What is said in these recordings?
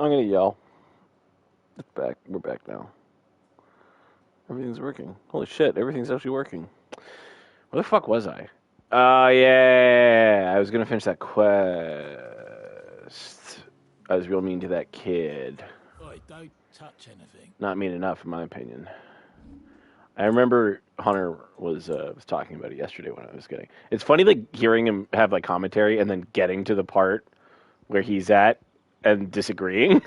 I'm gonna yell. It's back. We're back now. Everything's working. Holy shit! Everything's actually working. Where the fuck was I? Oh yeah, I was gonna finish that quest. I was real mean to that kid. Oi, don't touch anything. Not mean enough, in my opinion. I remember Hunter was talking about it yesterday when I was getting. It's funny like hearing him have like commentary and then getting to the part where he's at and disagreeing.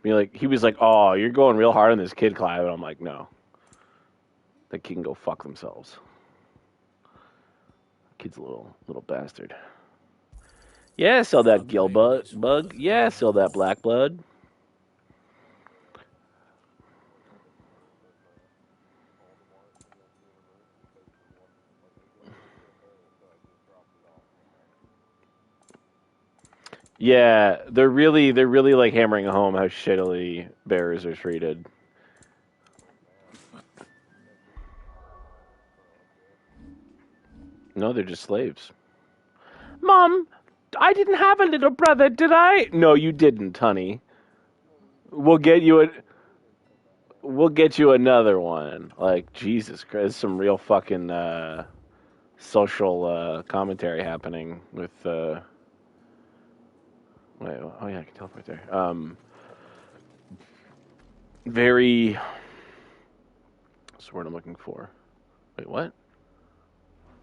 Be like, he was like, "Oh, you're going real hard on this kid, Clive," and I'm like, "No, that kid can go fuck themselves. Kid's a little bastard." Yeah, sell that gill bug. Yeah, sell that black blood. Yeah, they're really like hammering home how shittily bears are treated. No, they're just slaves. Mom, I didn't have a little brother, did I? No, you didn't, honey. We'll get you a we'll get you another one. Like Jesus Christ, some real fucking social commentary happening with wait, oh yeah, I can teleport there. Very what's the word I'm looking for? Wait, what?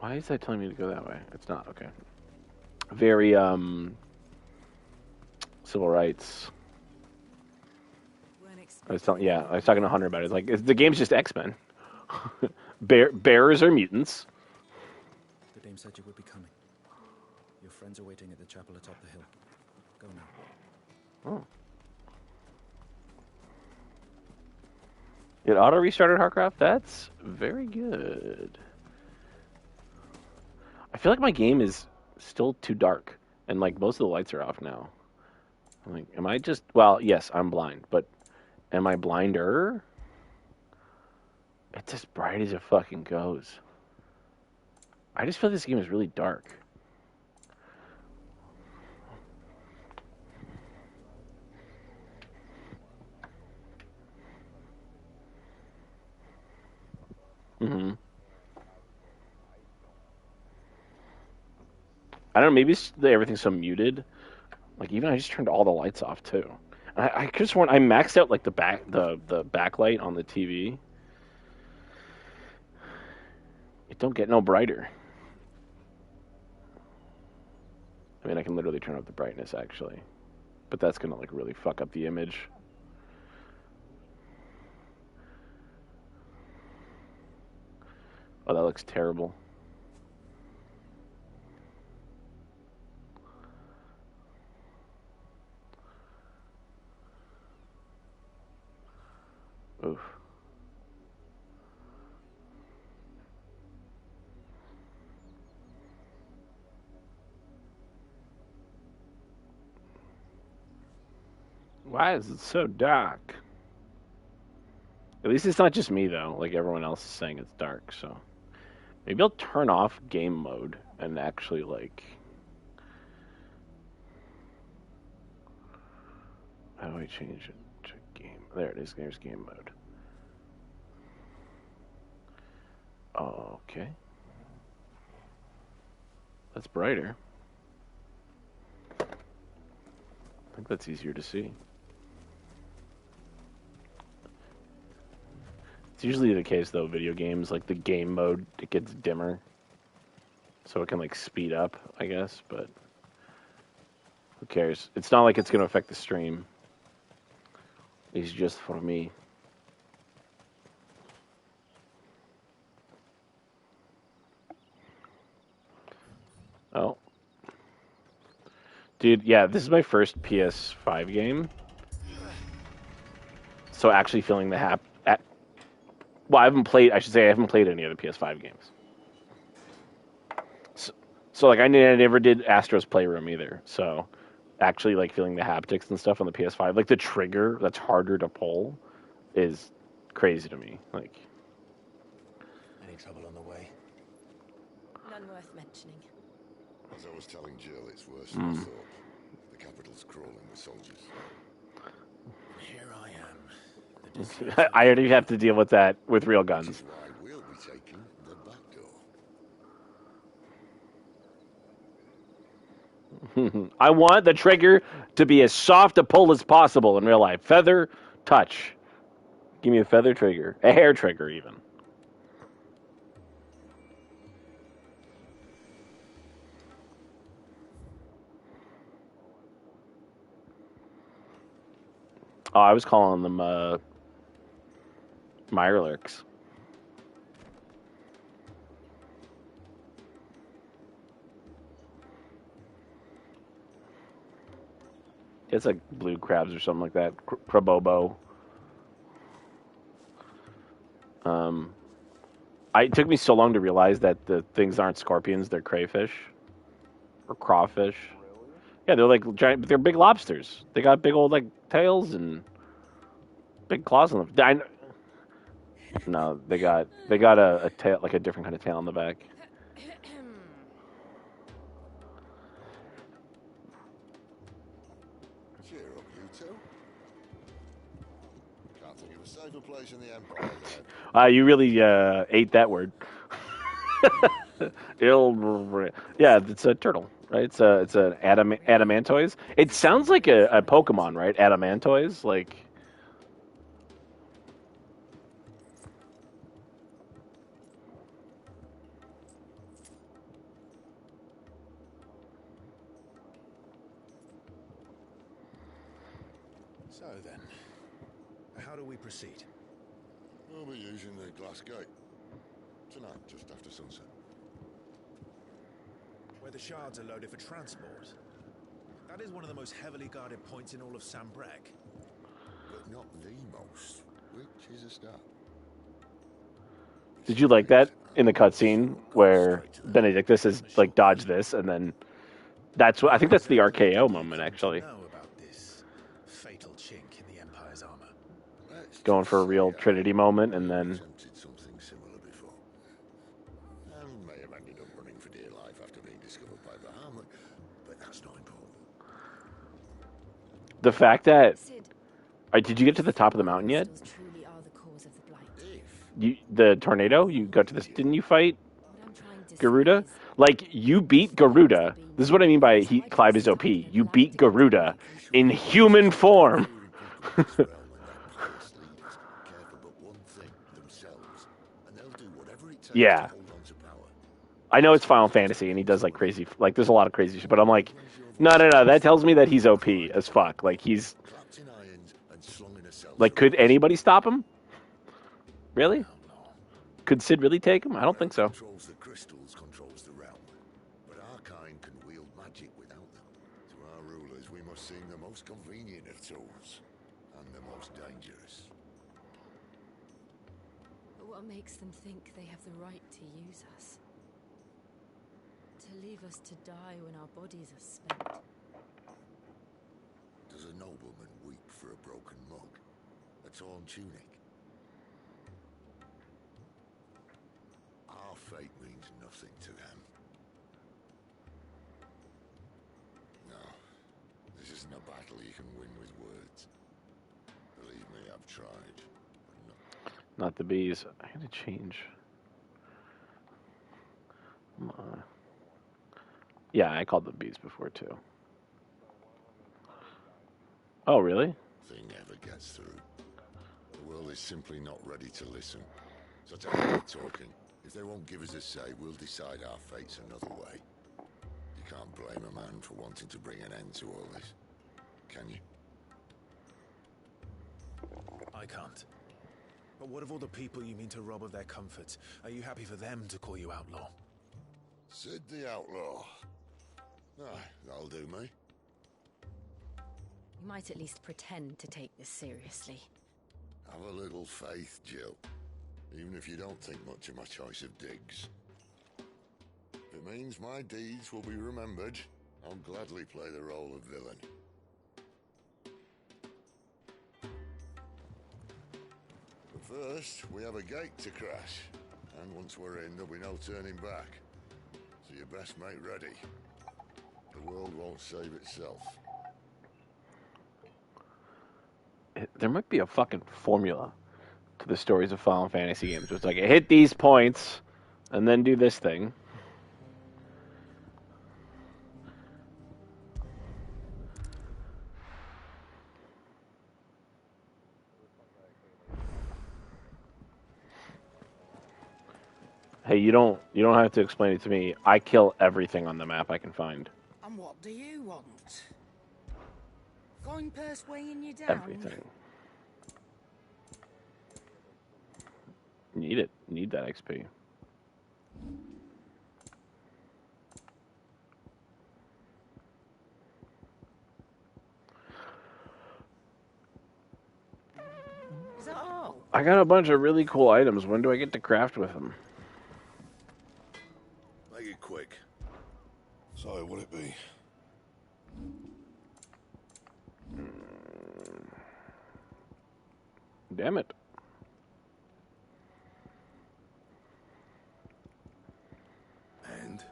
Why is that telling me to go that way? It's not, okay. Very civil rights. I was talking to Hunter about it. It's like the game's just X-Men. Bears are mutants. The dame said you would be coming. Your friends are waiting at the chapel atop the hill. Go now. Oh. It auto restarted Harcraft? That's very good. I feel like my game is still too dark, and like most of the lights are off now. I'm like, am I just? Well, yes, I'm blind, but am I blinder? It's as bright as it fucking goes. I just feel this game is really dark. Mm-hmm. I don't know, maybe everything's so muted. Like even I just turned all the lights off too. I could have sworn I maxed out like the backlight on the TV. It don't get no brighter. I mean, I can literally turn up the brightness actually, but that's gonna like really fuck up the image. Oh, that looks terrible. Oof. Why is it so dark? At least it's not just me though. Like everyone else is saying it's dark, so maybe I'll turn off game mode and actually like. How do I change it to game? There it is. There's game mode. Okay. That's brighter. I think that's easier to see. It's usually the case though, video games, like the game mode, it gets dimmer. So it can like speed up, I guess, but who cares? It's not like it's going to affect the stream. It's just for me. Oh. Dude, yeah, this is my first PS5 game. So actually feeling the well, I should say I haven't played any of the PS5 games. So like I never did Astro's Playroom either. So actually like feeling the haptics and stuff on the PS5, like the trigger that's harder to pull is crazy to me. Like Any trouble on the way? None worth mentioning. As I was telling Jill, it's worse than I thought. The The capital's crawling with soldiers. Here I am. The disease I already have to deal with that with real Which guns. is why we'll be taking the back door. I want the trigger to be as soft a pull as possible in real life. Feather, touch. Give me a feather trigger. A hair trigger, even. Oh, I was calling them Mirelurks. It's like blue crabs or something like that. Crabobo. It took me so long to realize that the things aren't scorpions; they're crayfish or crawfish. Yeah, they're like giant. They're big lobsters. They got big old like tails and big claws on them. No, they got a tail, like a different kind of tail on the back. Cheer up, you two. Can't think of a safer place in the Empire than You really ate that word. Yeah, it's a turtle, right? It's an adamantoise. It sounds like a Pokemon, right? Adamantoise, like. So then, how do we proceed? We'll be using the glass gate. Tonight, just after sunset. Where the shards are loaded for transport. That is one of the most heavily guarded points in all of Sambrek. But not the most, which is a start. Did you like that in the cutscene where Benedictus has like dodged this, and then that's what I think that's the RKO moment actually. Know about this fatal chink in the Empire's armor. Going for a real Trinity moment, and then Attempted something similar before. And may have ended up running for dear life after being discovered by Bahamut, but that's not important. the fact that Sid, did you get to the top of the mountain yet? crystals truly are the cause of the blight. The tornado? You got to this? Didn't you fight What I'm trying to say Garuda? is, Like you beat Garuda. This is what I mean by Clive is OP. You beat Garuda in human form. Yeah. I know it's Final Fantasy and he does like crazy, like there's a lot of crazy shit, but I'm like, no. That tells me that he's OP as fuck. Like he's, like, could anybody stop him? Really? Could Sid really take him? I don't think so. Controls the crystals, controls the realm. But our kind can wield magic without them. To our rulers, we must seem the most convenient of tools. And the most dangerous. but what makes them think they have the right to use us? To leave us to die when our bodies are spent? Does a nobleman weep for a broken mug? A torn tunic? Our fate means nothing to them. No, this isn't a battle you can win with words. Believe me, I've tried. Not the bees. I had to change. Yeah, I called them bees before too. Oh, really? Thing ever gets through. The world is simply not ready to listen. So to hell with talking. If they won't give us a say, we'll decide our fates another way. You can't blame a man for wanting to bring an end to all this, can you? I can't. But what of all the people you mean to rob of their comforts? Are you happy for them to call you outlaw? Sid the Outlaw. Ah, that'll do me. You might at least pretend to take this seriously. Have a little faith, Jill. Even if you don't think much of my choice of digs. If it means my deeds will be remembered, I'll gladly play the role of villain. But first, we have a gate to crash. And once we're in, there'll be no turning back. So you best make ready. The world won't save itself. There might be a fucking formula to the stories of Final Fantasy games. It's like, hit these points, and then do this thing. Hey, you don't have to explain it to me. I kill everything on the map I can find. And what do you want? Going purse weighing you down? Everything. Need it. Need that XP. Is that all? I got a bunch of really cool items. When do I get to craft with them? Make it quick. So, will it be? Damn it. And?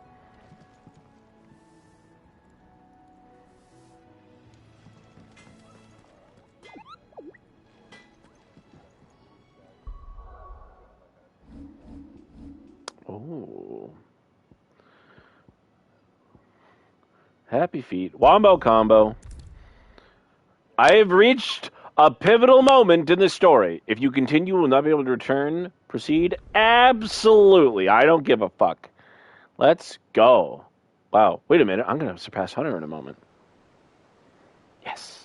Oh. Happy feet. Wombo combo. I have reached a pivotal moment in the story. If you continue, will not be able to return. Proceed? Absolutely. I don't give a fuck. Let's go. Wow. Wait a minute. I'm going to surpass Hunter in a moment. Yes.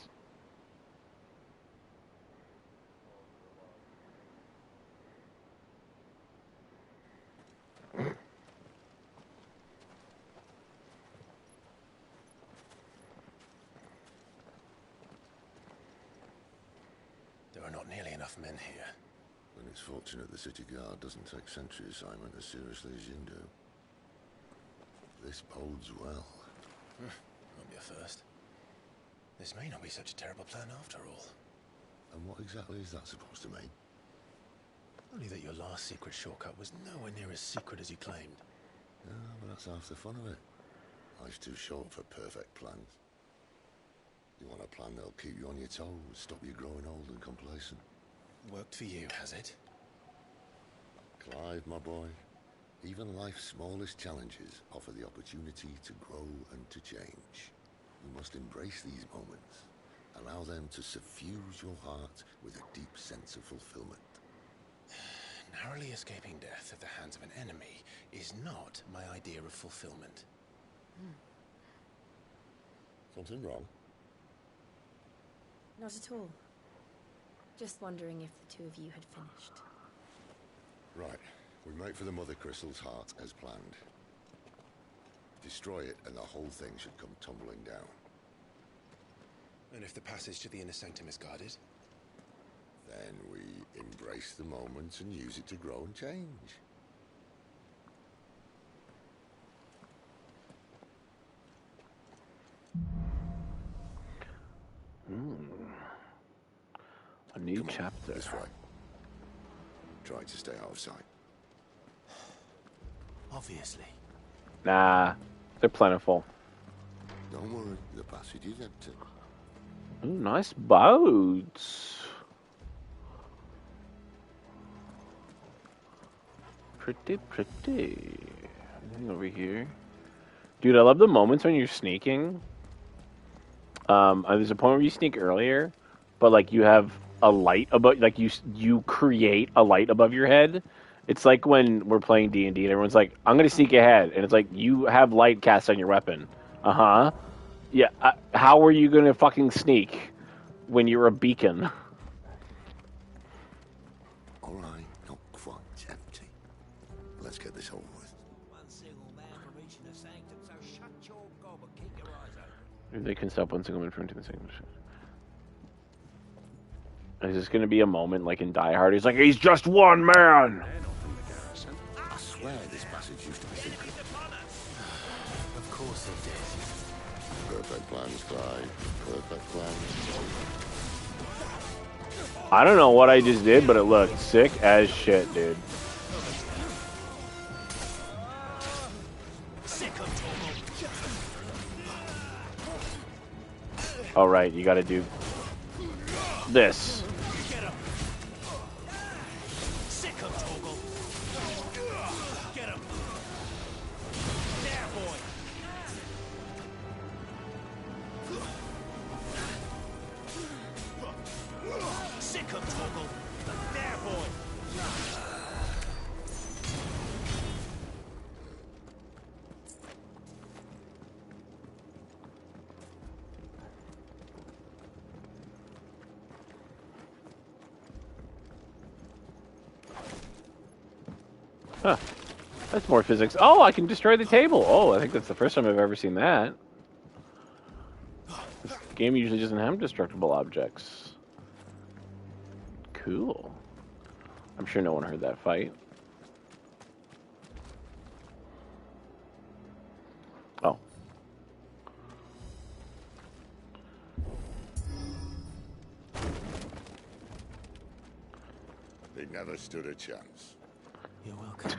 There are not nearly enough men here. Then it's fortunate the city guard doesn't take sentry assignment as seriously as you do. This bodes well. Won't be a first. This may not be such a terrible plan after all. And what exactly is that supposed to mean? Only that your last secret shortcut was nowhere near as secret as you claimed. Yeah, but that's half the fun of it. Life's too short for perfect plans. You want a plan that'll keep you on your toes, stop you growing old and complacent. Worked for you, has it? Clive, my boy, even life's smallest challenges offer the opportunity to grow and to change. You must embrace these moments. Allow them to suffuse your heart with a deep sense of fulfillment. Narrowly escaping death at the hands of an enemy is not my idea of fulfillment. Something wrong? Not at all. Just wondering if the two of you had finished. Right. We make for the Mother Crystal's heart as planned. Destroy it and the whole thing should come tumbling down. And if the passage to the inner sanctum is guarded? Then we embrace the moment and use it to grow and change. A new Come on, chapter. this way. Try to stay out of sight. Obviously. Nah, they're plentiful. Don't worry, the passage is empty. Ooh, nice boats. Pretty, pretty. Anything over here? Dude, I love the moments when you're sneaking. There's a point where you sneak earlier, but like you have a light above, like you create a light above your head. It's like when we're playing D&D and everyone's like, "I'm gonna sneak ahead," and it's like you have light cast on your weapon. Yeah. How are you gonna fucking sneak when you're a beacon? All right, not quite empty. Let's get this over with. One single man for reaching the sanctum, so shut your gob and keep your eyes open. If they can stop one single man from entering the second. Is this gonna be a moment like in Die Hard? He's like, he's just one man. I swear this passage used to be secret. Of course it did. Perfect plans, Clive. Perfect plans. I don't know what I just did, but it looked sick as shit, dude. Oh right, you gotta do this. Get him. Sick of Toggle. Get him. There, boy. Sick of Toggle. There, boy. Huh. That's more physics. Oh, I can destroy the table. Oh, I think that's the first time I've ever seen that. This game usually doesn't have destructible objects. Cool. I'm sure no one heard that fight. Oh. They never stood a chance. You're welcome.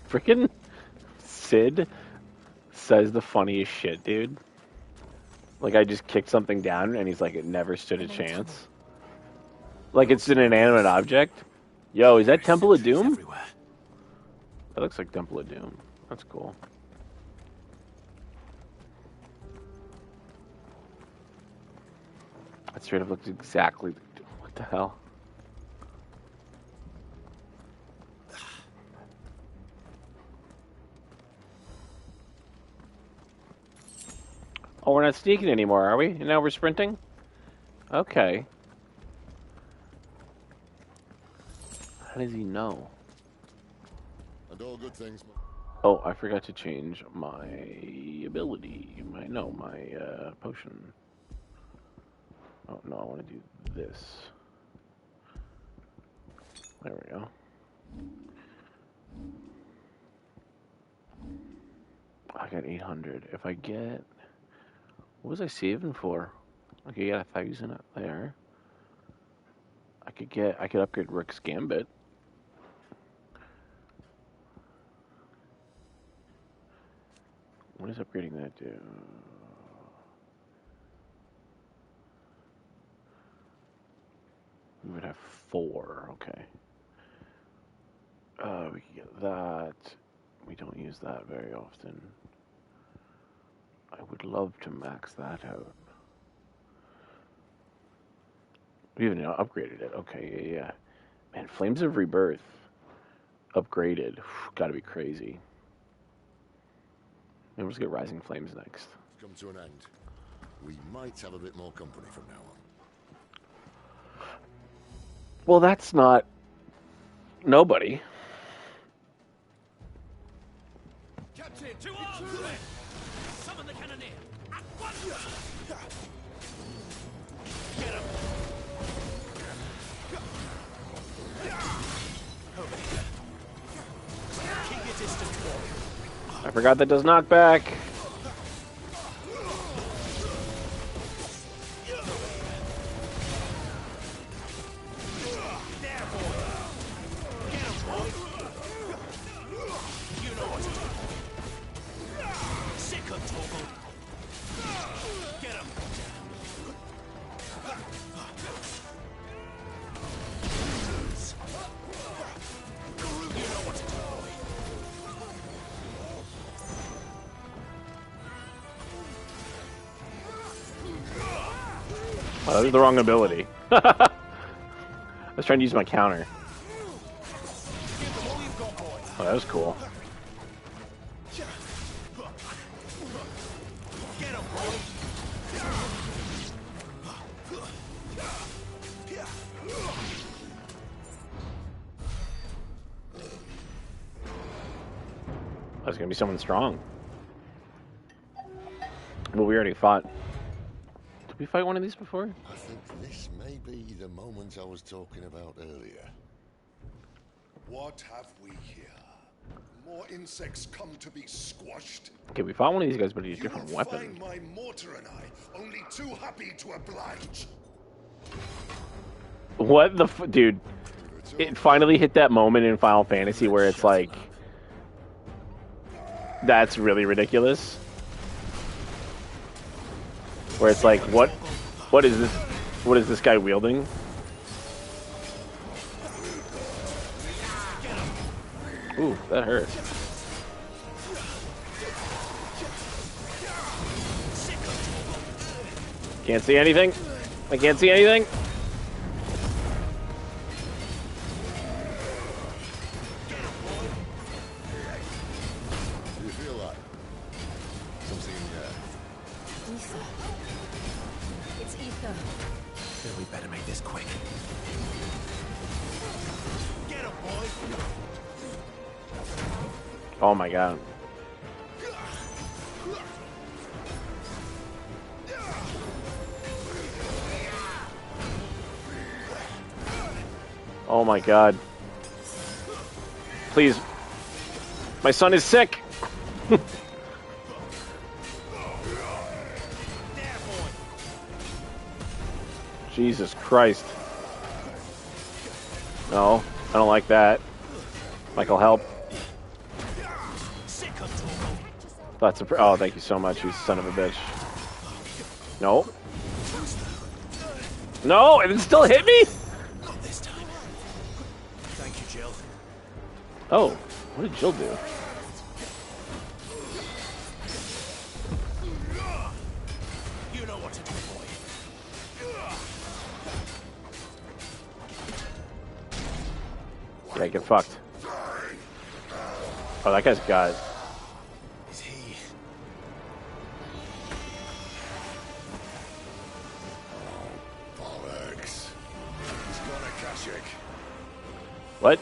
Frickin' Sid says the funniest shit, dude. Like, I just kicked something down, and he's like, it never stood a chance. Like, it's an inanimate object. Yo, is that Temple of Doom? Everywhere. That looks like Temple of Doom. That's cool. That straight up looks exactly... What the hell? Oh, we're not sneaking anymore, are we? And now we're sprinting? Okay. How does he know? And all good things. Oh, I forgot to change my ability. My potion. Oh, no, I want to do this. There we go. I got 800. If I get... What was I saving for? Okay, got 1,000 up there. I could upgrade Rick's Gambit. What does upgrading that do? We would have 4, okay. We can get that. We don't use that very often. I would love to max that out. We even upgraded it. Okay, yeah. Man, Flames of Rebirth. Upgraded. Gotta be crazy. Maybe we'll just get Rising Flames next. Come to an end. We might have a bit more company from now on. Well, that's not... Nobody. Captain, to arms! Summon the cannoneer. At once! Get him. Over here. Keep your distance, warrior. I forgot that does knockback. There, boy. Get him, boy. You know what to do. Sick of Toggle. Get him. You know what to do, boy. Oh, that was the wrong ability. I was trying to use my counter. Give them all you've got, boy. Oh, that was cool. Get him, boy. That's gonna be someone strong. Well, we already fought. Did we fight one of these before? I think this may be the moment I was talking about earlier. What have we here? More insects come to be squashed? Okay, we fought one of these guys, but he's a You different will weapon. find my mortar and I only too happy to oblige. What the dude? It finally hit that moment in Final Fantasy where it's like, that's really ridiculous. Where it's like, what is this? What is this guy wielding? Ooh, that hurt. Can't see anything. I can't see anything. Do you feel that? Something in the air. Ether. It's ether. Then we better make this quick. Get him, boy! Oh my god. Oh my god. Please. My son is sick. There, boy! Jesus Christ. No, I don't like that. Michael, help. Sick of Torgo! That's a. Oh, thank you so much, you son of a bitch. No. No, it still hit me? Not this time. Thank you, Jill. Oh, what did Jill do? You know what to do, boy. Yeah, get fucked. Oh, that guy's got it. Is he? Bollocks. He's got a Kashyyyk. What?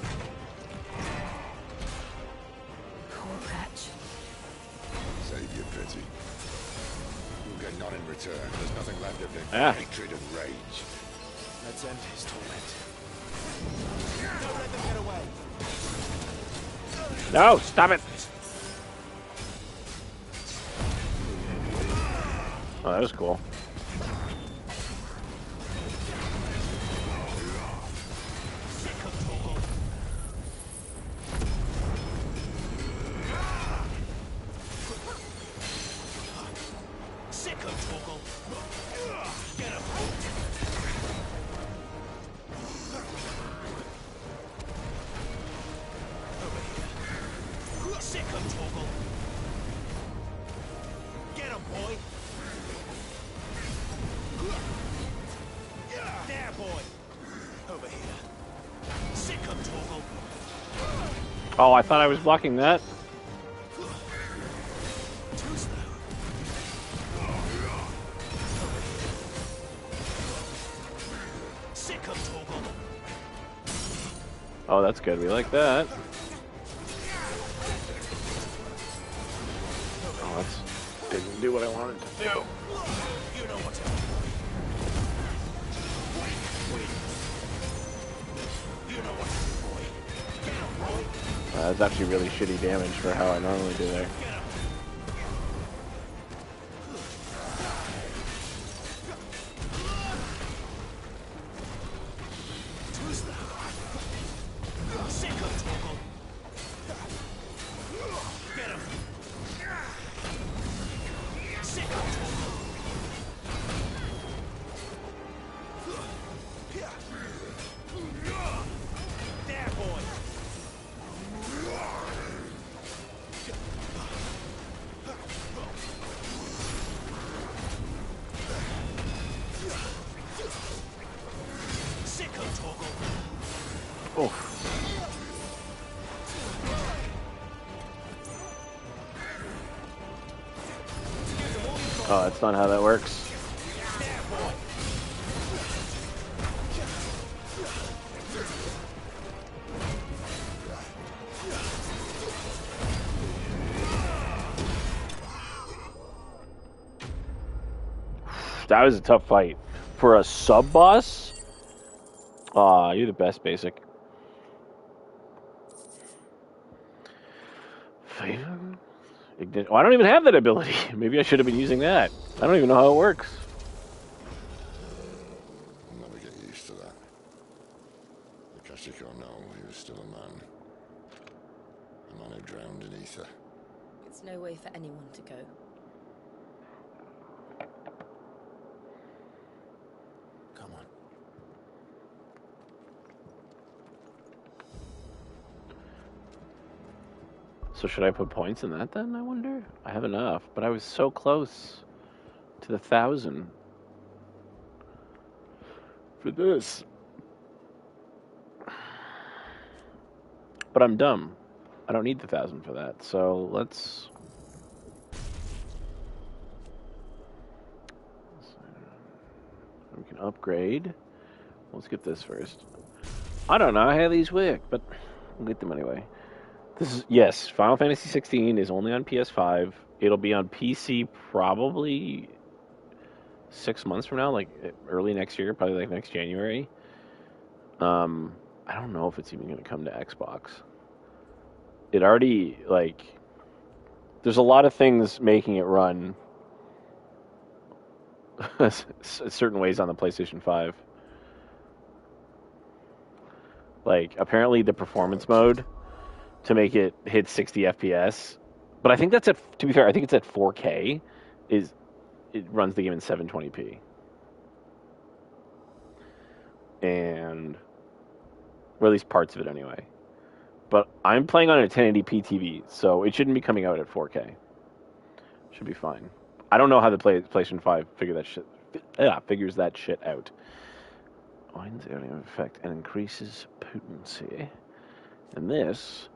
Poor wretch. Save your pity. You'll get none in return. There's nothing left of him. Ah. Hatred and rage. Let's end his torment. Don't let them get away. No, stop it. Oh, that was cool. Sick of Torgo. Sick of Torgo. Get him. Over here. Sick of Torgo. Get him, boy. There, boy. Over here. Sick of Torgo. Oh, I thought I was blocking that. Too slow. Sick of Torgo. Oh, that's good. We like that. Oh, that's didn't do what I wanted to do. You know what to do. You know what to do, boy. Get him, boy. That's actually really shitty damage for how I normally do there. Get him. Too slow. Sick of Torgo. Get him. Sick of Torgo. There, boy. Sick of Torgo. Oh. Oh, that's not how that works. There, boy. That was a tough fight. For a sub-boss? Aw, you're the best, Basic. Oh, I don't even have that ability. Maybe I should have been using that. I don't even know how it works. I'll never get used to that. The Kashyyyk or no, he was still a man. A man who drowned in ether. It's no way for anyone to go. Come on. So should I put points in that then, I wonder? I have enough, but I was so close to the 1,000 for this. But I'm dumb. I don't need the 1,000 for that. So let's... We can upgrade. Let's get this first. I don't know how these work, but we'll get them anyway. This is, yes, Final Fantasy 16 is only on PS5. It'll be on PC probably 6 months from now, like early next year, probably like next January. I don't know if it's even going to come to Xbox. It already, like, there's a lot of things making it run certain ways on the PlayStation 5. Like, apparently the performance mode to make it hit 60 FPS, but I think that's at, to be fair, I think it's at 4K, it runs the game in 720p. And, or at least parts of it anyway. But I'm playing on a 1080p TV, so it shouldn't be coming out at 4K. Should be fine. I don't know how the PlayStation 5 figures that shit out. Winds area of effect and increases potency. And this,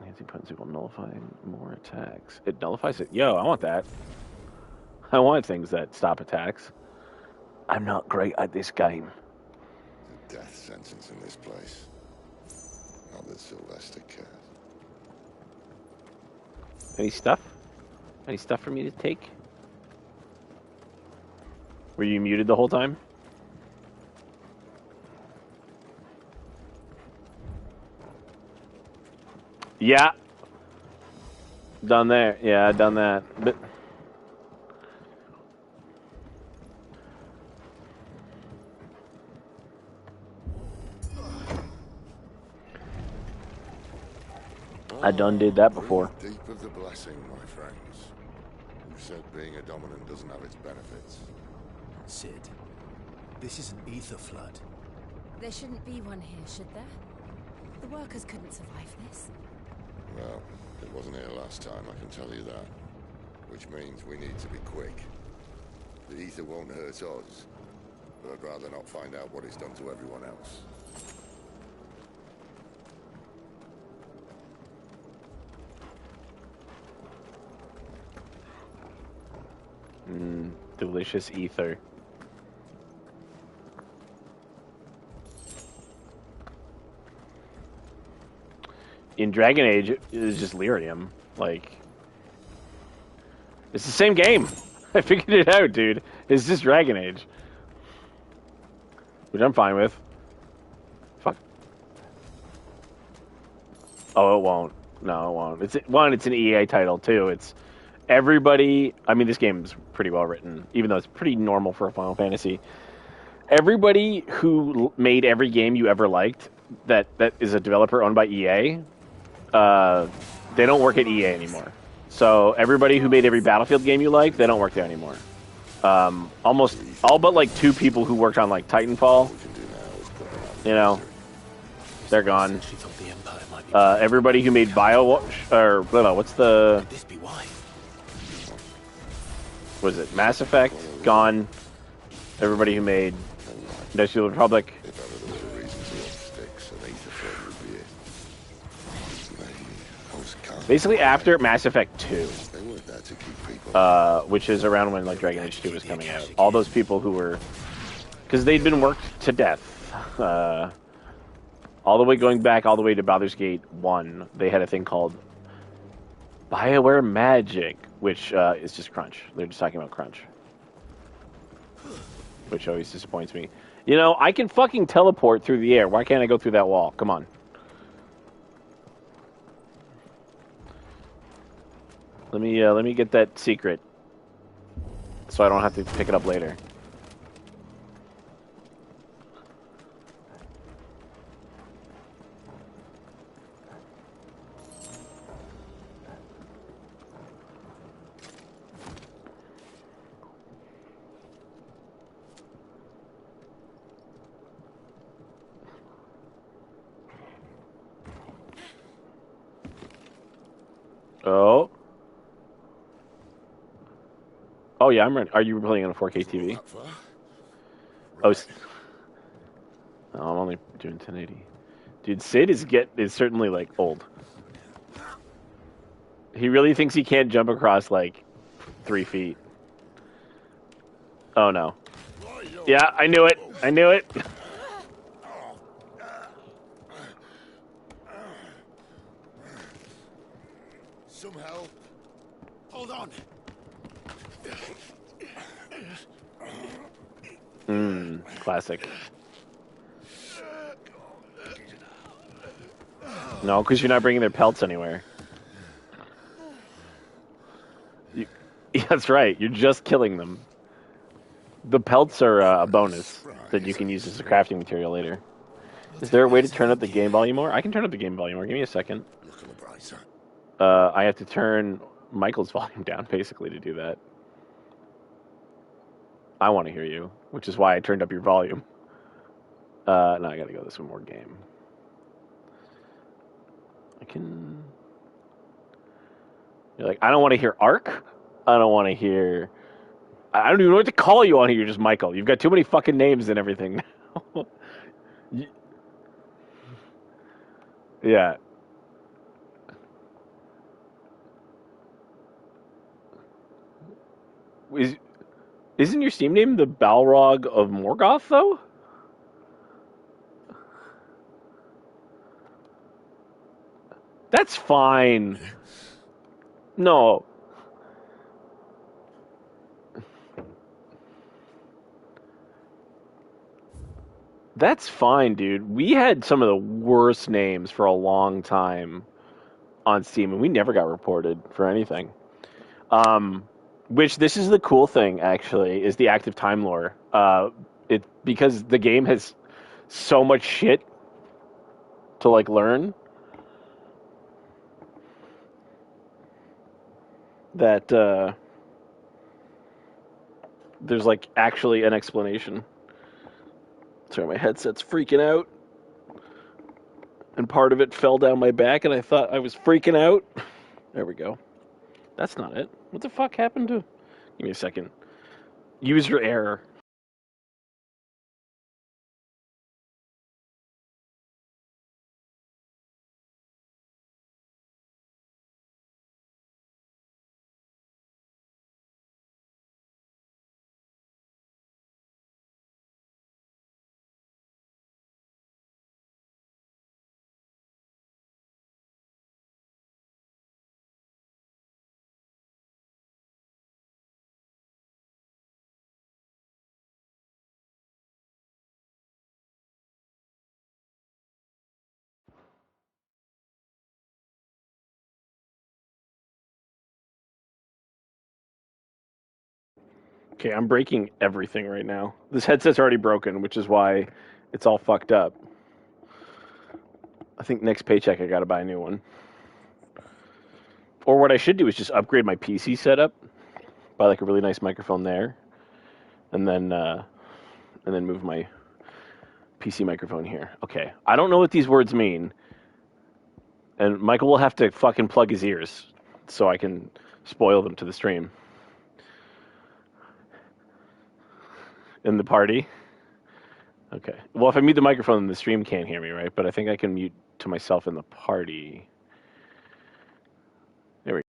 anti-potency will nullify more attacks. It nullifies it. Yo, I want that. I want things that stop attacks. I'm not great at this game. The death sentence in this place. Not that Sylvester cares. Any stuff? Any stuff for me to take? Were you muted the whole time? Yeah. Done there. Yeah, done that. But I done did that before. Breathe deep of the blessing, my friends. Who said being a dominant doesn't have its benefits? Sid, this is an ether flood. There shouldn't be one here, should there? The workers couldn't survive this. Well, it wasn't here last time, I can tell you that. Which means we need to be quick. The ether won't hurt us, but I'd rather not find out what it's done to everyone else. Delicious ether. In Dragon Age, it was just lyrium. Like, it's the same game. I figured it out, dude. It's just Dragon Age, which I'm fine with. Fuck. Oh, it won't. No, it won't. It's an EA title too. It's everybody. I mean, this game is pretty well written, even though it's pretty normal for a Final Fantasy. Everybody who made every game you ever liked that is a developer owned by EA, they don't work at EA anymore. So everybody who made every Battlefield game you like, they don't work there anymore. Almost all but like 2 people who worked on like Titanfall, you know, they're gone. Everybody who made what's the... Could this be why? Was it Mass Effect? Gone. Everybody who made Industrial Republic. If ever there was a reason to up sticks, an ether flood would be it. Basically after Mass Effect 2, They weren't there to keep people. which is around when like Dragon Age 2 was coming out. All those people who were... Because they'd been worked to death. All the way going back all the way to Baldur's Gate 1, they had a thing called BioWare Magic, which is just crunch. They're just talking about crunch. Which always disappoints me. You know, I can fucking teleport through the air. Why can't I go through that wall? Come on. Let me get that secret, so I don't have to pick it up later. Oh yeah, I'm ready. Are you playing on a 4K Thought TV? that far? Oh, Right. I'm only doing 1080. Dude, Sid is certainly like old. He really thinks he can't jump across like 3 feet. Oh no. Right, Yeah, I knew it. I knew it. Some help. Hold on. Classic. No, because you're not bringing their pelts anywhere. You, yeah, that's right. You're just killing them. The pelts are a bonus that you can use as a crafting material later. Is there a way to turn up the game volume more? I can turn up the game volume more. Give me a second. Look on the bright side. I have to turn Michael's volume down, basically, to do that. I want to hear you, which is why I turned up your volume. Now I gotta go this one more game. I can... You're like, I don't want to hear Ark. I don't want to hear... I don't even know what to call you on here. You're just Michael. You've got too many fucking names and everything now. Yeah. Is, isn't your Steam name the Balrog of Morgoth, though? That's fine. No. That's fine, dude. We had some of the worst names for a long time on Steam, and we never got reported for anything. Which this is the cool thing, actually, is the active time lore. It because the game has so much shit to like learn that there's like actually an explanation. Sorry, my headset's freaking out, and part of it fell down my back, and I thought I was freaking out. There we go. That's not it. What the fuck happened to? Give me a second. User error. Okay, I'm breaking everything right now. This headset's already broken, which is why it's all fucked up. I think next paycheck I gotta buy a new one. Or what I should do is just upgrade my PC setup, buy like a really nice microphone there, and then move my PC microphone here. Okay, I don't know what these words mean, and Michael will have to fucking plug his ears so I can spoil them to the stream. In the party. Okay. Well, if I mute the microphone, then the stream can't hear me, right? But I think I can mute to myself in the party. There we go.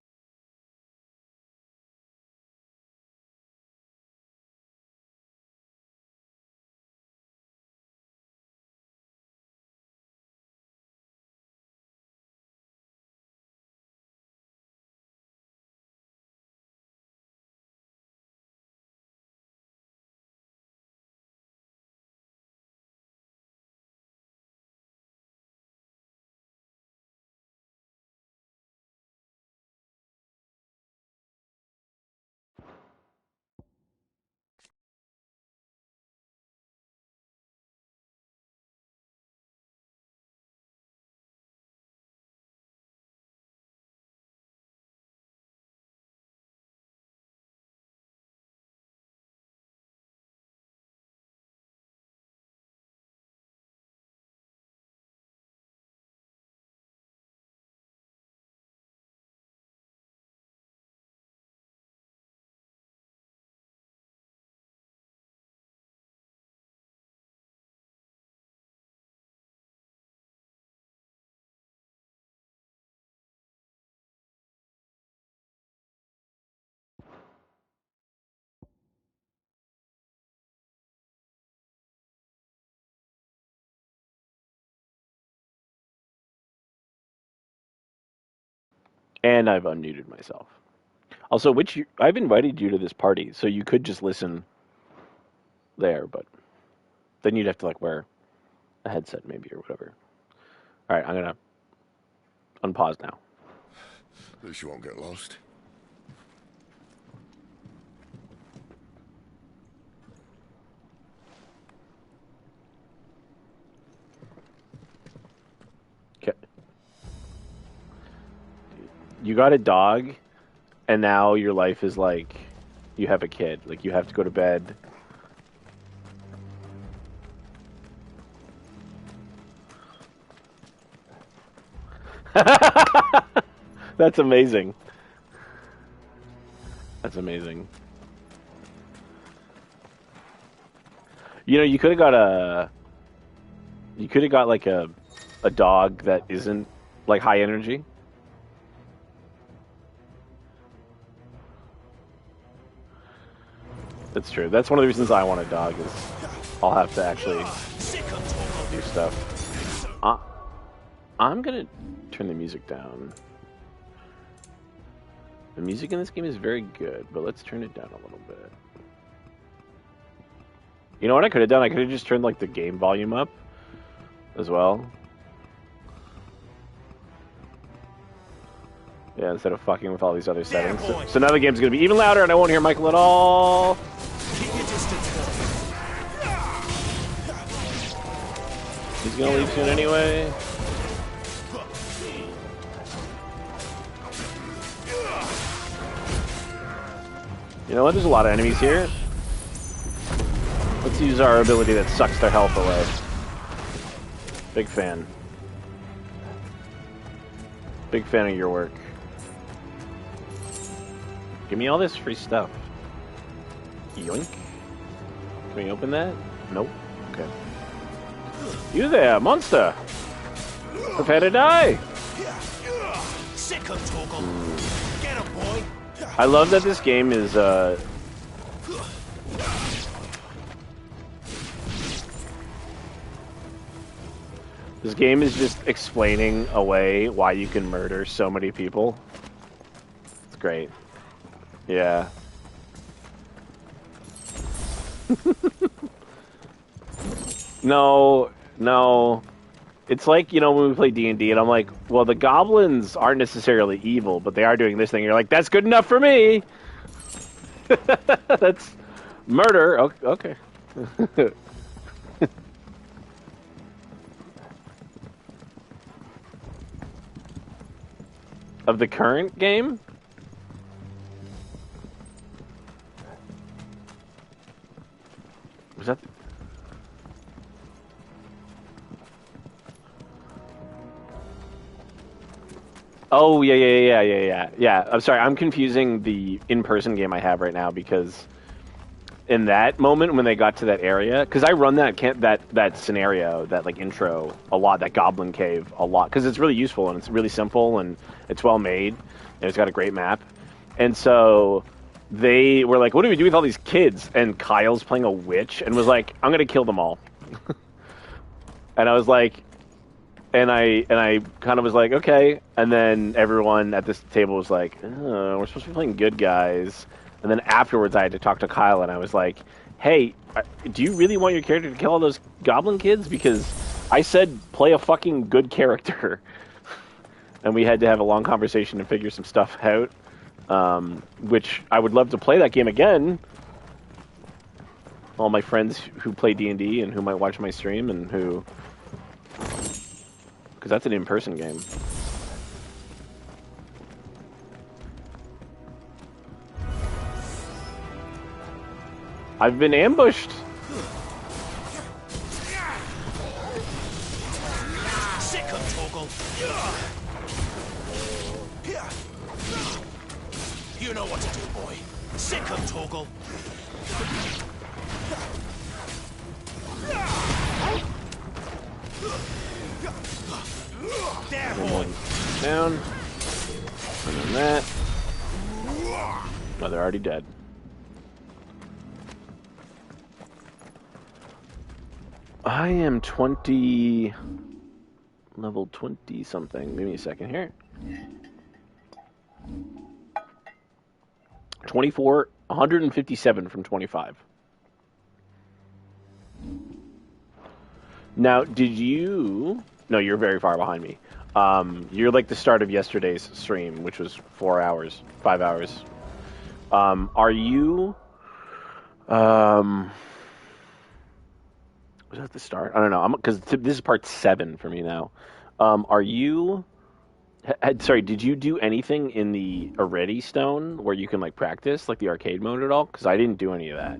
And I've unmuted myself. Also, I've invited you to this party, so you could just listen there, but then you'd have to like wear a headset maybe or whatever. All right, I'm gonna unpause now. At least you won't get lost. Okay. You got a dog, and now your life is like you have a kid. Like you have to go to bed. That's amazing. That's amazing. You know, you could have got like a dog that isn't like high energy. That's true. That's one of the reasons I want a dog is I'll have to actually do stuff. I'm gonna turn the music down. The music in this game is very good, but let's turn it down a little bit. You know what I could have done? I could have just turned like the game volume up as well. Yeah, instead of fucking with all these other settings. So now the game's gonna be even louder and I won't hear Michael at all. Keep your distance. He's gonna leave soon anyway. You know what? There's a lot of enemies here. Let's use our ability that sucks their health away. Big fan. Big fan of your work. Give me all this free stuff. Yoink. Can we open that? Nope. Okay. You there, monster! Prepare to die! Sick of Toggle. Get him, boy. I love that this game is, this game is just explaining away why you can murder so many people. It's great. Yeah. No. It's like, you know, when we play D&D and I'm like, well, the goblins aren't necessarily evil, but they are doing this thing. You're like, that's good enough for me. That's murder. Okay. Of the current game? Was that... Oh, yeah. I'm sorry, I'm confusing the in-person game I have right now because in that moment when they got to that area, because I run that scenario, that like intro a lot, that goblin cave a lot, because it's really useful and it's really simple and it's well made and it's got a great map. And so they were like, what do we do with all these kids? And Kyle's playing a witch and was like, I'm going to kill them all. And I was like, and I kind of was like, okay. And then everyone at this table was like, oh, we're supposed to be playing good guys. And then afterwards, I had to talk to Kyle, and I was like, hey, do you really want your character to kill all those goblin kids? Because I said play a fucking good character. And we had to have a long conversation and figure some stuff out, which I would love to play that game again. All my friends who play D&D and who might watch my stream and who... Because that's an in-person game. I've been ambushed. Sick of Toggle. You know what to do, boy. Sick of Toggle. There, boy. Down. And then that. Oh, they're already dead. I am 20... Level 20 something. Give me a second here. 24, 157 from 25. Now, did you... No, you're very far behind me. You're like the start of yesterday's stream, which was 4 hours, 5 hours. Are you... was that the start? I don't know. Because this is part 7 for me now. Are you... Sorry, did you do anything in the Already Stone where you can like practice, like the arcade mode at all? Because I didn't do any of that.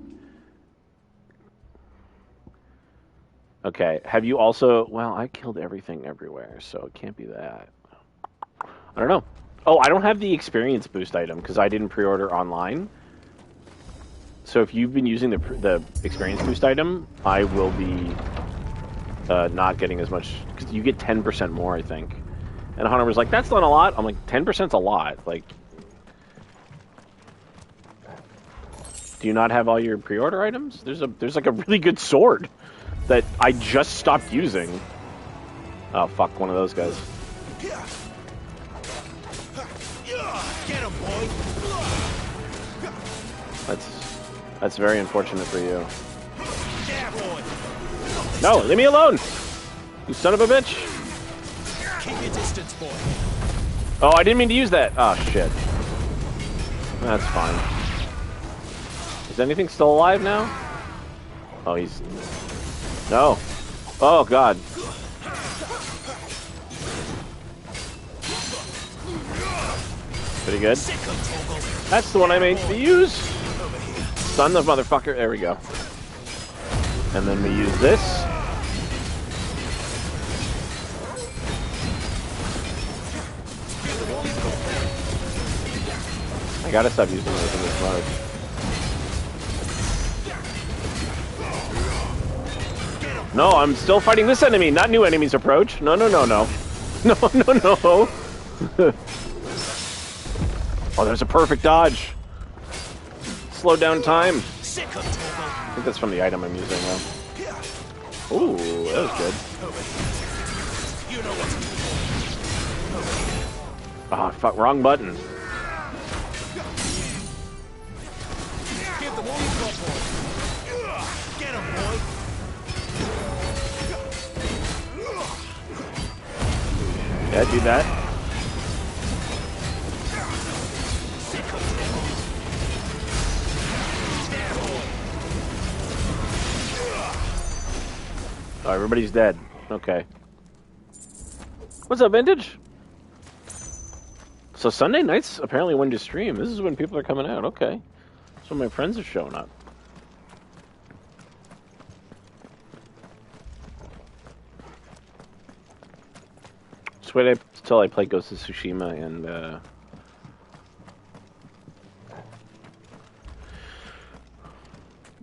Okay. Have you also... Well, I killed everything everywhere, so it can't be that. I don't know. Oh, I don't have the experience boost item because I didn't pre-order online. So if you've been using the experience boost item, I will be not getting as much... Because you get 10% more, I think. And Hunter was like, that's not a lot. I'm like, 10%'s a lot. Like, do you not have all your pre-order items? There's like a really good sword that I just stopped using. Oh, fuck, one of those guys. Get him, boy. That's very unfortunate for you. Yeah, boy. No, leave me alone! You son of a bitch! Keep your distance, boy. Oh, I didn't mean to use that. Oh, shit. That's fine. Is anything still alive now? Oh, he's... No. Oh, God. Pretty good. That's the one I made to use. Son of motherfucker. There we go. And then we use this. I gotta stop using those in this mode. No, I'm still fighting this enemy, not new enemies approach. No, no, no, no. No, no, no. Oh, there's a perfect dodge. Slow down time. I think that's from the item I'm using though. Ooh, that was good. Oh, fuck, wrong button. Get him, boy. Yeah, do that. Oh, everybody's dead. Okay. What's up, Vintage? So Sunday nights apparently when to stream. This is when people are coming out. Okay. So my friends are showing up. Just wait until I play Ghost of Tsushima and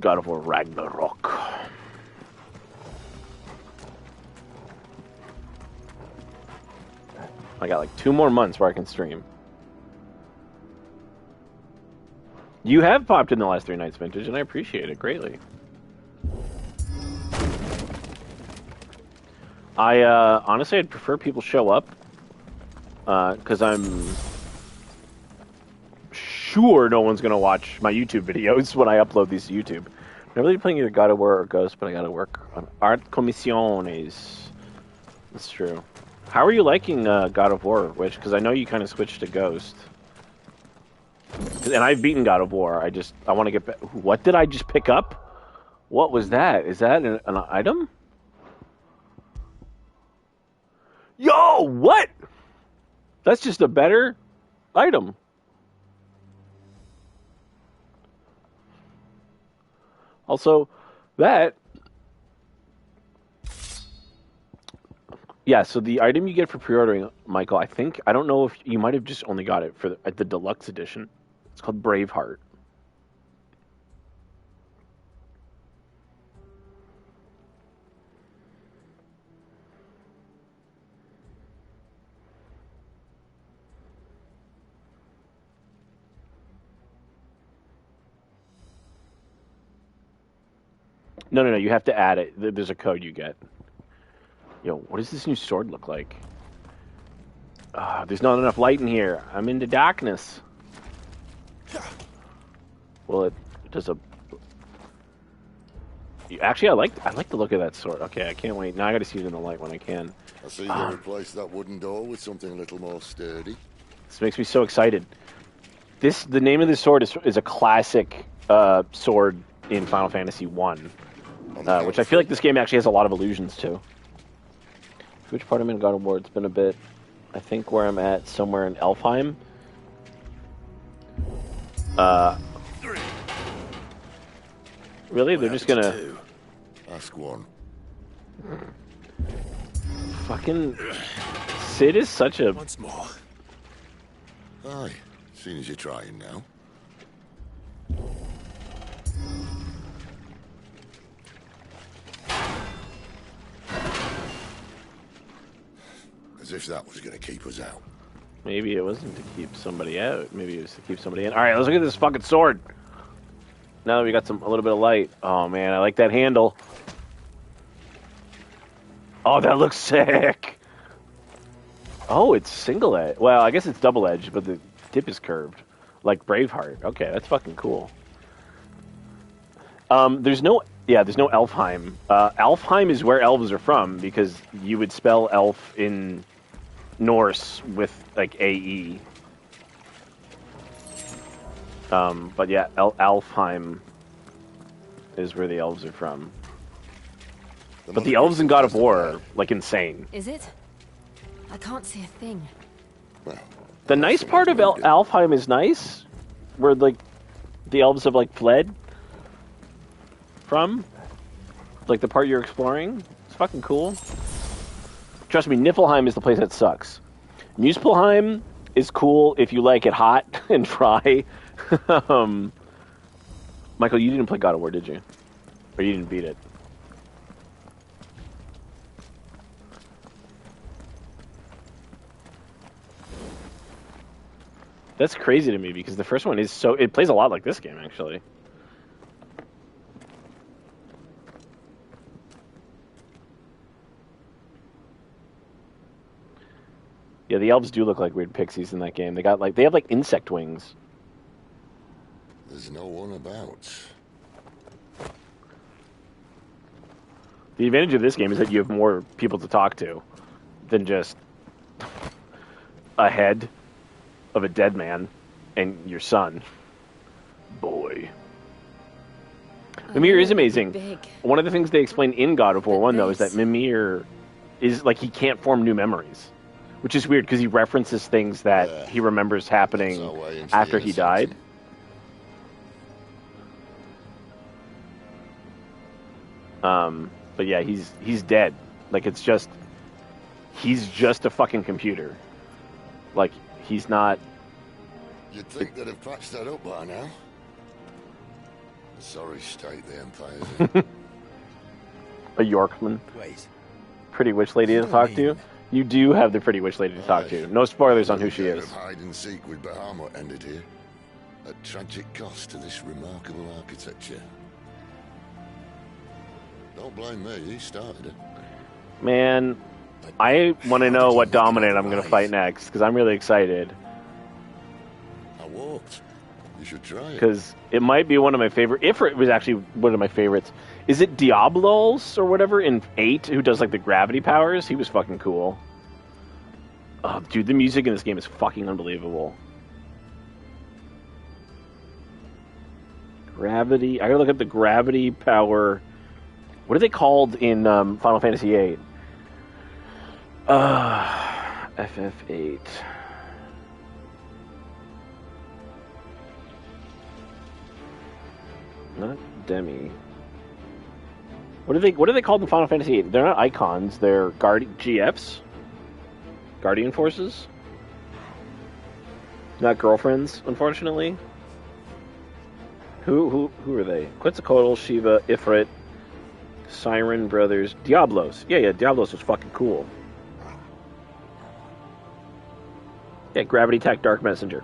God of War Ragnarok. I got like 2 more months where I can stream. You have popped in the last 3 nights, Vintage, and I appreciate it greatly. I honestly, I'd prefer people show up because I'm sure no one's gonna watch my YouTube videos when I upload these to YouTube. I'm really playing either God of War or Ghost, but I gotta work on Art Commissiones. That's true. How are you liking God of War, Witch? Because I know you kind of switched to Ghost. And I've beaten God of War. I want to get back. What did I just pick up? What was that? Is that an item? Yo, what? That's just a better item. Also, that... Yeah, so the item you get for pre-ordering, Michael, I don't know if you might have just only got it for at the deluxe edition. It's called Braveheart. No, you have to add it. There's a code you get. Yo, what does this new sword look like? There's not enough light in here. I'm into darkness. Well, it does a. Actually, I like the look of that sword. Okay, I can't wait. Now I got to see it in the light when I can. I see they replaced that wooden door with something a little more sturdy. This makes me so excited. The name of this sword is a classic sword in Final Fantasy 1, which I feel like this game actually has a lot of allusions to. Which part I'm in God of War? It's been a bit. I think where I'm at, somewhere in Elfheim. Really? They're just gonna... Ask one. Fucking... Sid is such a... Once more. Aye, seeing as you're trying now. As if that was going to keep us out. Maybe it wasn't to keep somebody out. Maybe it was to keep somebody in. Alright, let's look at this fucking sword. Now that we got a little bit of light. Oh man, I like that handle. Oh, that looks sick. Oh, it's single edge. Well, I guess it's double edged, but the tip is curved. Like Braveheart. Okay, that's fucking cool. There's no Elfheim. Elfheim is where elves are from, because you would spell elf in Norse with, like, AE. But yeah, Alfheim is where the elves are from. But the elves in God of War are, like, insane. Is it? I can't see a thing. Well, The nice part of Alfheim is nice, where, like, the elves have, like, fled from. Like, the part you're exploring. It's fucking cool. Trust me, Niflheim is the place that sucks. Muspelheim is cool if you like it hot and dry. Michael, you didn't play God of War, did you? Or you didn't beat it? That's crazy to me, because the first one is so... It plays a lot like this game, actually. Yeah, the elves do look like weird pixies in that game. They have like insect wings. there's no one about. The advantage of this game is that you have more people to talk to than just a head of a dead man and your son. Boy. Mimir is amazing. Big. One of the things they explain in God of War 1, though, is that Mimir is, like, he can't form new memories. Which is weird, because he references things that he remembers happening after he died. But yeah, he's dead. Like, it's just... He's just a fucking computer. Like, he's not... You'd think they'd have patched that up by now. A sorry state the Empire's in. A Yorkman. Wait. Pretty witch lady to talk to. You do have the pretty witch lady to talk to. No spoilers on who she is. Hide and seek with Bahamut ended here. At tragic cost to this remarkable architecture. Don't blame me, he started it. Man, I want to know what Dominant I'm going to fight next, because I'm really excited. I walked. You should try it. Because it might be one of my favorite. If it was actually one of my favorites. Is it Diablos or whatever in 8 who does like the gravity powers? He was fucking cool. Oh, dude, the music in this game is fucking unbelievable. Gravity. I gotta look up the gravity power. What are they called in Final Fantasy 8? FF8. Not Demi. What are they called in Final Fantasy VIII? They're not icons. They're GFs. Guardian forces. Not girlfriends, unfortunately. Who are they? Quetzalcoatl, Shiva, Ifrit, Siren Brothers, Diablos. Yeah, Diablos was fucking cool. Yeah, Gravity Attack Dark Messenger.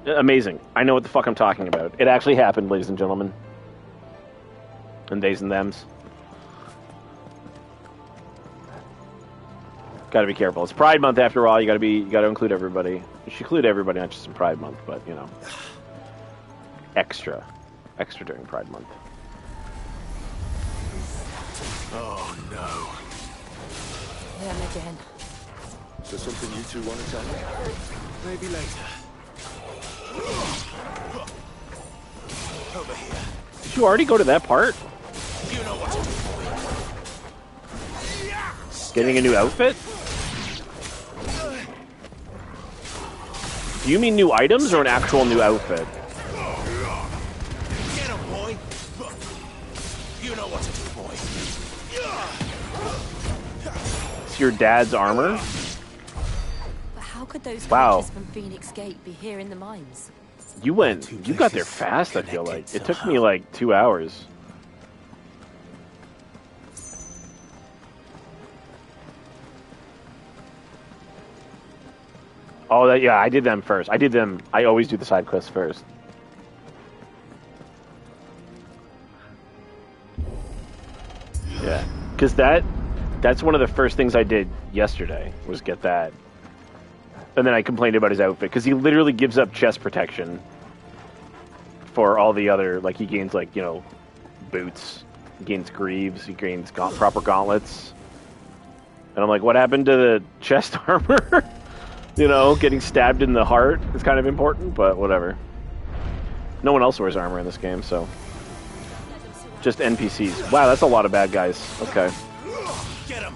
Amazing. I know what the fuck I'm talking about. It actually happened, ladies and gentlemen. And theys and thems. Gotta be careful. It's Pride Month after all. You gotta include everybody. You should include everybody, not just in Pride Month, but you know. extra during Pride Month. Oh no. Him again. Is there something you two want to tell me? Maybe later. Over here. Did you already go to that part? You know what to do. Getting a new outfit? Do you mean new items or an actual new outfit? Get him, boy. You know what to do, boy. It's your dad's armor? But how could those Wow. creatures from Phoenix Gate be here in the mines? You got there fast, I feel like. It took me like 2 hours. Oh, yeah, I did them first. I always do the side quests first. Yeah, because that's one of the first things I did yesterday, was get that. And then I complained about his outfit, because he literally gives up chest protection for all the other, like, he gains, like, you know, boots, he gains greaves, he gains proper gauntlets. And I'm like, what happened to the chest armor? You know, getting stabbed in the heart is kind of important, but whatever. No one else wears armor in this game, so. Just NPCs. Wow, that's a lot of bad guys. Okay. Get him.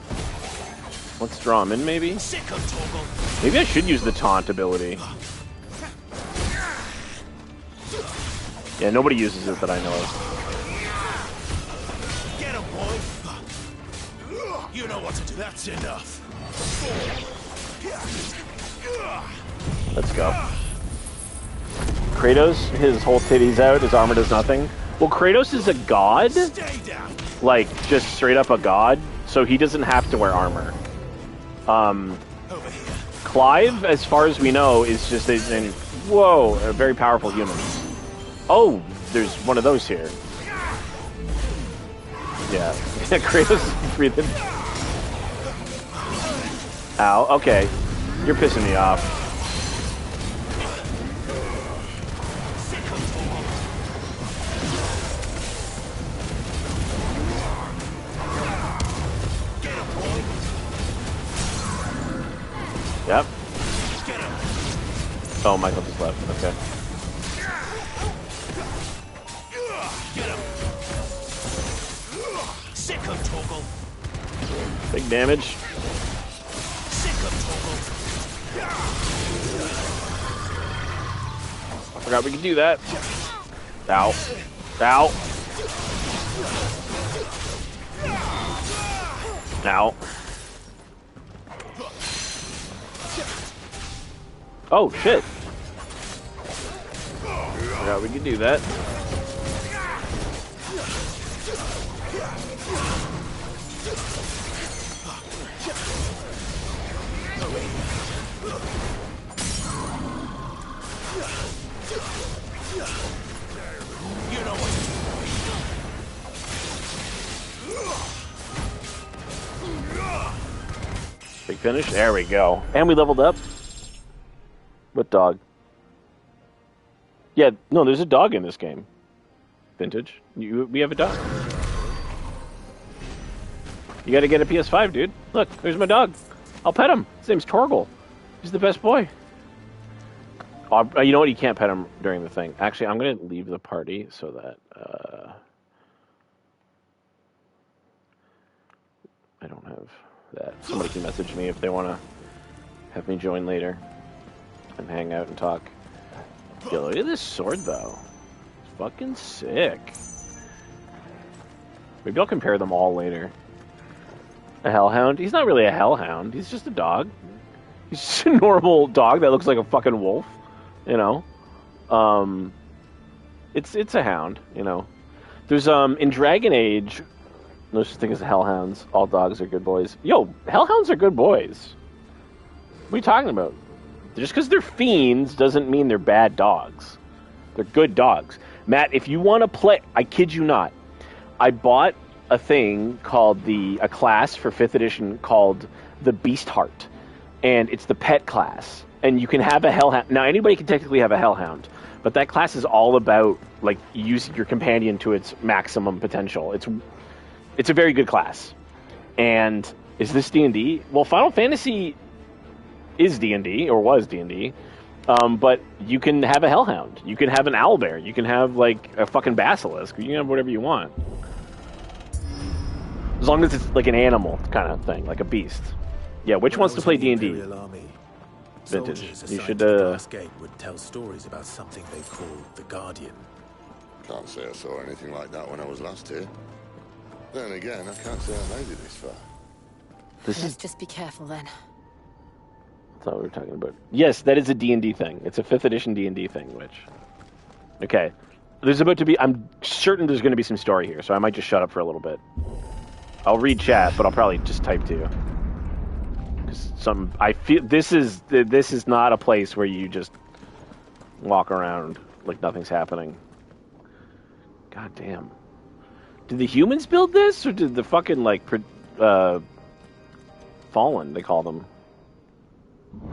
Let's draw him in, maybe? Sick of Torgal. Maybe I should use the taunt ability. Yeah, nobody uses it that I know of. Get him, boy. You know what to do. That's enough. Let's go. Kratos, his whole titty's out, his armor does nothing. Well, Kratos is a god, Stay down. like, just straight up a god, so he doesn't have to wear armor. Over here. Clive, as far as we know, is just a very powerful human. Oh, there's one of those here. Yeah, Kratos is breathing. Ow, okay. You're pissing me off. Yep. Oh, Michael just left. Okay. Sick of Torgal. Big damage. Sick of Torgal. I forgot we could do that. Ow. Ow. Ow. Oh, shit. Forgot we could do that. You know what to do. Big finish. There we go. And we leveled up. What dog? Yeah, no, there's a dog in this game. Vintage. We have a dog. You gotta get a PS5, dude. Look, there's my dog. I'll pet him. His name's Torgal. He's the best boy. You know what? You can't pet him during the thing. Actually, I'm gonna leave the party so that I don't have that. Somebody can message me if they want to have me join later and hang out and talk. Yo, look at this sword, though. It's fucking sick. Maybe I'll compare them all later. A hellhound? He's not really a hellhound. He's just a dog. He's just a normal dog that looks like a fucking wolf. You know? It's a hound, you know. There's, in Dragon Age, no such thing as hellhounds. All dogs are good boys. Yo, hellhounds are good boys. What are you talking about? Just because they're fiends doesn't mean they're bad dogs. They're good dogs. Matt, if you want to play, I kid you not, I bought a thing called a class for 5th edition called the Beast Heart. And it's the pet class. And you can have a hellhound. Now, anybody can technically have a hellhound. but that class is all about like using your companion to its maximum potential. It's a very good class. And is this D&D? Well, Final Fantasy is D&D, or was D&D. But you can have a Hellhound. You can have an Owlbear. You can have, like, a fucking Basilisk. You can have whatever you want. As long as it's, like, an animal kind of thing, like a beast. Yeah, which wants to play D&D? Vintage. You should, Gate would tell stories about something they called the Guardian. Can't say I saw anything like that when I was last here. Then again, I can't say I made it this far. Let's just be careful then. That's what we were talking about. Yes, that is a D&D thing. It's a 5th edition D&D thing, which... Okay. There's about to be... I'm certain there's going to be some story here, so I might just shut up for a little bit. I'll read chat, but I'll probably just type to you. I feel... This is not a place where you just walk around like nothing's happening. God damn. Did the humans build this, or did the fucking, like, Fallen, they call them?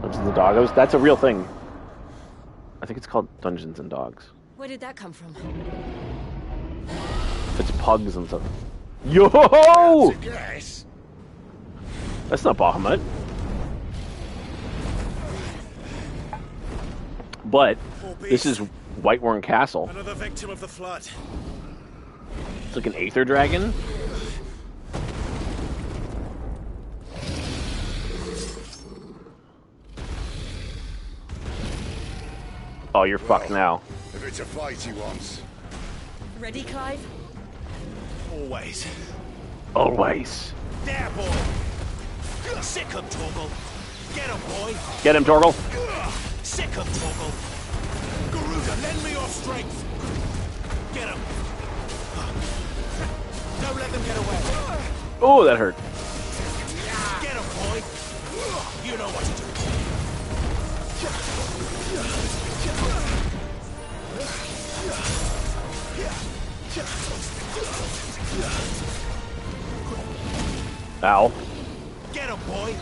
Dungeons and Doggos? That's a real thing. I think it's called Dungeons and Dogs. Where did that come from? It's pugs and stuff. Yo! Yes. That's not Bahamut. But this is Whiteworn Castle. Another victim of the flood. It's like an Aether Dragon. Oh, you're fucked now. If it's a fight he wants. Ready, Clive? Always. Always. There, boy. Sick him, Torgal. Get him, boy. Get him, Torgal. Sick him, Torgal. Garuda, lend me your strength. Get him. Don't let them get away. Oh, that hurt. Get him, boy. You know what to do. Ow. Get him, boy.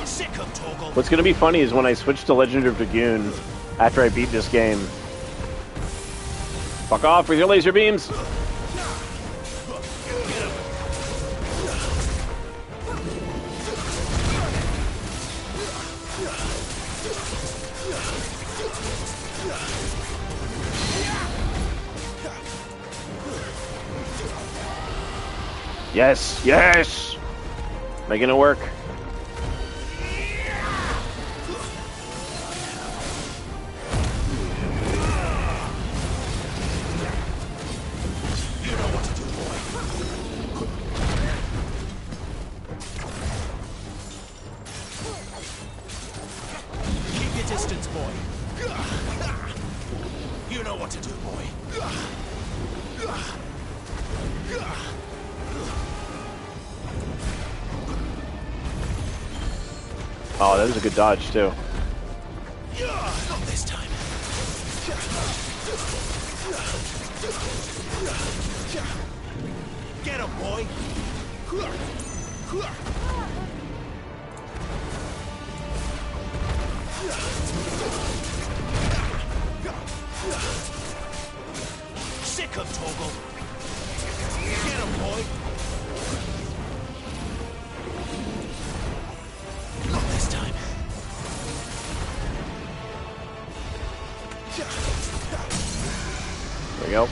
Sick him, Torgal. What's going to be funny is when I switch to Legend of Dragoon after I beat this game. Fuck off with your laser beams. Yes, yes! Making it work. Keep your distance, boy. You know what to do, boy. Oh, that was a good dodge, too. Not this time. Get him, boy. Sick him, Torgal. Get him, boy. Not this time. There we go.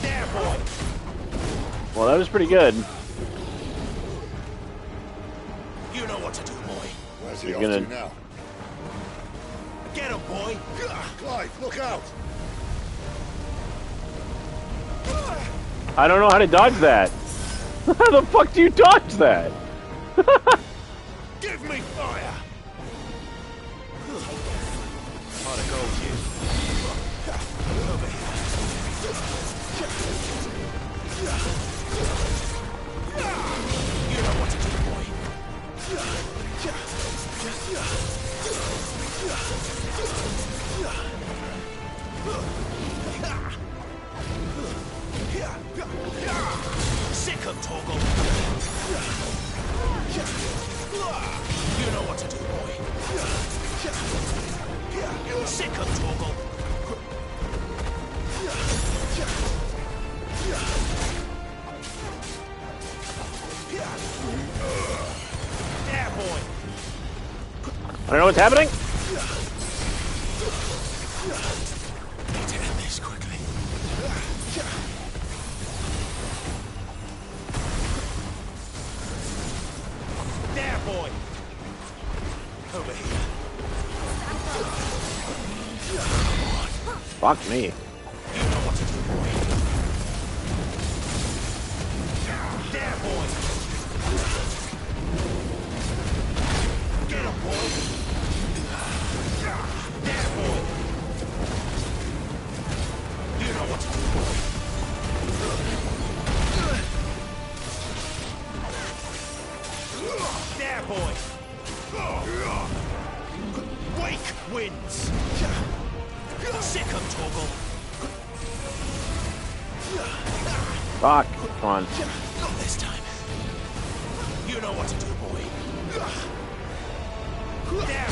There, boy. Well, that was pretty good. You know what to do, boy. Where's he You're off gonna- to now? Get him, boy. Clive, look out! I don't know how to dodge that. How the fuck do you dodge that? Give me fire. Hard to go with you. Over here. You know what to do, boy. Sick of Toggle. You know what to do, boy. Sick of Toggle. There, boy. I don't know what's happening. Need to end this quickly. There, boy. Over here. Fuck me. You know what to do, boy. There, boy. Get him, boy. There, boy. You know what to do, boy. There, boy. Wake wins. Sick of Toggle. Fuck. Come on. Not this time. You know what to do, boy. There.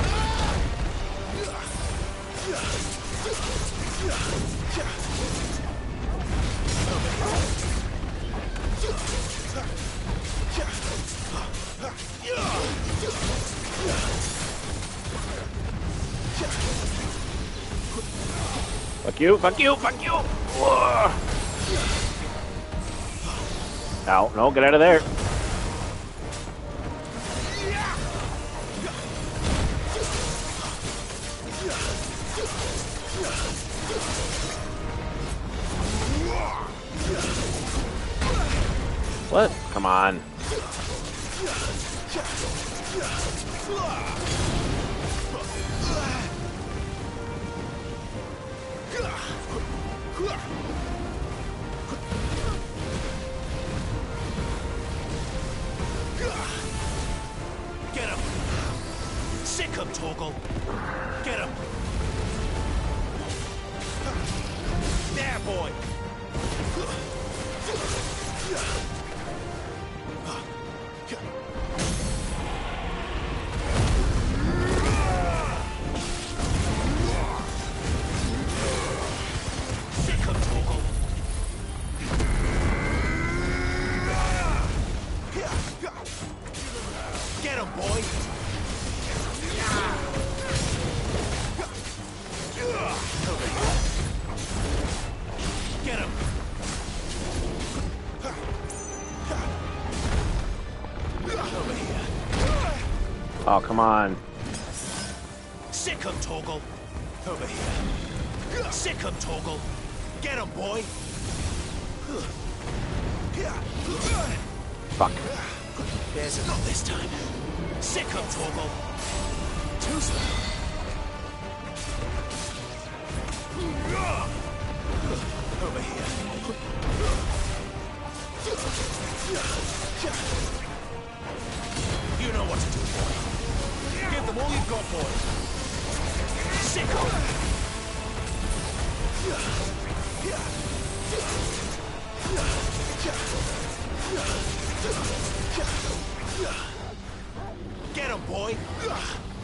Fuck you. Fuck you. Fuck you. Whoa. Ow. No, get out of there. What? Come on. Get him. Sick of Toggle. Get him. There, boy. Sick of Toggle. Get him, boy. Get him. Over here. Oh, come on. Sick of Toggle. Over here. Sick of Toggle. Get him, boy. Fuck. There's a not this time. Sick of Toggle. Too slow. Over here. You know what to do, boy. Give them all you've got, boy. Sick of. Get him, boy.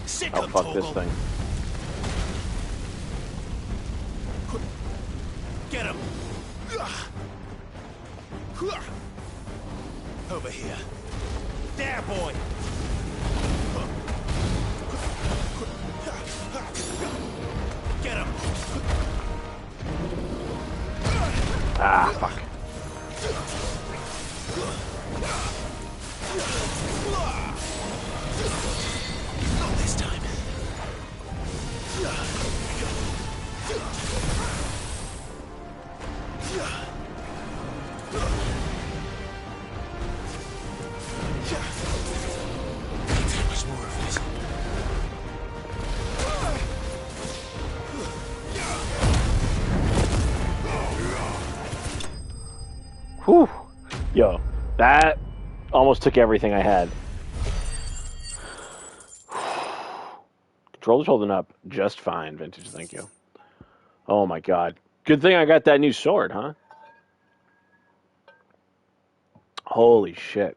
Sick Oh, of fuck Toggle. this thing. Get him. Over here. There, boy. Get him. Ah, fuck. Not this time. Can't take much more of this. Whew. Yo, that almost took everything I had. Controller's holding up just fine, Vintage. Thank you. Oh my god. Good thing I got that new sword, huh? Holy shit.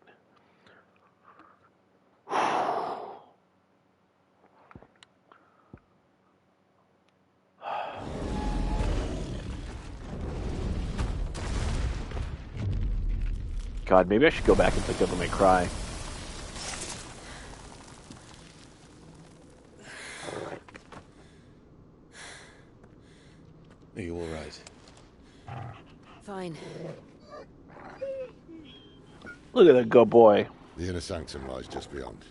God, maybe I should go back and pick up on my cry. Are you all right? Fine. Look at that good boy. The inner sanctum lies just beyond.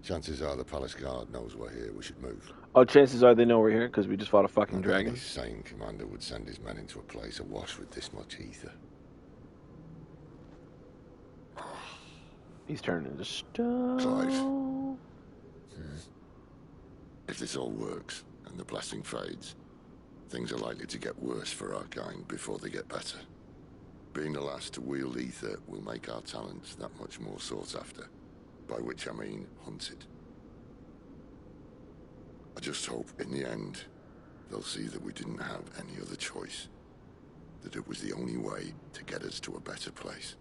Chances are the palace guard knows we're here. We should move. Oh, chances are they know we're here because we just fought a fucking Not dragon. any sane commander would send his men into a place awash with this much ether. He's turning into stone. Clive. If this all works and the blessing fades, things are likely to get worse for our kind before they get better. Being the last to wield ether will make our talents that much more sought after, by which I mean hunted. I just hope in the end they'll see that we didn't have any other choice, that it was the only way to get us to a better place.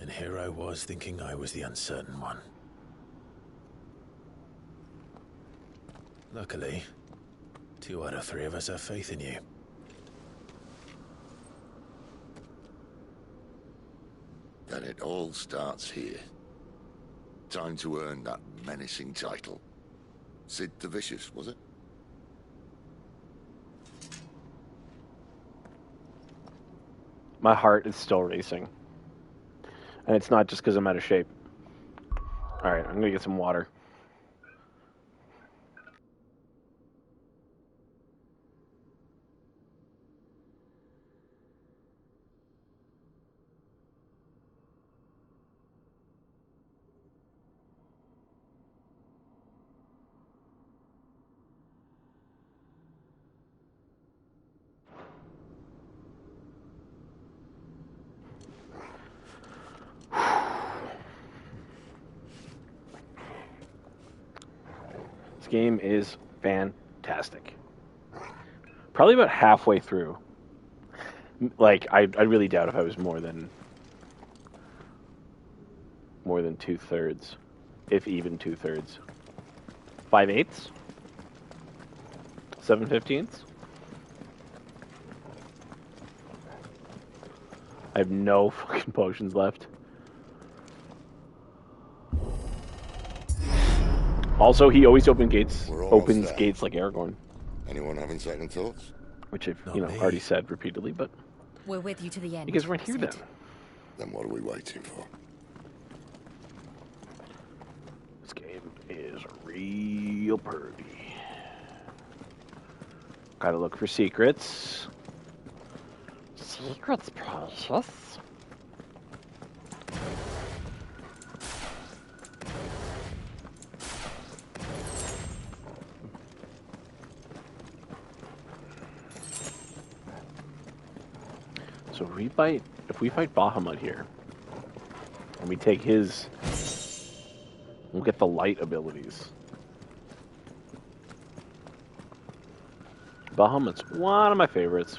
And here I was thinking I was the uncertain one. Luckily, 2 out of 3 of us have faith in you. Then it all starts here. Time to earn that menacing title. Sid the Vicious, was it? My heart is still racing. And it's not just because I'm out of shape. Alright, I'm going to get some water. This game is fantastic. Probably about halfway through. Like, I really doubt if I was more than 2/3, if even 2/3. 5/8? 7/15? I have no fucking potions left. Also, he always opens there. gates like Aragorn, Anyone having second thoughts? which I've Not me. already said repeatedly, but We're with you to the end. you guys weren't here Sid. then. Then what are we waiting for? This game is real pretty. Gotta look for secrets. Secrets, precious. So if we fight Bahamut here, and we take his, we'll get the light abilities. Bahamut's one of my favorites.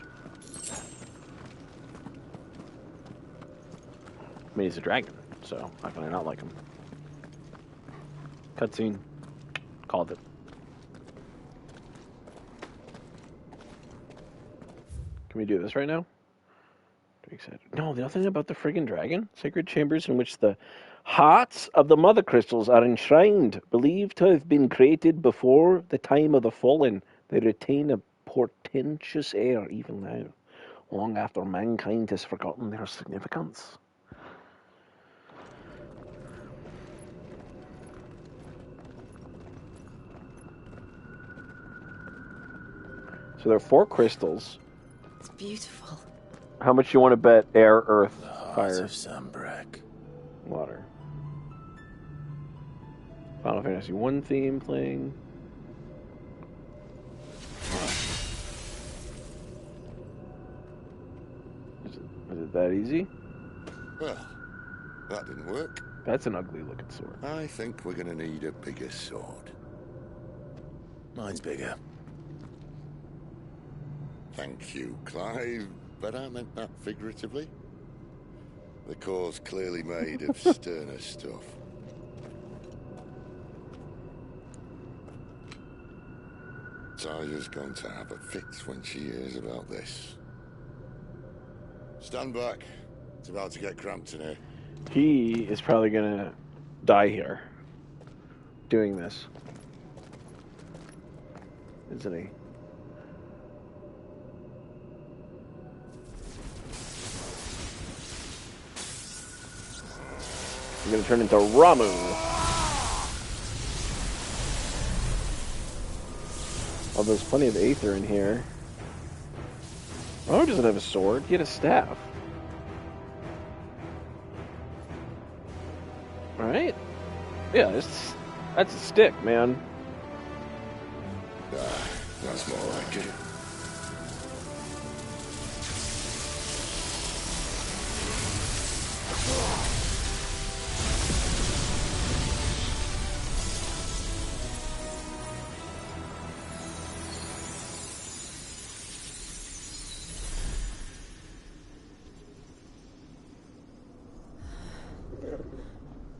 I mean, he's a dragon, so how can I not like him? Cutscene. Called it. Can we do this right now? No, nothing about the friggin' dragon. Sacred chambers in which the hearts of the mother crystals are enshrined, believed to have been created before the time of the fallen. They retain a portentous air even now, long after mankind has forgotten their significance. So there are 4 crystals. It's beautiful. How much you want to bet? Air, earth, The heart fire, of Sambrak. water. Final Fantasy 1 theme playing. Is it that easy? Well, that didn't work. That's an ugly looking sword. I think we're gonna need a bigger sword. Mine's bigger. Thank you, Clive, but I meant that figuratively. The core's clearly made of sterner stuff. Tyler's going to have a fix when she hears about this. Stand back. It's about to get cramped in here. He is probably gonna die here. Doing this. Isn't he? I'm gonna turn into Ramu. Oh, there's plenty of Aether in here. Ramu doesn't have a sword. He had a staff. Right? Yeah, that's a stick, man. That's more like it.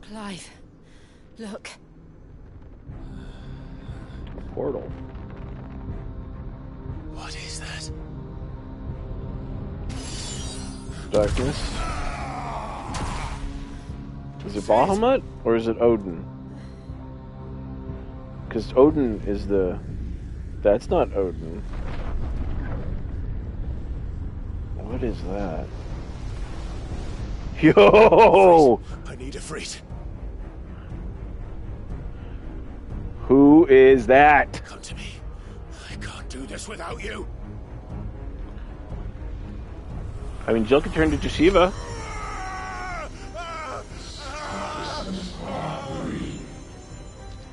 Clive, look. Portal. What is that? Darkness. Is it Bahamut or is it Odin? Because Odin is the... That's not Odin. What is that? Yo! I need a freight. Who is that? Come to me. I can't do this without you. I mean, Jill could turn to Shiva.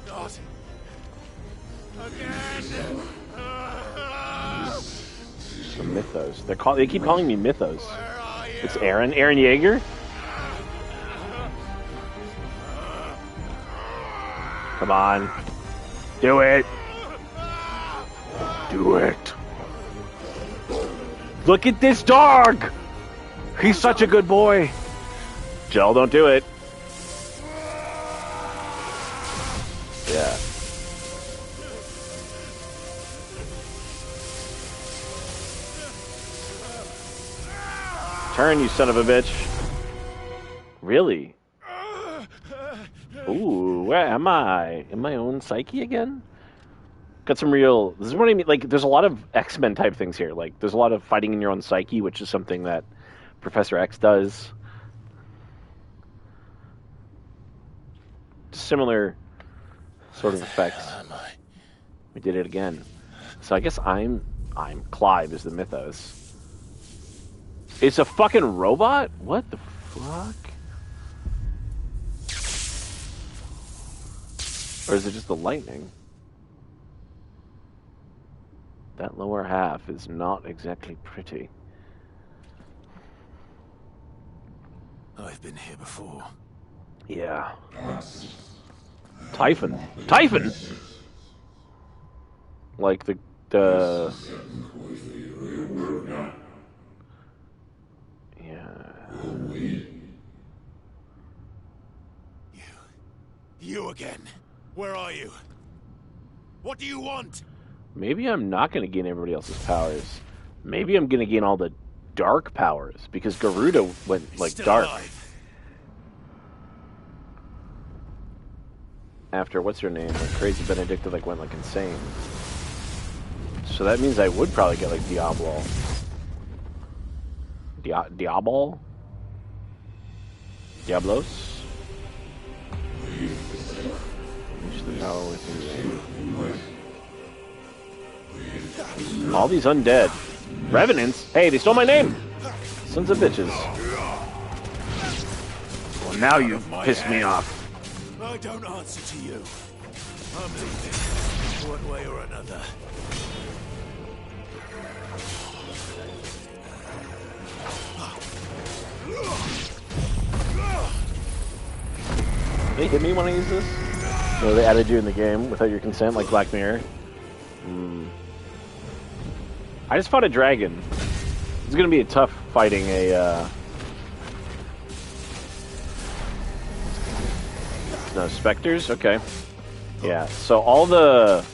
Not again. The Mythos. They keep calling me Mythos. It's Aaron. Aaron Yeager? Come on. Do it. Do it. Look at this dog! He's such a good boy. Jill, don't do it. Yeah. Turn, you son of a bitch. Really? Ooh, where am I? In my own psyche again? Got some real... This is what I mean. Like, there's a lot of X-Men type things here. Like, there's a lot of fighting in your own psyche, which is something that Professor X does. Similar sort of effects. We did it again. So I guess I'm Clive is the Mythos. It's a fucking robot? What the fuck? Or is it just the lightning? That lower half is not exactly pretty. I've been here before. Yeah. Typhon. Typhon! Like the... Yeah. You again. Where are you? What do you want? Maybe I'm not going to gain everybody else's powers. Maybe I'm going to gain all the dark powers, because Garuda went, like, Still dark. alive. After, what's her name? Like, Crazy Benedicta, like, went, like, insane. So that means I would probably get, like, Diablo. Diablo? Diablos? Use the power within you. All these undead. Revenants? Hey, they stole my name! Sons of bitches. Well, now you've pissed me off. I don't answer to you. I'm leaving, one way or another. They hit me when I use this? No, they added you in the game without your consent, like Black Mirror. I just fought a dragon. It's gonna be a tough fighting a No, specters? Okay. Yeah, so all the...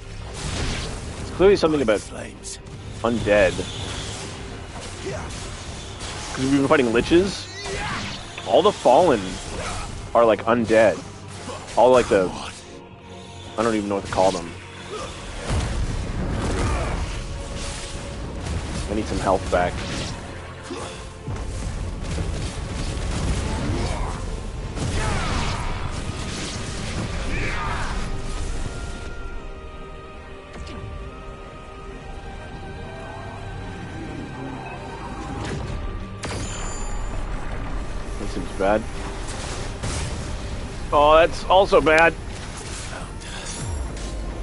It's clearly something about Flames. undead. Because we've been fighting liches. All the fallen are like undead. All like the... I don't even know what to call them. I need some health back. That seems bad. Oh, that's also bad.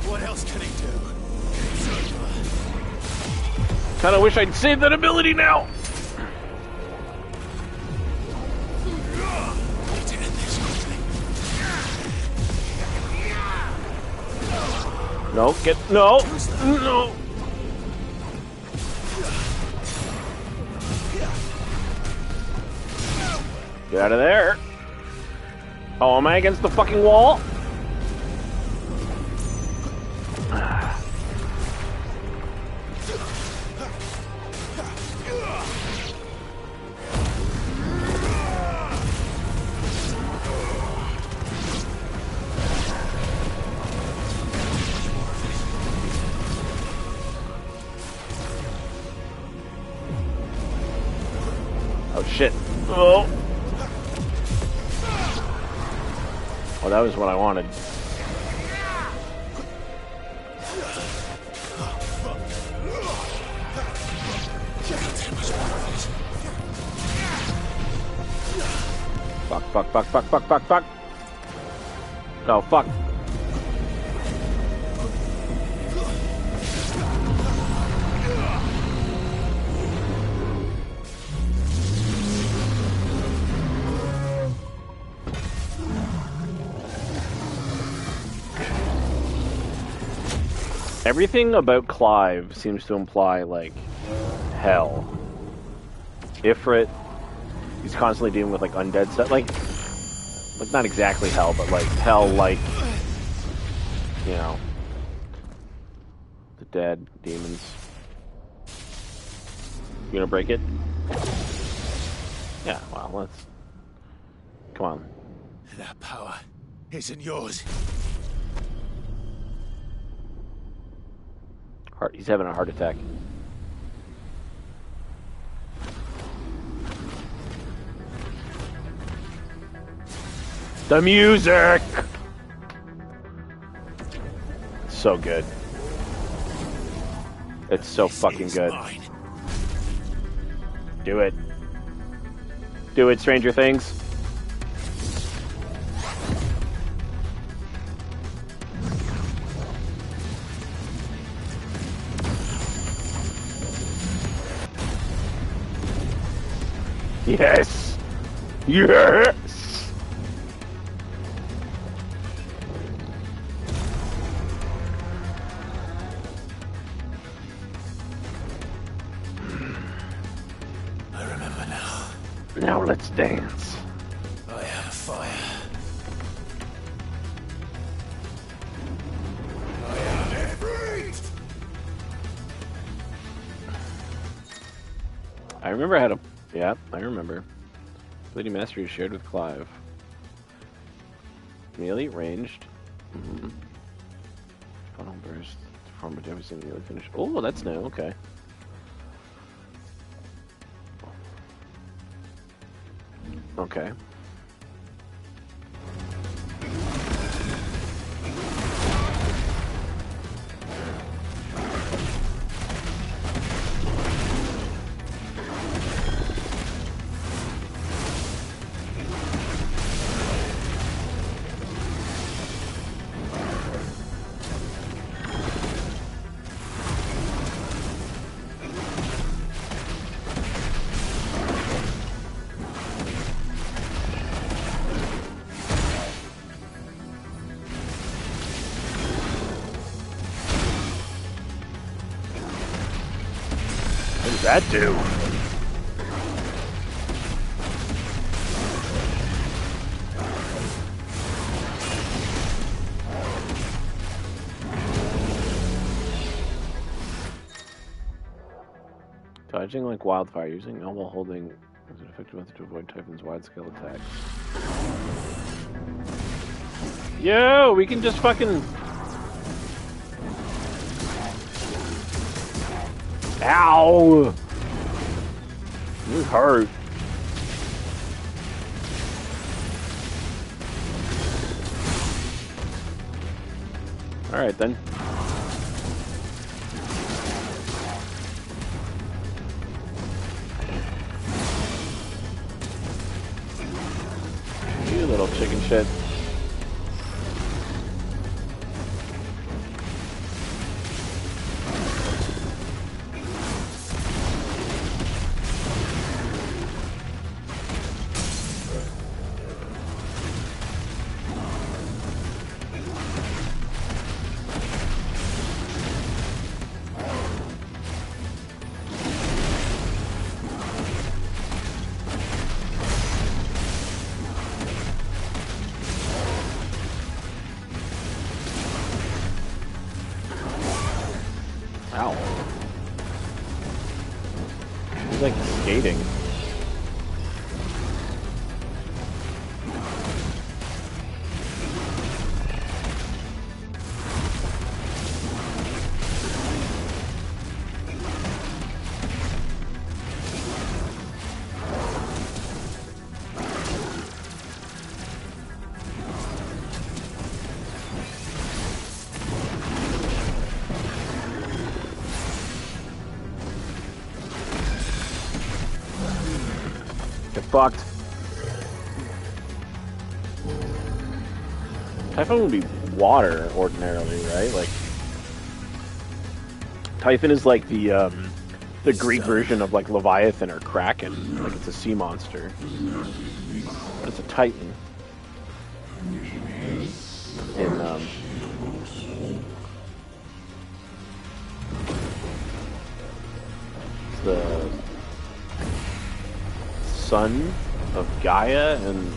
What else can he do? Kind of wish I'd saved that ability now. Need to end this quickly. No, no, no. Get out of there. Oh, am I against the fucking wall? Oh shit. Oh. Oh, that was what I wanted. Fuck, fuck, fuck, fuck, fuck, fuck, fuck. Oh, fuck. Everything about Clive seems to imply, like, hell. Ifrit, he's constantly dealing with, like, undead stuff. Like, not exactly hell, but, like, hell, like, you know, the dead, demons. You gonna break it? Yeah, well, let's... Come on. That power isn't yours. He's having a heart attack. The music! It's so good. It's so fucking good. Mine. Do it. Do it, Stranger Things. Yes! Yes! I remember now. Now let's dance. I have fire. I have it. I remember I had a... Yeah, I remember. Bleeding Mastery is shared with Clive. Melee, ranged. Mm-hmm. Funnel burst. Form a devastating melee finish. Oh, that's new. Okay. Okay. What does that do? Charging like wildfire, using L while holding is an effective method to avoid Typhon's wide-scale attacks. Yo, we can just fucking... Ow! You hurt. Alright then. You little chicken shit. Ow. He's like skating. Get fucked. Typhon would be water ordinarily, right? Like Typhon is like the Greek version of like Leviathan or Kraken. Like it's a sea monster. But it's a Titan. In it's the son of Gaia and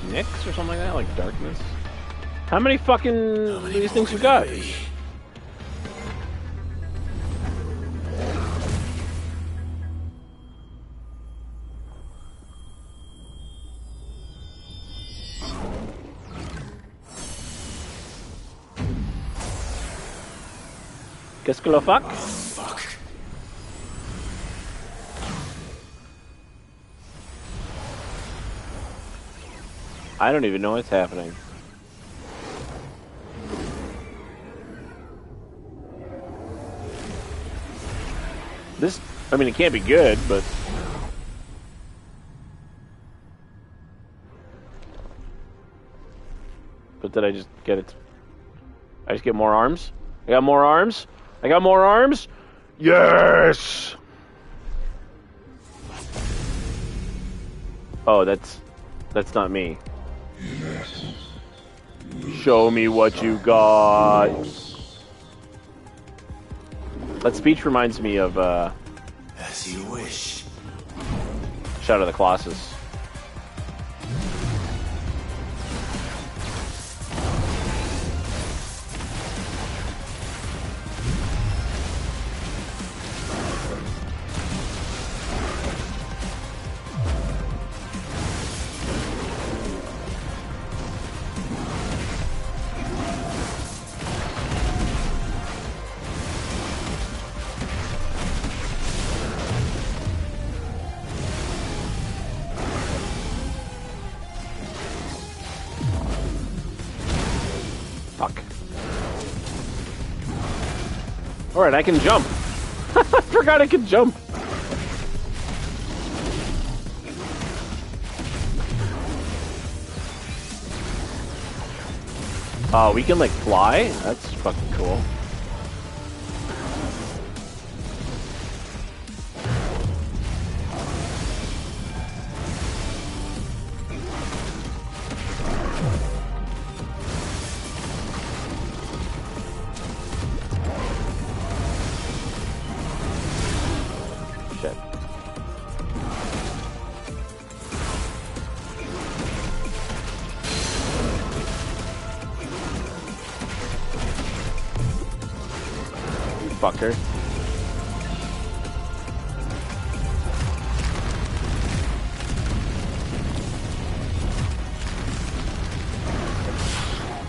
Nyx or something like that, like darkness. How many fucking these things you got? Qu'est-ce que le fuck? Fuck. I don't even know what's happening. This, I mean, it can't be good, but... But did I just get it? I just get more arms? I got more arms? I got more arms? Yes! Oh, that's not me. Yes. Show me what you got. That speech reminds me of As you wish. Shadow of the Colossus. Fuck. Alright, I can jump. I forgot I could jump. Oh, we can like fly? That's fucking cool. Shit. You fucker.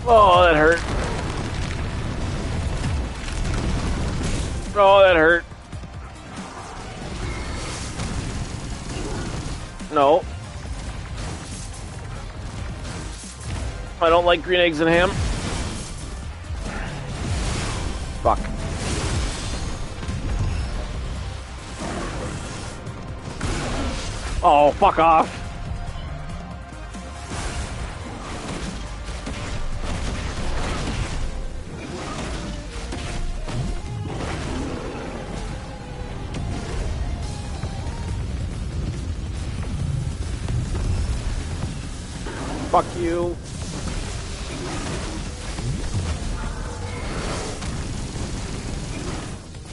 Oh, that hurt. Oh, that hurt. No. I don't like green eggs and ham. Fuck. Oh, fuck off. Fuck you.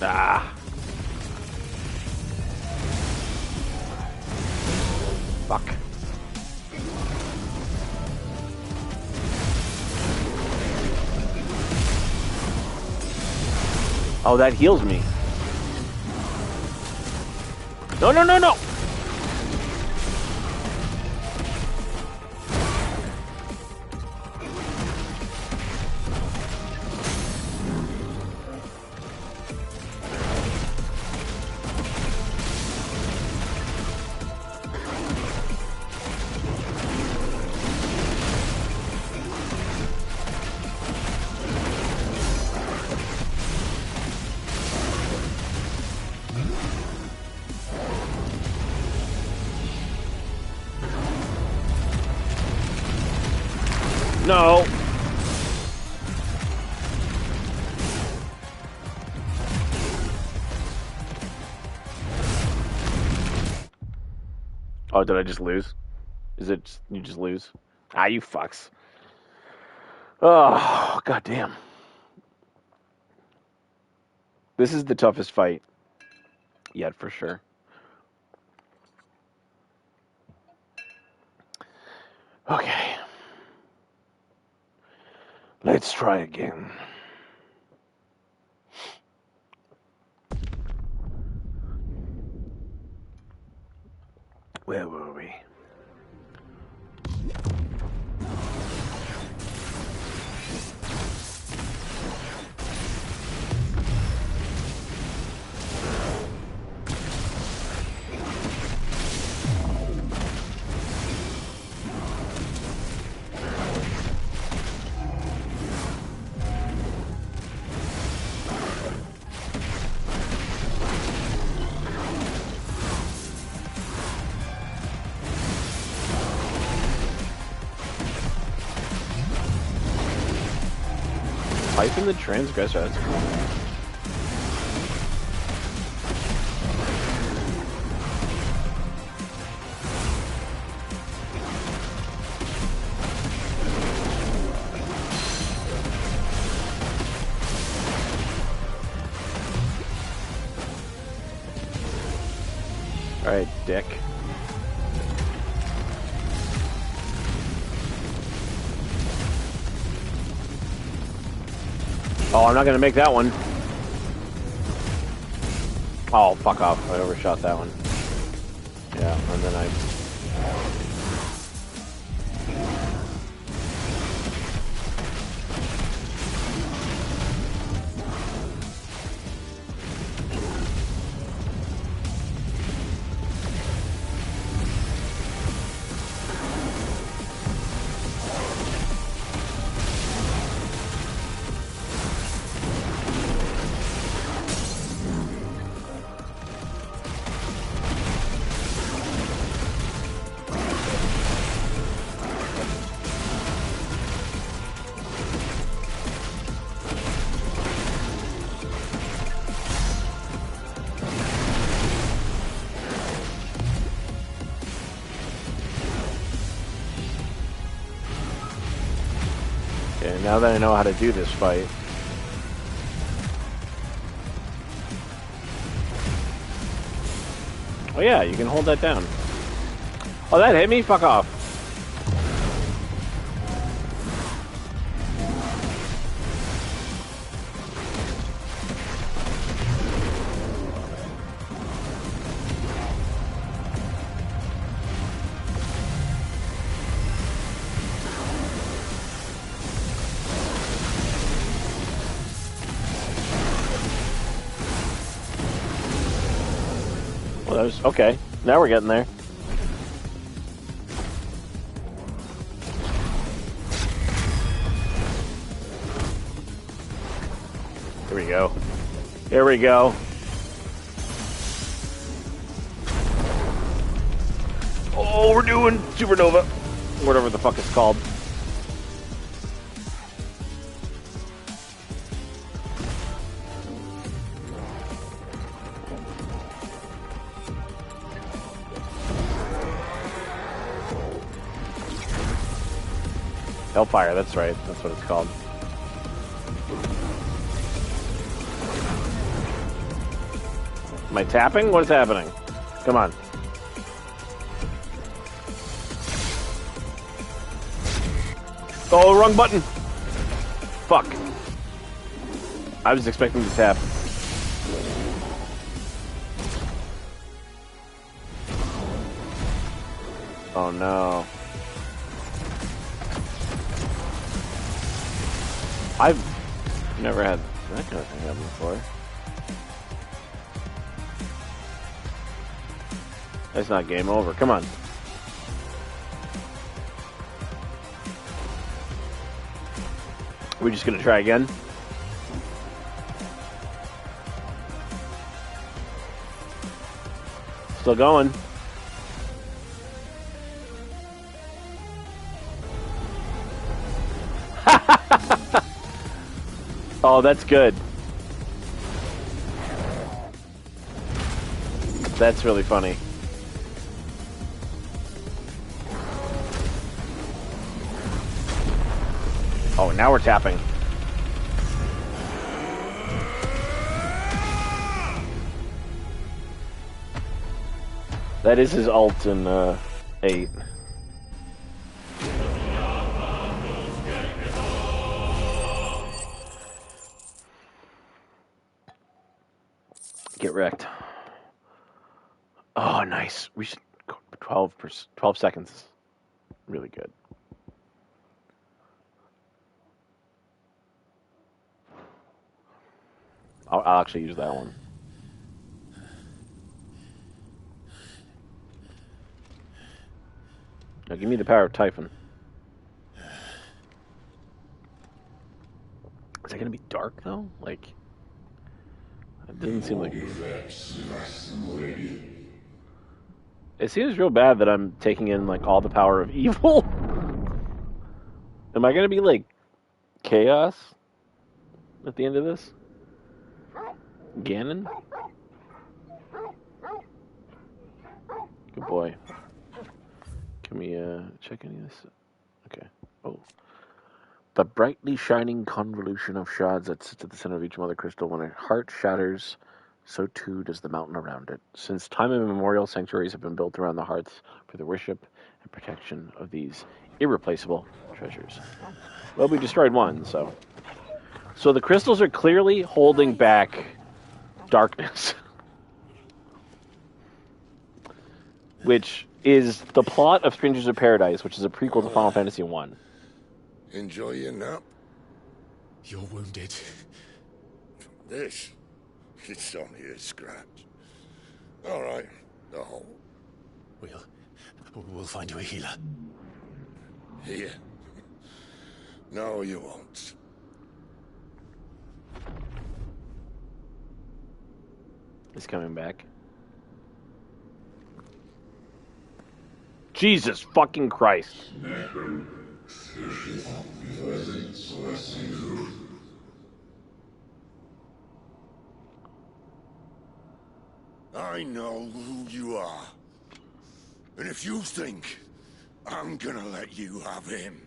Ah. Fuck. Oh, that heals me. No, no, no, no! No. Oh, did I just lose? Is it you just lose? Ah, you fucks. Oh, goddamn. This is the toughest fight yet, for sure. Okay. Let's try again. Where were we? Python the Transgressor, that's cool. Alright, dick. Oh, I'm not gonna make that one. Oh, fuck off. I overshot that one. Yeah, and then I... Okay, now that I know how to do this fight... Oh yeah, you can hold that down. Oh, that hit me? Fuck off. that was okay. Now we're getting there. Here we go. Here we go. Oh, we're doing supernova. Whatever the fuck it's called. Hellfire, that's right. That's what it's called. Am I tapping? What is happening? Come on. Oh, wrong button. Fuck. I was expecting to tap. Oh no. I've never had that kind of thing happen before. That's not game over. Come on. We're just gonna try again. Still going. Oh, that's good. That's really funny. Oh, now we're tapping. That is his ult in 8. Get wrecked. Oh, nice. We should go 12 seconds is really good. I'll actually use that one. Now give me the power of Typhon. Is it gonna be dark though? Like, it doesn't seem like. It seems real bad that I'm taking in like all the power of evil. Am I gonna be like chaos at the end of this? Ganon? Good boy. Can we check any of this? Okay. Oh. The brightly shining convolution of shards that sits at the center of each mother crystal. When a heart shatters, so too does the mountain around it. Since time immemorial, sanctuaries have been built around the hearts for the worship and protection of these irreplaceable treasures. Well, we destroyed one, so. So the crystals are clearly holding back darkness. Which is the plot of Strangers of Paradise, which is a prequel to Final Fantasy 1. Enjoy your nap. You're wounded. This, it's only a scratch. All right, the hole. We'll find you a healer. Here. No, you won't. He's coming back. Jesus fucking Christ. I know who you are. And if you think I'm gonna let you have him.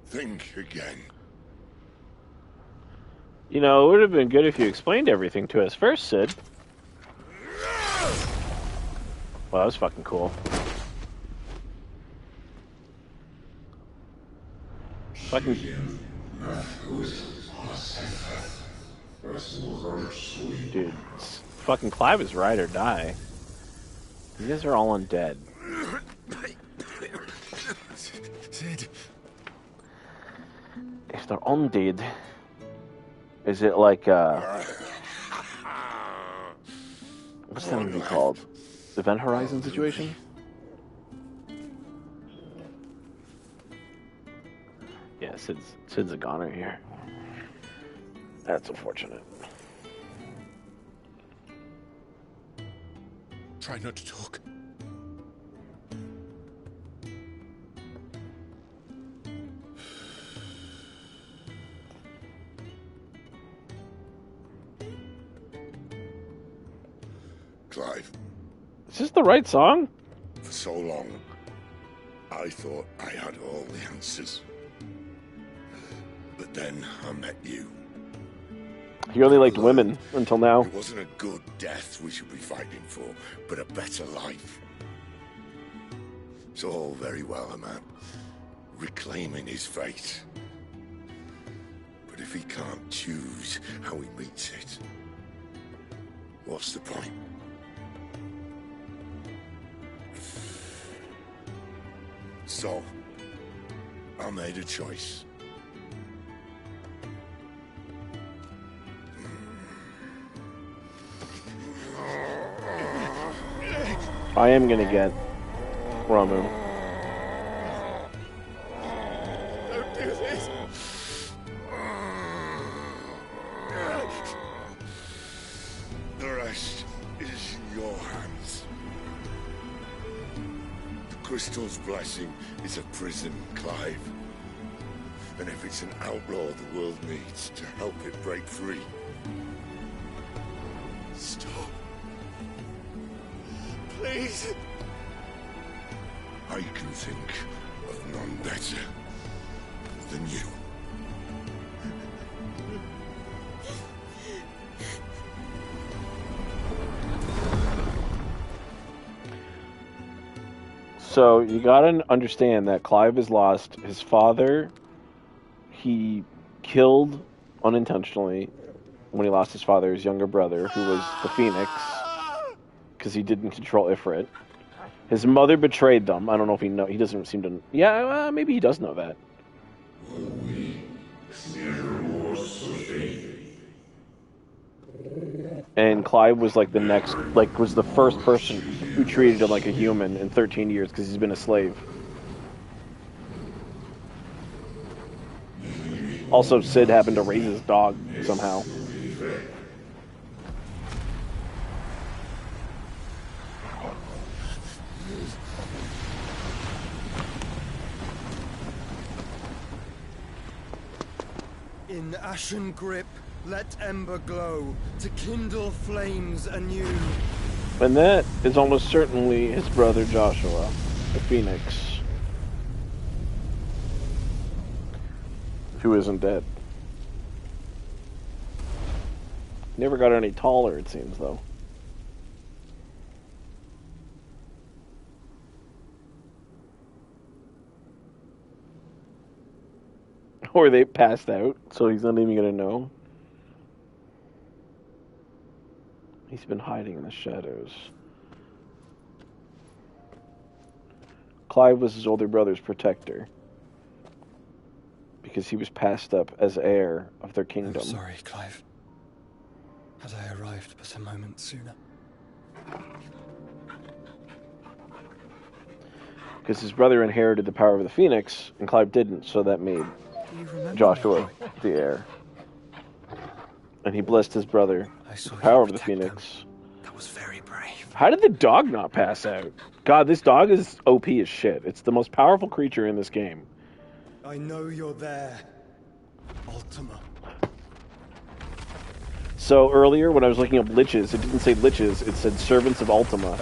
Think again. You know, it would have been good if you explained everything to us first, Sid. Well, that was fucking cool. Fucking... Dude, fucking Clive is ride or die. You guys are all undead. Sid. If they're undead, is it like what's that movie called? Event Horizon situation? Yeah, Sid's a goner here. That's unfortunate. Try not to talk. Clive, Is this the right song? for so long, I thought I had all the answers. But then I met you. He only liked women until now. It wasn't a good death we should be fighting for, but a better life. It's all very well, a man reclaiming his fate. But if he can't choose how he meets it, what's the point? So, I made a choice. I am gonna get Ramu. Don't do this! The rest is in your hands. The crystal's blessing is a prison, Clive. And if it's an outlaw the world needs to help it break free, stop. Please. I can think of none better than you. So you gotta understand that Clive has lost his father. He killed unintentionally when he lost his father, his younger brother, who was the Phoenix, because he didn't control Ifrit. His mother betrayed them. I don't know if he know. He doesn't seem to. Yeah, maybe he does know that. And Clive was like the next, like was the first person who treated him like a human in 13 years because he's been a slave. Also, Sid happened to raise his dog somehow. In ashen grip, let ember glow, to kindle flames anew. And that is almost certainly his brother Joshua, the Phoenix, who isn't dead. Never got any taller, it seems, though. Or they passed out, so he's not even gonna know. He's been hiding in the shadows. Clive was his older brother's protector because he was passed up as heir of their kingdom. I'm sorry, Clive. Had I arrived but a moment sooner. Because his brother inherited the power of the Phoenix, and Clive didn't, so that made Joshua the heir. And he blessed his brother with the power of the Phoenix. That was very brave. How did the dog not pass out? God, this dog is OP as shit. It's the most powerful creature in this game. I know you're there, Ultima. So earlier, when I was looking up liches, it didn't say liches, it said servants of Ultima.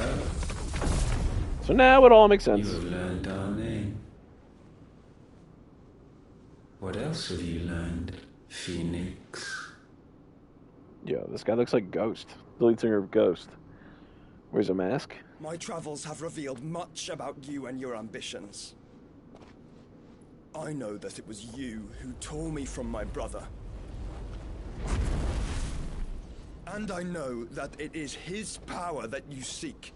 So now it all makes sense. You've learned our name. What else have you learned, Phoenix? Yeah, this guy looks like Ghost. The lead singer of Ghost. Wears a mask. My travels have revealed much about you and your ambitions. I know that it was you who tore me from my brother. And I know that it is his power that you seek.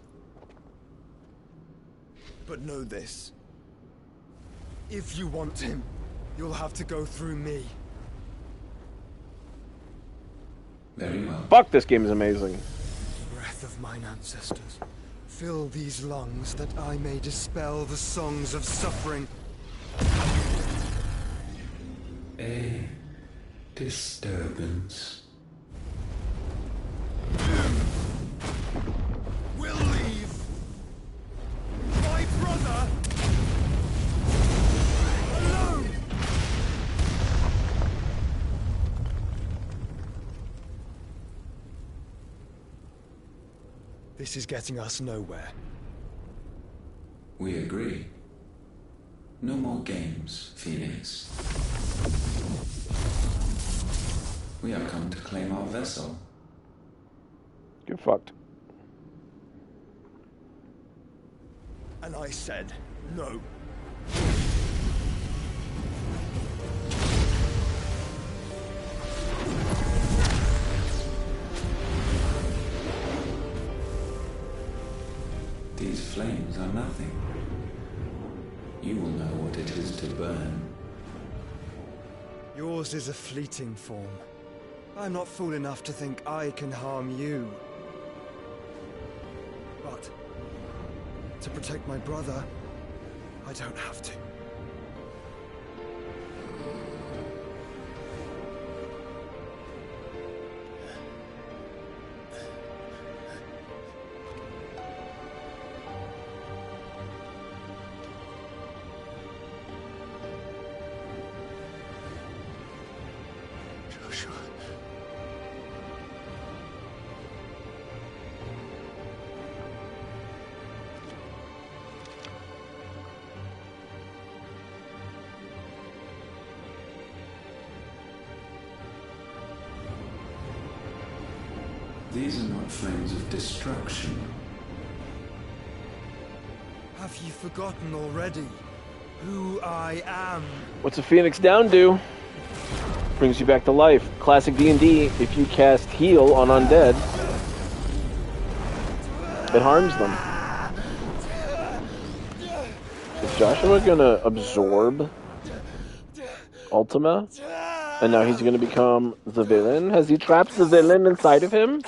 But know this. If you want him, You'll have to go through me. Very well. Fuck, this game is amazing. Breath of mine ancestors, fill these lungs that I may dispel the songs of suffering. A disturbance. We'll leave. My brother alone. This is getting us nowhere. We agree. No more games, Phoenix. We have come to claim our vessel. Get fucked. And I said no. These flames are nothing. You will know what it is to burn. Yours is a fleeting form. I'm not fool enough to think I can harm you. But to protect my brother, I don't have to. Joshua. These are not flames of destruction. Have you forgotten already who I am? What's a Phoenix Down do? Brings you back to life. Classic D&D, if you cast heal on undead, it harms them. Is Joshua gonna absorb Ultima? And now he's gonna become the villain? Has he trapped the villain inside of him?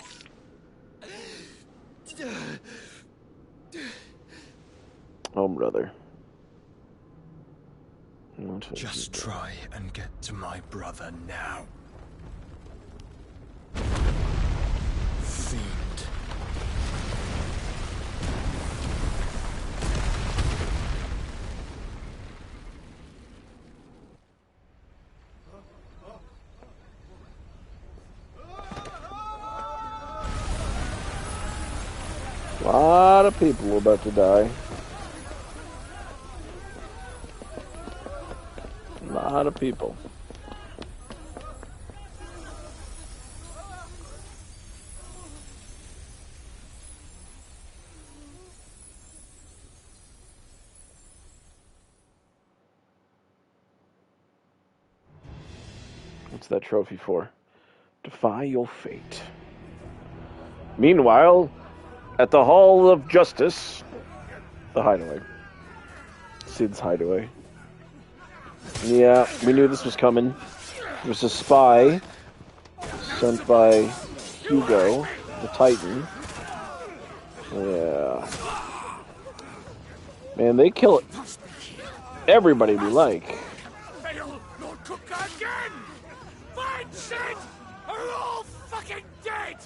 Oh, brother. Just try and get to my brother now. Fiend. A lot of people about to die. A lot of people. What's that trophy for? Defy your fate. Meanwhile, at the Hall of Justice, the hideaway. Sid's hideaway. Yeah, we knew this was coming. There was a spy sent by Hugo, the Titan. Yeah. Man, they kill everybody we like. Fail, Lord Cook again! Find Sid! Are all fucking dead!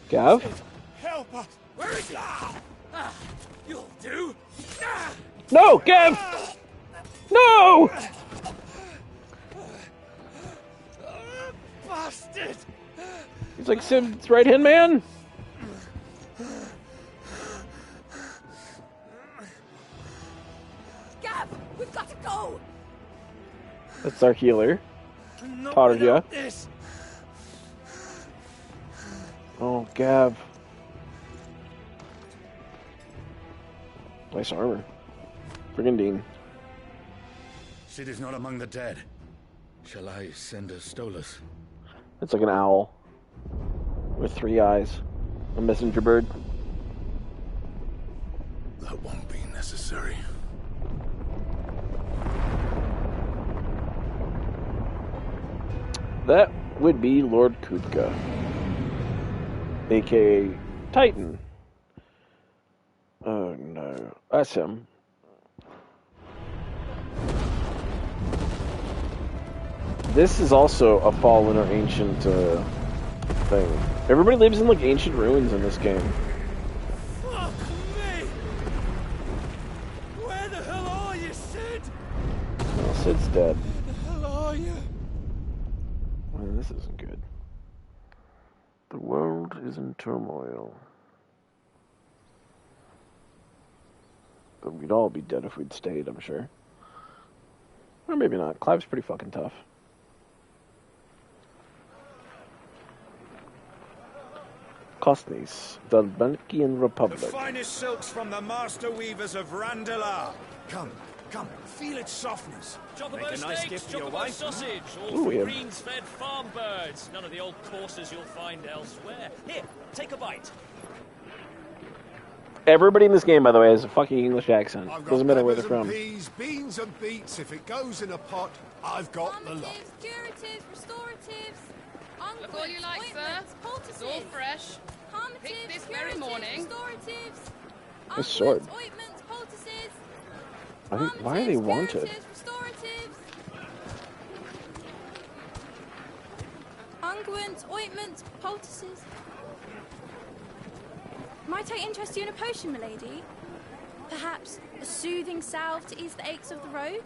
Gav? Help us! Where is he? You'll do! No, Gav! No! Bastard! He's like Sid's right-hand man. Gab, we've got to go! That's our healer. Not Tarja. without this. Oh, Gav. Nice armor. Friggin' Dean. Sid is not among the dead. Shall I send a Stolas? It's like an owl with 3 eyes. A messenger bird. That won't be necessary. That would be Lord Kutka, aka Titan. Oh no, that's him. This is also a fallen or ancient thing. Everybody lives in like ancient ruins in this game. Fuck me! Where the hell are you, Sid? Well, Sid's dead. Where the hell are you? Well, this isn't good. The world is in turmoil. But we'd all be dead if we'd stayed, I'm sure. Or maybe not. Clive's pretty fucking tough. Kosnis, the Dalmakian Republic. The finest silks from the master weavers of Randalar. Come, feel its softness. Chocobo Make a nice steaks, gift for your chocobo wife. sausage, all Ooh, from yeah. greens-fed farm birds. None of the old courses you'll find elsewhere. Here, take a bite. Everybody in this game, by the way, has a fucking English accent. I've got Doesn't matter where they're peppers from. and peas, beans and beets. If it goes in a pot, I've got the lot. Calmatives, curatives, restoratives, Look all you like, sir. ointments, It's all poultices. fresh. Calmatives, Pick this very curatives, morning. restoratives, A sword. unguents, ointments, poultices. I think, why are they Calmatives, wanted? curatives, restoratives. Unguents, ointments, poultices. Might I interest you in a potion, milady? Perhaps a soothing salve to ease the aches of the road?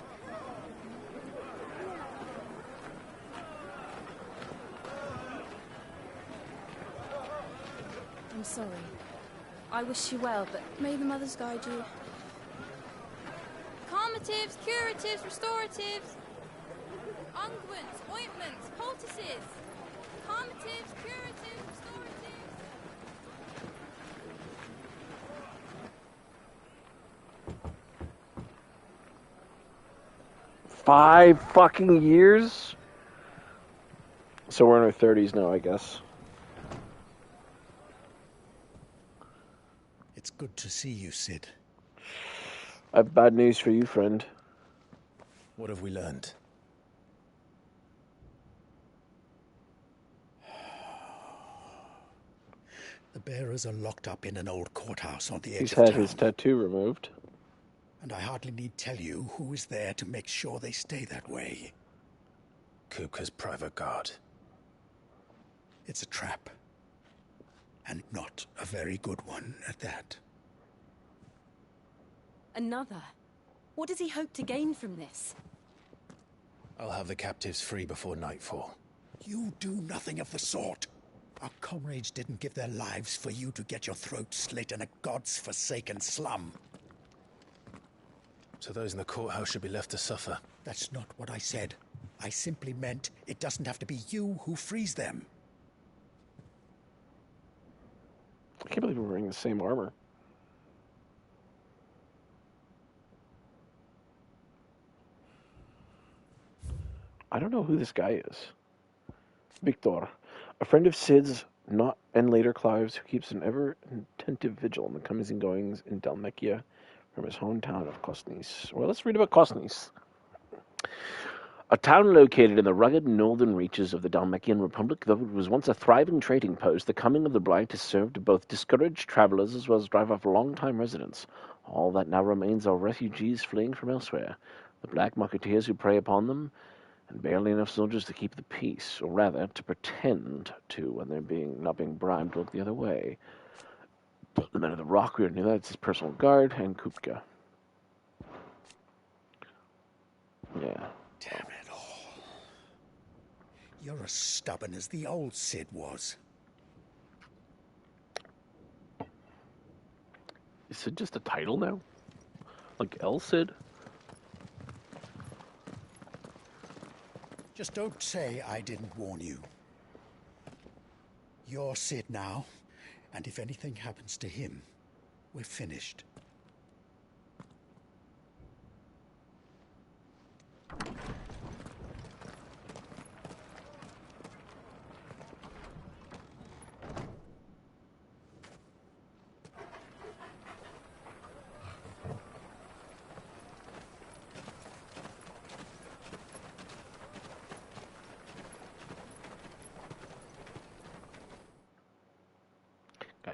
I'm sorry. I wish you well, but may the mothers guide you. Calmatives, curatives, restoratives. Unguents, ointments, poultices. Calmatives, curatives, restoratives. 5 fucking years? So we're in our 30s now, I guess. It's good to see you, Sid. I have bad news for you, friend. What have we learned? The bearers are locked up in an old courthouse on the edge He's of had town. his tattoo removed. And I hardly need tell you who is there to make sure they stay that way. Kupka's private guard. It's a trap. And not a very good one at that. Another? What does he hope to gain from this? I'll have the captives free before nightfall. You do nothing of the sort. Our comrades didn't give their lives for you to get your throat slit in a god's forsaken slum. So those in the courthouse should be left to suffer. That's not what I said. I simply meant it doesn't have to be you who frees them. I can't believe we're wearing the same armor. I don't know who this guy is. Victor, a friend of Sid's, not and later Clive's, who keeps an ever-attentive vigil on the comings and goings in Dalmakia from his hometown of Kosnis. Well, let's read about Kosnis. A town located in the rugged northern reaches of the Dalmakian Republic, though it was once a thriving trading post, the coming of the Blight has served to both discourage travelers as well as drive off long-time residents. All that now remains are refugees fleeing from elsewhere, the black marketeers who prey upon them, and barely enough soldiers to keep the peace, or rather, to pretend to when they're not being bribed to look the other way. The men of the Rock are near that, it's his personal guard, and Kupka. Yeah. Damn it all. You're as stubborn as the old Sid was. Is Sid just a title now? Like El Cid? Just don't say I didn't warn you. You're Sid now, and if anything happens to him, we're finished.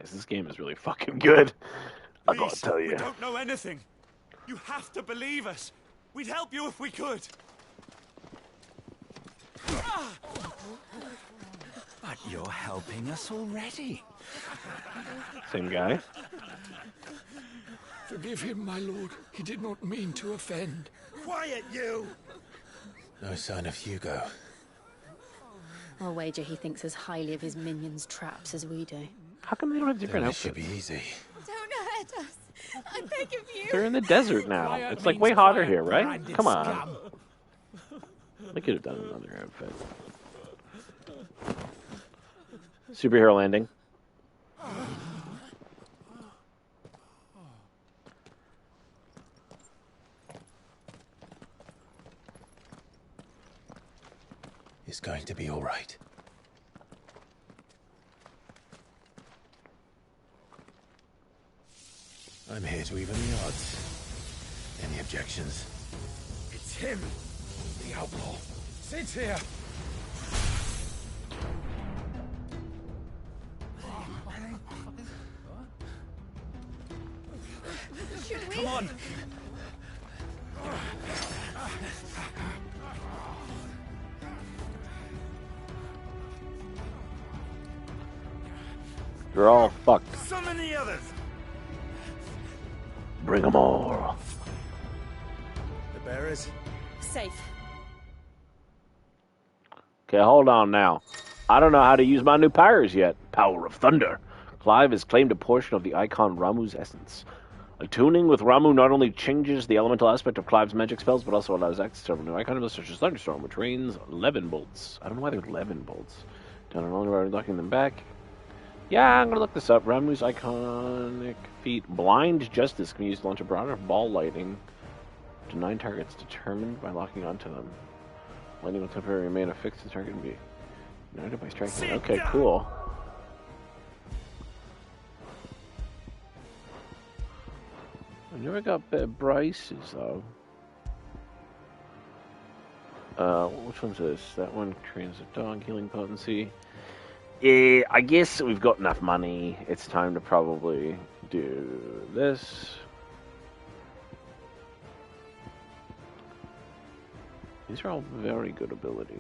guys, this game is really fucking good. I gotta Please, tell we you. don't know anything. You have to believe us. We'd help you if we could. But you're helping us already. Same guy. Forgive him, my lord. He did not mean to offend. Quiet, you! No sign of Hugo. I'll wager he thinks as highly of his minions' traps as we do. How come they don't have different This should outfits? be easy. Don't hurt us. I beg of you. They're in the desert now. Quiet It's like means way hotter quiet, here, right? branded Come on. scum. They could have done another outfit. Superhero landing. It's going to be all right. I'm here to even the odds. Any objections? It's him, the outlaw. Sit here. Should we? Come on. They're all fucked. Summon the others. Bring them all. The bearers. Safe. Okay, hold on now. I don't know how to use my new powers yet. Power of Thunder. Clive has claimed a portion of the icon Ramuh's essence. Attuning with Ramuh not only changes the elemental aspect of Clive's magic spells, but also allows access to new icons such as Thunderstorm, which rains Levin bolts. I don't know why they're Levin bolts. Down and only by locking them back. Yeah, I'm gonna look this up. Ramuh's iconic feat. Blind Justice can be used to launch a broader ball lightning to 9 targets determined by locking onto them. Lightning will temporarily remain affixed to the target and be ignited by striking. Okay, cool. I never got Bryce's though. Which one's this? That one trains a dog, healing potency. Yeah, I guess we've got enough money. It's time to probably do this. These are all very good abilities.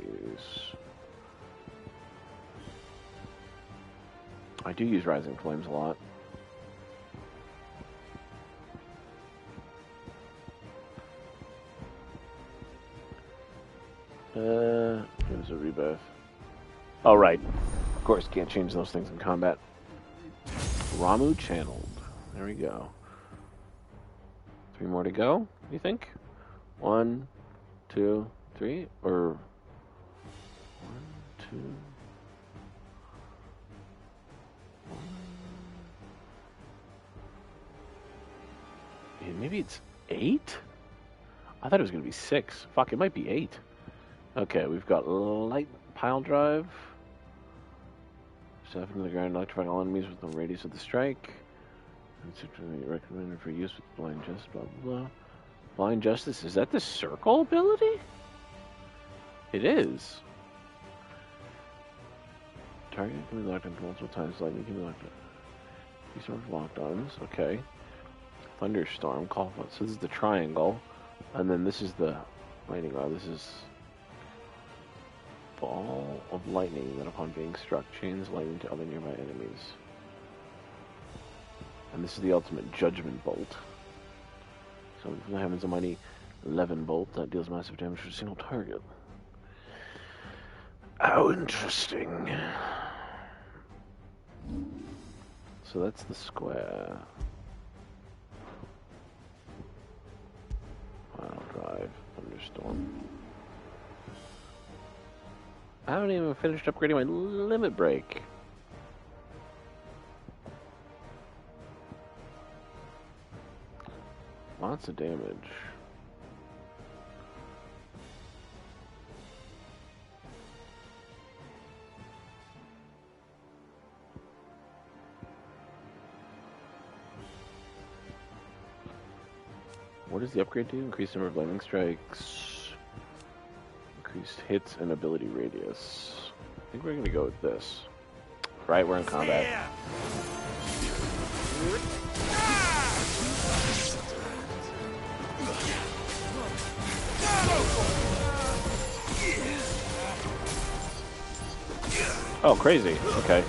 I do use Rising Flames a lot. Here's a rebirth. Oh, right. Of course, can't change those things in combat. Ramuh channeled. There we go. 3 more to go, you think? 1, 2, 3, or 1, 2. 1. Yeah, maybe it's 8? I thought it was going to be 6. Fuck, it might be 8. Okay, we've got light pile drive. Step into the ground, electrifying all enemies with the radius of the strike. Particularly recommended for use with blind justice, blah blah blah. Blind justice, is that the circle ability? It is. Target can be locked on multiple times, lightning can be locked on. These are locked ons, okay. Thunderstorm, call for it. So this is the triangle. And then this is the lightning rod. This is ball of lightning that upon being struck chains lightning to other nearby enemies. And this is the ultimate judgment bolt. So from the heavens a mighty 11 bolt that deals massive damage to a single target. How interesting. So that's the square. Final drive, thunderstorm. I haven't even finished upgrading my limit break. Lots of damage. What does the upgrade do? Increased number of lightning strikes. Increased hits and ability radius. I think we're going to go with this. Right, we're in combat. Oh, crazy. Okay.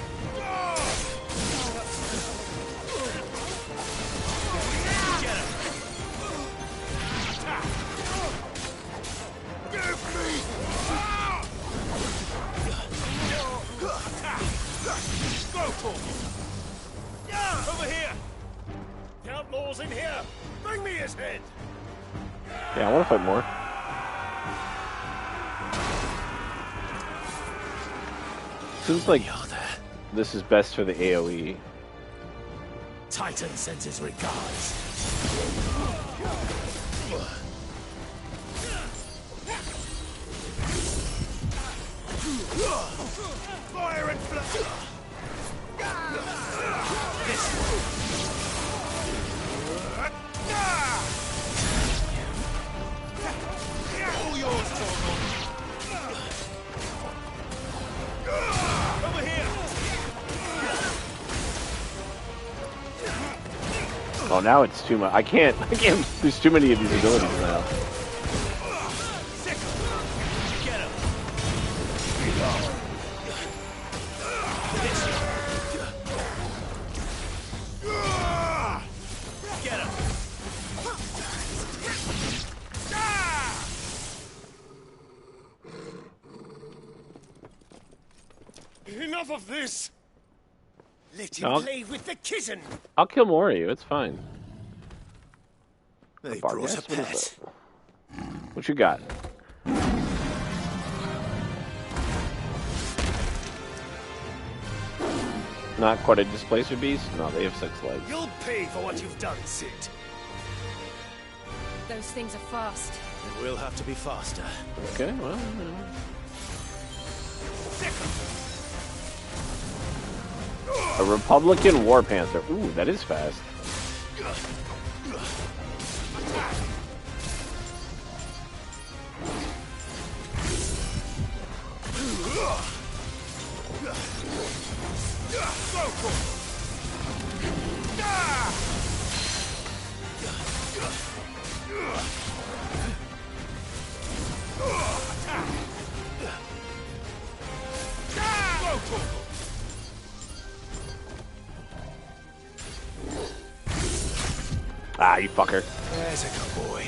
Over here! The outlaw's in here! Bring me his head! Yeah, I want to fight more. Seems like this is best for the AoE. Titan sends his regards. Fire and flood! All yours, Torgal. Over here. Oh, now it's too much. I can't. There's too many of these abilities now. Get him. Get him. Enough of this! Let him play with the kitten. I'll kill more of you. It's fine. They Bar brought gas? a What is pet. that? What you got? Not quite a displacer beast? No, they have 6 legs. You'll pay for what you've done, Sid. Those things are fast. It will have to be faster. Okay, well, a Republican War Panther. Ooh, that is fast. Ah, you fucker. There's a good boy.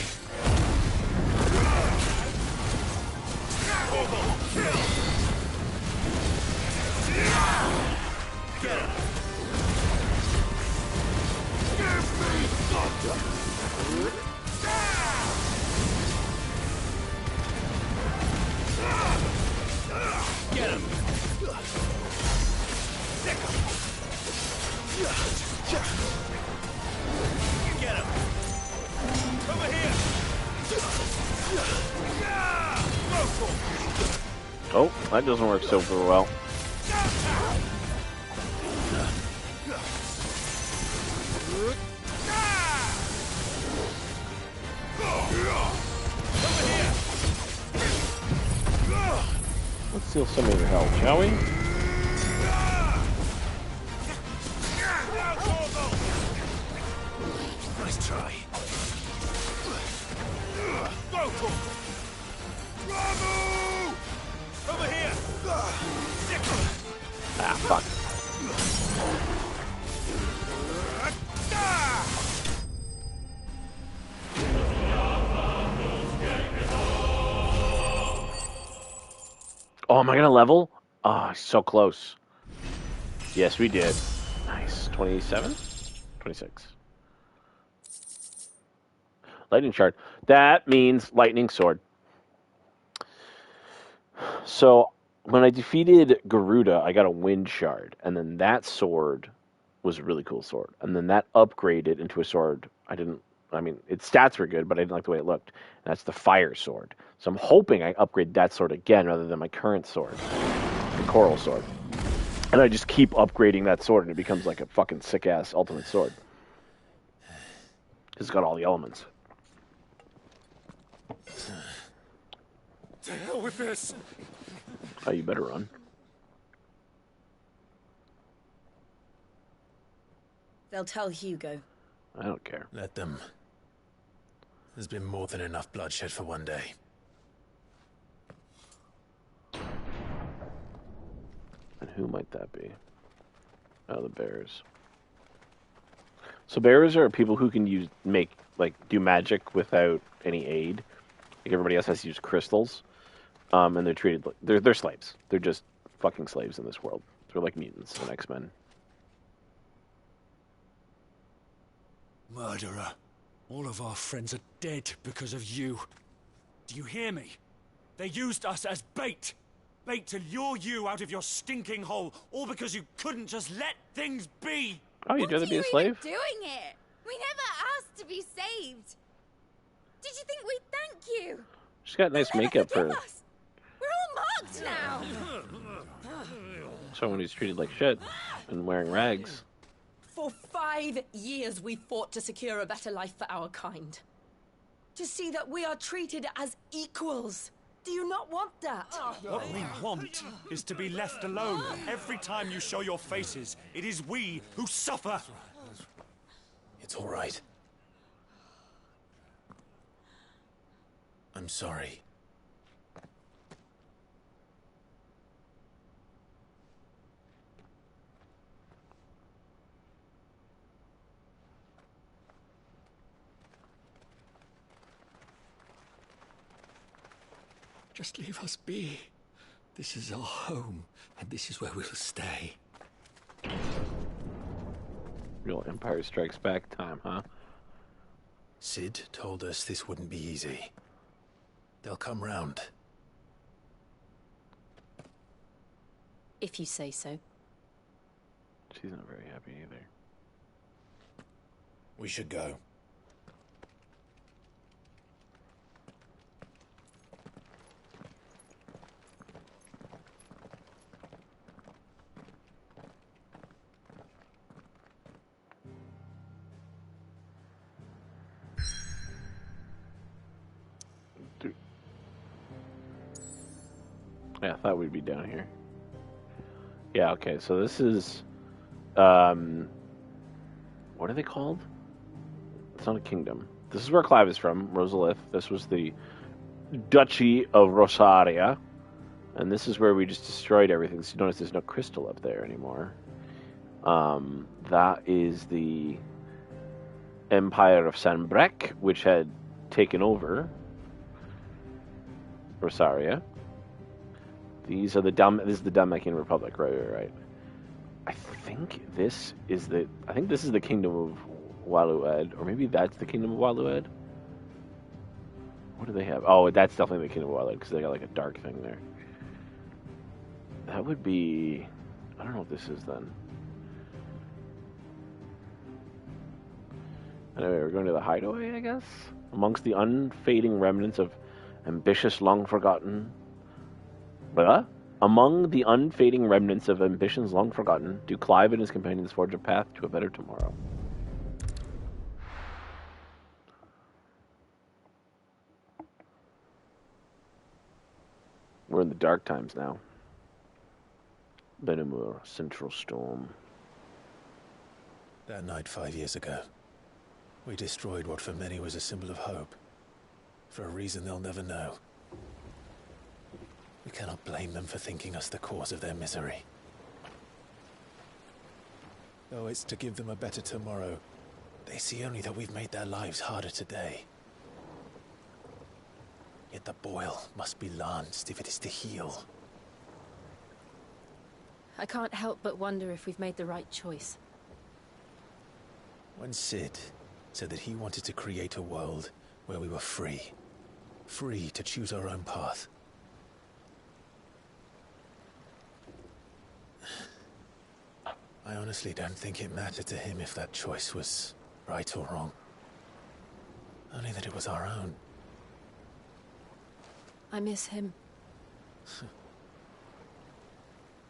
Get him. Get him. Get him. Over here. Oh, that doesn't work super well. Let's steal some of your health, shall we? Nice try. Go for it. Bravo! Over here. Ah, fuck. Oh, am I gonna level? Ah, so close. Yes, we did. Nice. 27? 26. Lightning shard. That means lightning sword. So when I defeated Garuda, I got a wind shard, and then that sword was a really cool sword. And then that upgraded into a sword. I mean, its stats were good, but I didn't like the way it looked. And that's the fire sword. So I'm hoping I upgrade that sword again rather than my current sword, the coral sword. And I just keep upgrading that sword, and it becomes like a fucking sick-ass ultimate sword. It's got all the elements. To hell with this! Oh, you better run. They'll tell Hugo. I don't care. Let them. There's been more than enough bloodshed for one day. And who might that be? Oh, the bears. So bears are people who can do magic without any aid. Like everybody else has to use crystals. And they're treated like they're slaves. They're just fucking slaves in this world. They're like mutants and X-Men. Murderer. All of our friends are dead because of you. Do you hear me? They used us as bait. Bait to lure you out of your stinking hole, all because you couldn't just let things be. Oh, you'd rather be a slave? Doing it. We never asked to be saved. Did you think we'd thank you? She's got nice makeup for Us. We're all marked now. someone who's treated like shit and wearing rags. For 5 years we fought to secure a better life for our kind. To see that we are treated as equals. Do you not want that? What we want is to be left alone. Every time you show your faces, it is we who suffer. It's all right. I'm sorry. Just leave us be. This is our home, and this is where we'll stay. Real Empire Strikes Back time, huh? Sid told us this wouldn't be easy. They'll come round. If you say so. She's not very happy either. We should go. Yeah, I thought we'd be down here. Yeah, okay, so this is, what are they called? It's not a kingdom. This is where Clive is from, Rosalith. This was the Duchy of Rosaria. And this is where we just destroyed everything. So you notice there's no crystal up there anymore. That is the Empire of Sanbreque, which had taken over Rosaria. These are the this is the Dalmatian Republic, right. I think this is the Kingdom of Walued, or maybe that's the Kingdom of Walued. What do they have? Oh, that's definitely the Kingdom of Walued because they got like a dark thing there. That would be, I don't know what this is then. Anyway, we're going to the hideaway, I guess, amongst the unfading remnants of ambitious, long forgotten. Among the unfading remnants of ambitions long forgotten, do Clive and his companions forge a path to a better tomorrow. We're in the dark times now. Benamur, Central Storm. That night 5 years ago, we destroyed what for many was a symbol of hope. For a reason they'll never know. We cannot blame them for thinking us the cause of their misery. Though it's to give them a better tomorrow, they see only that we've made their lives harder today. Yet the boil must be lanced if it is to heal. I can't help but wonder if we've made the right choice. When Sid said that he wanted to create a world where we were free to choose our own path, I honestly don't think it mattered to him if that choice was right or wrong. Only that it was our own. I miss him.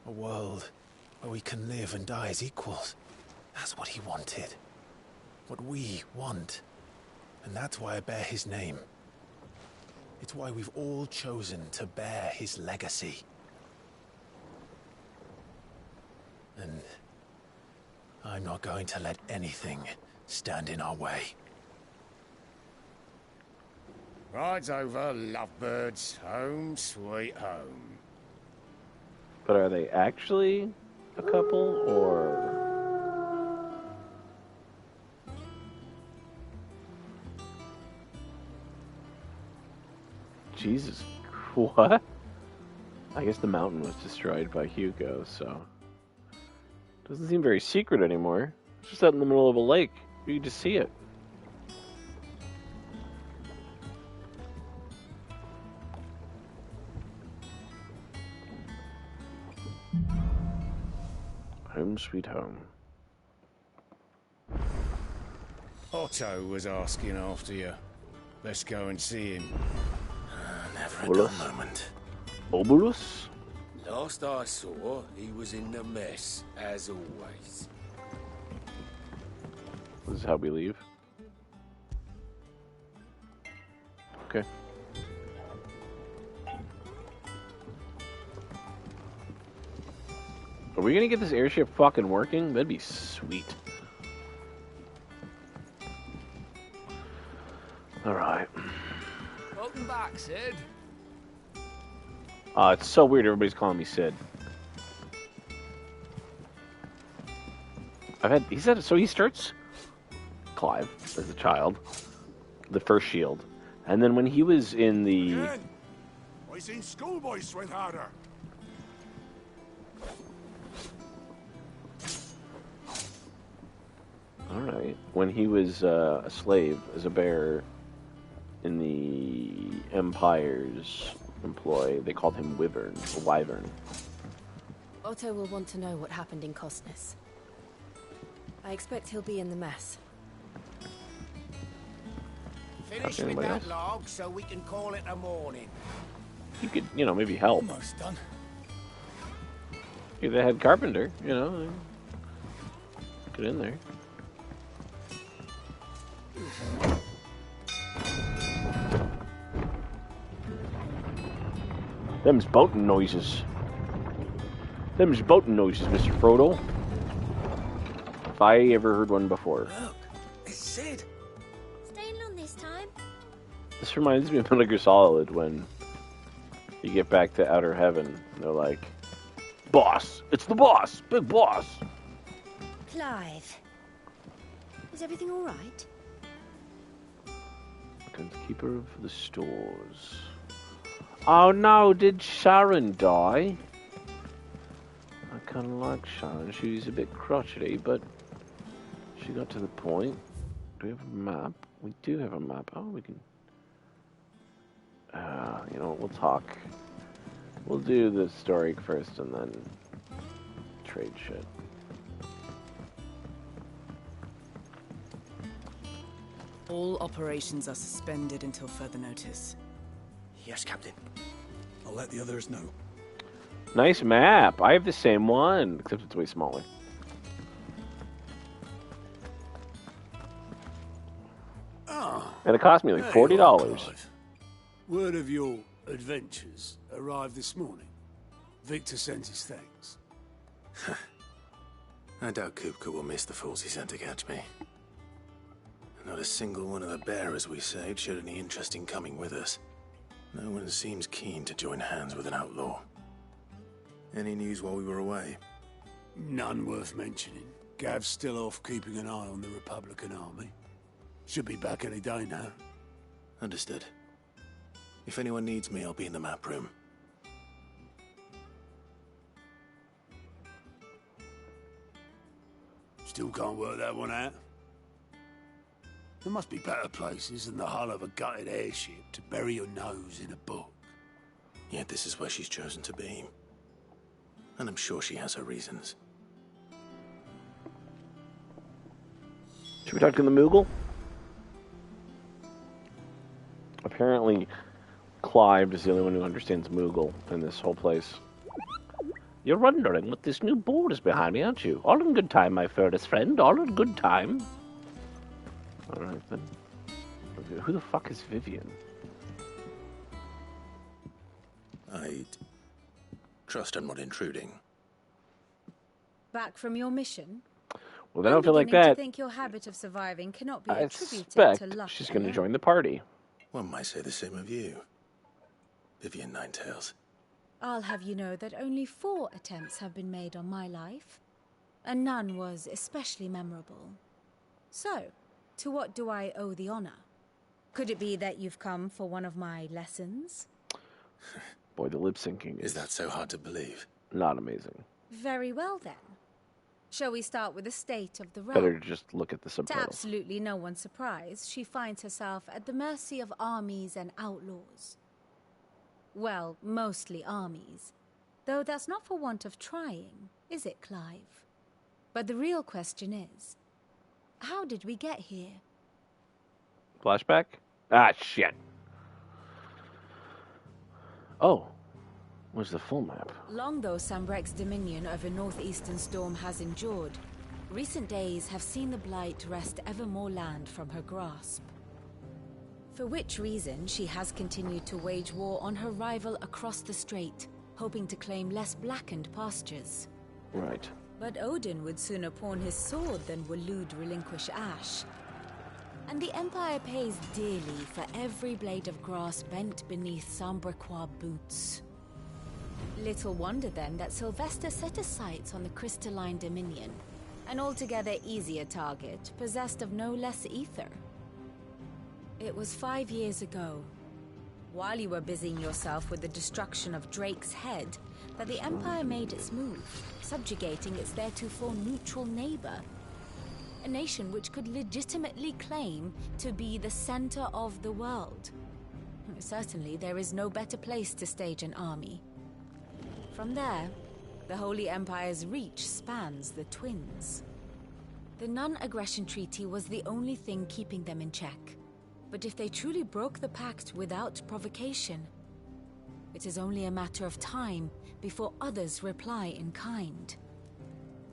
A world where we can live and die as equals. That's what he wanted. What we want. And that's why I bear his name. It's why we've all chosen to bear his legacy. And I'm not going to let anything stand in our way. Rides over, lovebirds. Home, sweet home. But are they actually a couple, or... Jesus, what? I guess the mountain was destroyed by Hugo, so... Doesn't seem very secret anymore. It's just out in the middle of a lake. You can just see it. Home sweet home. Otto was asking after you. Let's go and see him. Never a dull moment. Obulus? Last I saw, he was in a mess, as always. This is how we leave. Okay. Are we gonna get this airship fucking working? That'd be sweet. Alright. Welcome back, Sid. It's so weird everybody's calling me Sid. So he starts Clive as a child, the first shield. And then when he was in the... Again, I seen schoolboys sweat harder. Alright. When he was a slave, as a bearer in the Empire's employ, they called him Wyvern. Otto will want to know what happened in Costness. I expect he'll be in the mess. Finish with that log so we can call it a morning. You could, maybe help. Almost done. You're the head carpenter, Get in there. Them's boating noises. Them's boating noises, Mr. Frodo. If I ever heard one before. Look, it's Sid. Staying long this time? This reminds me of Metal Gear Solid when you get back to Outer Heaven. And they're like, boss! It's the boss! Big boss! Clive. Is everything all right? Keeper of the stores. Oh no, did Sharon die? I kind of like Sharon. She was a bit crotchety, but she got to the point. Do we have a map? We do have a map. Oh, we can... we'll talk. We'll do the story first and then trade shit. All operations are suspended until further notice. Yes, Captain. I'll let the others know. Nice map. I have the same one, except it's way smaller. And it cost me like $40. Word of your adventures arrived this morning. Victor sends his thanks. I doubt Kupka will miss the fools he sent to catch me. Not a single one of the bearers we saved showed any interest in coming with us. No one seems keen to join hands with an outlaw. Any news while we were away? None worth mentioning. Gav's still off keeping an eye on the Republican army. Should be back any day now. Understood. If anyone needs me, I'll be in the map room. Still can't work that one out. There must be better places than the hull of a gutted airship to bury your nose in a book. Yet this is where she's chosen to be. And I'm sure she has her reasons. Should we talk to the Moogle? Apparently, Clive is the only one who understands Moogle in this whole place. You're wondering what this new board is behind me, aren't you? All in good time, my fairest friend. All in good time. Alright, then. Who the fuck is Vivian? I'd trust I'm not intruding. Back from your mission? Well, then I I'm don't feel like beginning to that. think your habit of surviving cannot be I attributed suspect to luck she's going to alone. join the party. One might say the same of you, Vivian Ninetails. I'll have you know that only 4 attempts have been made on my life, and none was especially memorable. So, to what do I owe the honor? Could it be that you've come for one of my lessons? Boy, the lip syncing Is that so hard to believe? Not amazing. Very well then. Shall we start with the state of the realm? Better to just look at the To subtitles. absolutely no one's surprise, she finds herself at the mercy of armies and outlaws. Well, mostly armies. Though that's not for want of trying, is it, Clive? But the real question is, how did we get here? Flashback? Ah, shit. Oh. Where's the full map? Long though Sambrek's dominion over northeastern Storm has endured, recent days have seen the Blight wrest ever more land from her grasp. For which reason she has continued to wage war on her rival across the strait, hoping to claim less blackened pastures. Right. But Odin would sooner pawn his sword than Waloed relinquish Ash. And the Empire pays dearly for every blade of grass bent beneath Sambrequois boots. Little wonder then that Sylvester set his sights on the crystalline dominion, an altogether easier target, possessed of no less ether. It was 5 years ago, while you were busying yourself with the destruction of Drake's head, that the Empire made its move, subjugating its theretofore neutral neighbor. A nation which could legitimately claim to be the center of the world. Certainly, there is no better place to stage an army. From there, the Holy Empire's reach spans the Twins. The non-aggression treaty was the only thing keeping them in check. But if they truly broke the pact without provocation, it is only a matter of time before others reply in kind.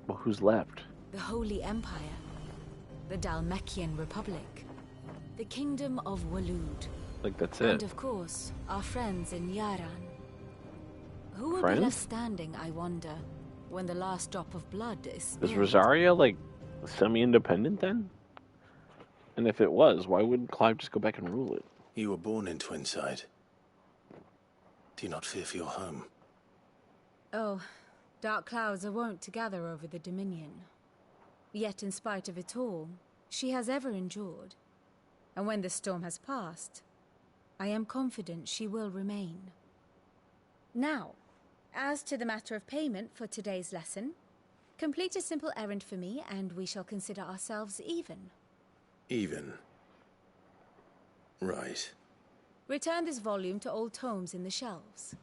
Well, who's left? The Holy Empire, the Dhalmekian Republic, the Kingdom of Waloed. Like, that's And it. of course, our friends in Yaran. Who will Friends? be left standing, I wonder, when the last drop of blood is Is spilled? Rosaria, like, semi-independent then? And if it was, why wouldn't Clive just go back and rule it? You were born in Twinside. Do you not fear for your home? Oh, dark clouds are wont to gather over the Dominion. Yet in spite of it all, she has ever endured. And when the storm has passed, I am confident she will remain. Now, as to the matter of payment for today's lesson, complete a simple errand for me and we shall consider ourselves even. Even. Right. Return this volume to old tomes in the shelves.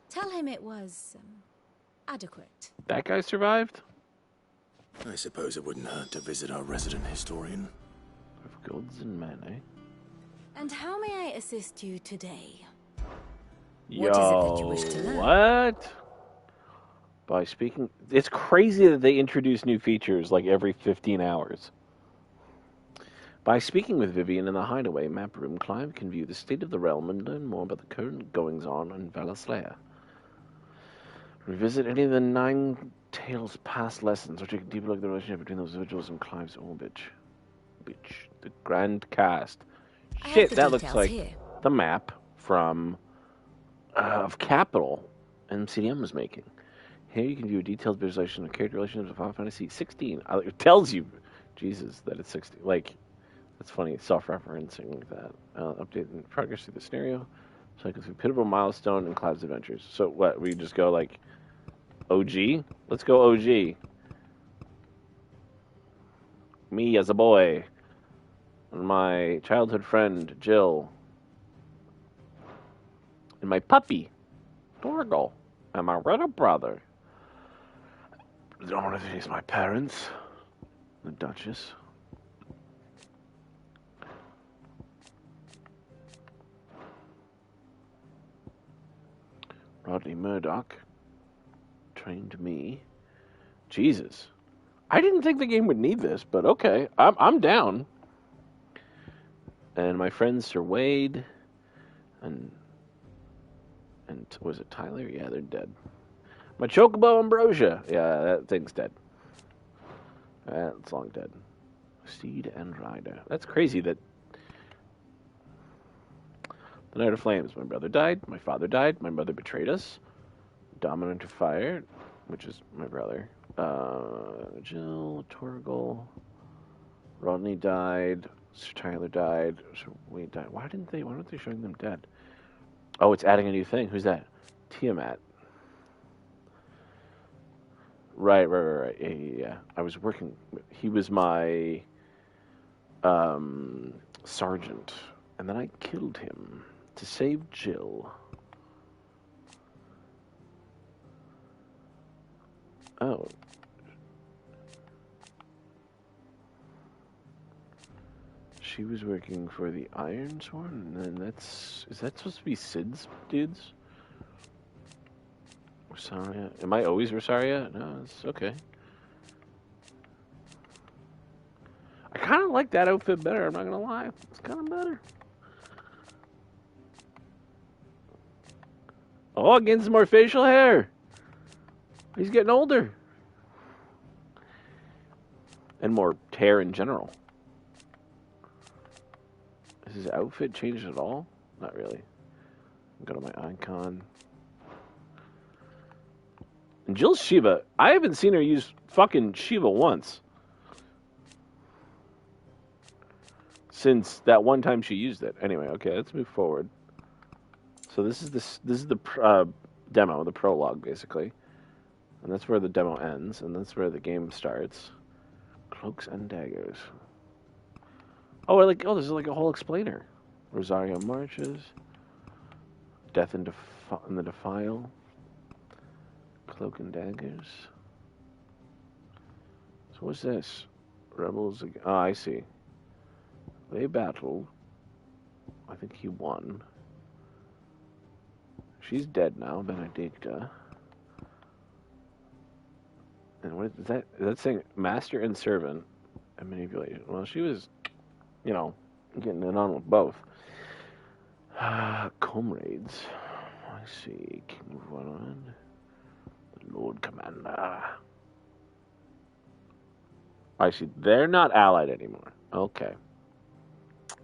Tell him it was adequate. That guy survived? I suppose it wouldn't hurt to visit our resident historian. Of gods and men, eh? And how may I assist you today? Yo, What is it that you wish to learn? what? By speaking... It's crazy that they introduce new features like every 15 hours. By speaking with Vivian in the Hideaway map room, Clive can view the state of the realm and learn more about the current goings-on in Valaslayer. Revisit any of the Nine Tales past lessons, or take a deeper look at the relationship between those individuals and Clive's old bitch. The Grand Cast. I have Shit, the that looks details like here. the map from of Capital MCDM was making. Here you can view a detailed visualization of character relationships of Final Fantasy 16. It tells you, Jesus, that it's 16. Like, that's funny, self-referencing like that. Update progress through the scenario. So I can see pivotal milestone in Clive's adventures. So what, we just go like OG? Let's go OG. Me as a boy. And my childhood friend, Jill. And my puppy, Dorgal. And my little brother. I don't want to face my parents. The Duchess. Rodney Murdoch trained me. Jesus. I didn't think the game would need this, but okay. I'm down. And my friends Sir Wade and was it Tyler? Yeah, they're dead. My Chocobo Ambrosia. Yeah, that thing's dead. It's long dead. Steed and rider. That's crazy that the Night of Flames. My brother died. My father died. My mother betrayed us. Dominant of Fire, which is my brother. Jill, Torgal, Rodney died. Sir Tyler died. Sir Wade died. Why aren't they showing them dead? Oh, it's adding a new thing. Who's that? Tiamat. Right. Yeah. I was working. He was my sergeant, and then I killed him to save Jill. Oh. She was working for the Iron Sword, and then is that supposed to be Sid's dudes? Rosaria? Am I always Rosaria? No, it's okay. I kind of like that outfit better, I'm not gonna lie. It's kind of better. Oh, getting some more facial hair. He's getting older. And more hair in general. Is his outfit changed at all? Not really. Go to my icon. And Jill's Shiva, I haven't seen her use fucking Shiva once. Since that one time she used it. Anyway, okay, let's move forward. So this is the demo, the prologue, basically. And that's where the demo ends, and that's where the game starts. Cloaks and daggers. Oh, this is like a whole explainer. Rosario marches. Death in the defile. Cloak and daggers. So what's this? Rebels. Oh, I see. They battled. I think he won. She's dead now, Benedicta. And what is that? Is that saying master and servant and manipulation? Well, she was, getting it on with both. Comrades. I see. King of Wonderland. The Lord Commander. I see. They're not allied anymore. Okay.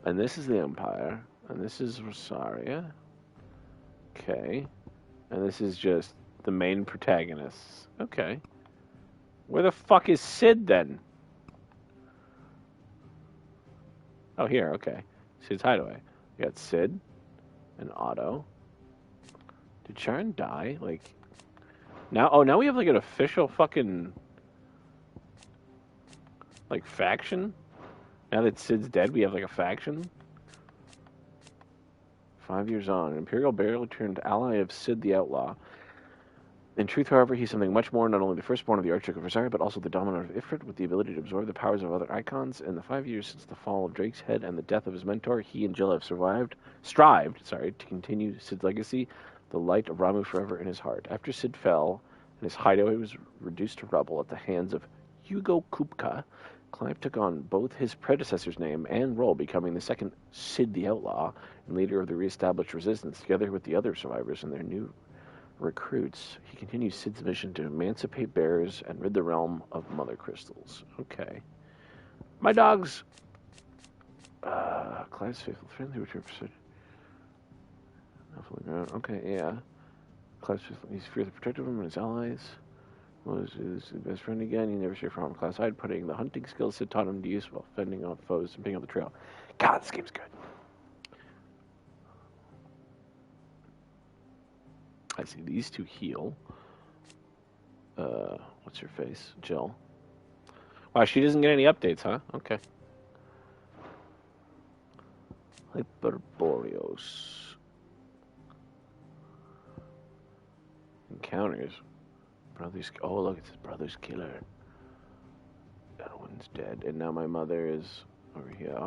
And this is the Empire. And this is Rosaria. Okay. And this is just the main protagonists. Okay. Where the fuck is Sid then? Oh, here. Okay. Sid's hideaway. We got Sid and Otto. Did Sharon die? Now we have an official fucking faction. Now that Sid's dead, we have a faction. 5 years on, Imperial barely turned ally of Sid the Outlaw. In truth, however, he's something much more, not only the firstborn of the Archduke of Rosaria, but also the dominant of Ifrit, with the ability to absorb the powers of other icons. In the 5 years since the fall of Drake's Head and the death of his mentor, he and Jill have strived to continue Sid's legacy, the light of Ramu forever in his heart. After Sid fell, and his hideaway was reduced to rubble at the hands of Hugo Kupka, Clive took on both his predecessor's name and role, becoming the second Sid the Outlaw and leader of the re-established resistance, together with the other survivors and their new recruits. He continues Sid's mission to emancipate bears and rid the realm of mother crystals. Okay. My dog's Clive's faithful friend who returned for okay, yeah. Clive's faithful, he's fiercely protective of him and his allies. Was his best friend again. He never shared from Clive's side, putting the hunting skills Sid taught him to use while fending off foes and picking up the trail. God, this game's good. I see these two heal. What's her face? Jill. Wow, she doesn't get any updates, huh? Okay. Hyperboreos. Encounters. Brother's. Oh, look, it's his brother's killer. That one's dead. And now my mother is over here.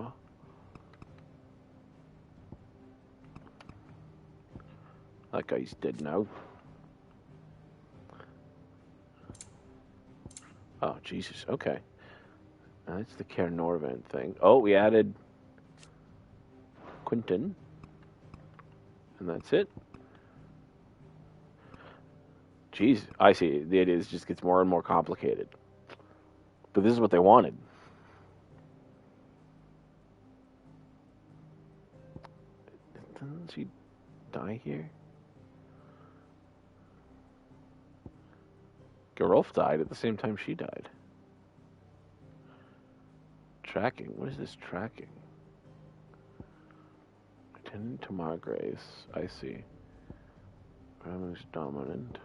That guy's dead now. Oh, Jesus. Okay. That's the Caer Norvent thing. Oh, we added Quentin. And that's it. Jeez. I see. It just gets more and more complicated. But this is what they wanted. Doesn't she die here? Gerulf died at the same time she died. Tracking. What is this tracking? Attendant to Margrace. I see. Ramage dominant.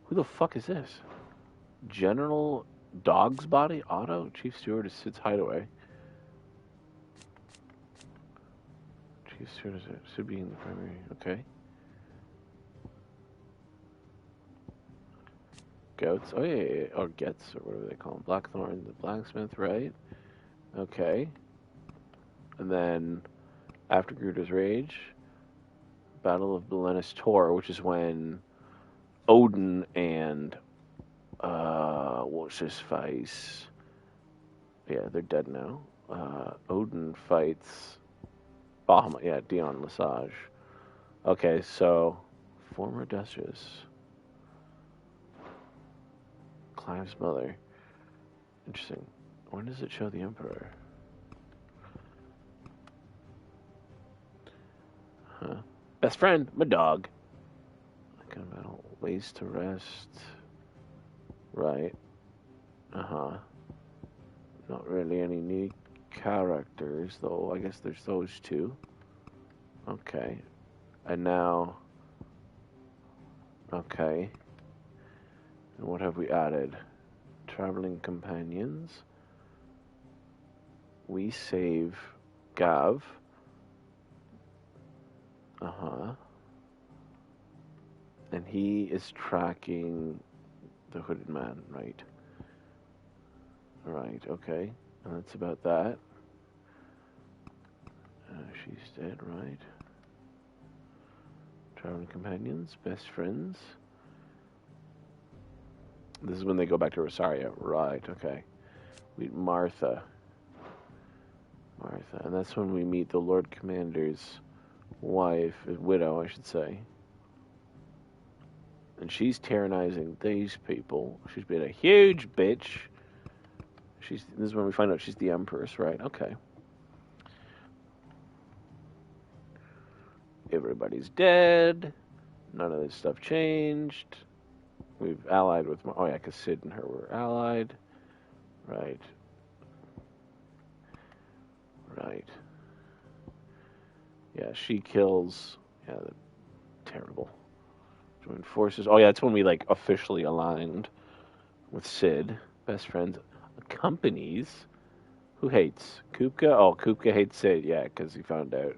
Who the fuck is this? General Dog's Body? Otto? Chief Steward is Sid's hideaway. Chief Steward should be in the primary. Okay. Goats. Oh, yeah. Or Gets, or whatever they call them. Blackthorn, the blacksmith, right? Okay. And then, after Gruder's Rage, Battle of Belenus Tor, which is when Odin and, what's his face? Yeah, they're dead now. Odin fights Bahamut, yeah, Dion Lesage. Okay, so, former Duchess. Clive's mother. Interesting. When does it show the Emperor? Huh. Best friend, my dog. Kind of battle. Ways to rest. Right. Uh-huh. Not really any new characters, though. I guess there's those two. Okay. And now... Okay. And what have we added? Traveling companions. We save Gav. Uh-huh. And he is tracking the hooded man, right? Right, okay. And that's about that. She's dead, right? Traveling companions, best friends. This is when they go back to Rosaria. Right, okay. Meet Martha. Martha. And that's when we meet the Lord Commander's wife, widow, I should say. And she's tyrannizing these people. She's been a huge bitch. This is when we find out she's the Empress, right? Okay. Everybody's dead. None of this stuff changed. We've allied with... Oh, yeah, because Sid and her were allied. Right. Right. Yeah, she kills... Yeah, terrible. Join forces. Oh, yeah, that's when we, like, officially aligned with Sid. Best friends. Companies. Who hates? Kupka? Oh, Kupka hates Sid, yeah, because he found out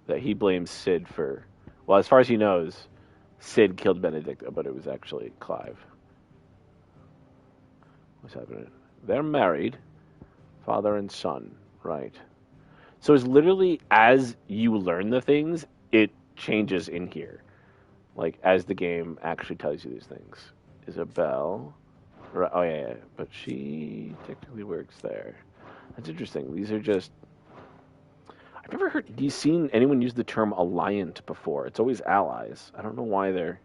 that he blames Sid for... Well, as far as he knows... Sid killed Benedicta, but it was actually Clive. What's happening? They're married. Father and son. Right. So it's literally as you learn the things, it changes in here. Like, as the game actually tells you these things. Isabel. Right, oh, yeah. But she technically works there. That's interesting. These are just... I've never heard... You seen anyone use the term alliant before? It's always allies. I don't know why they're...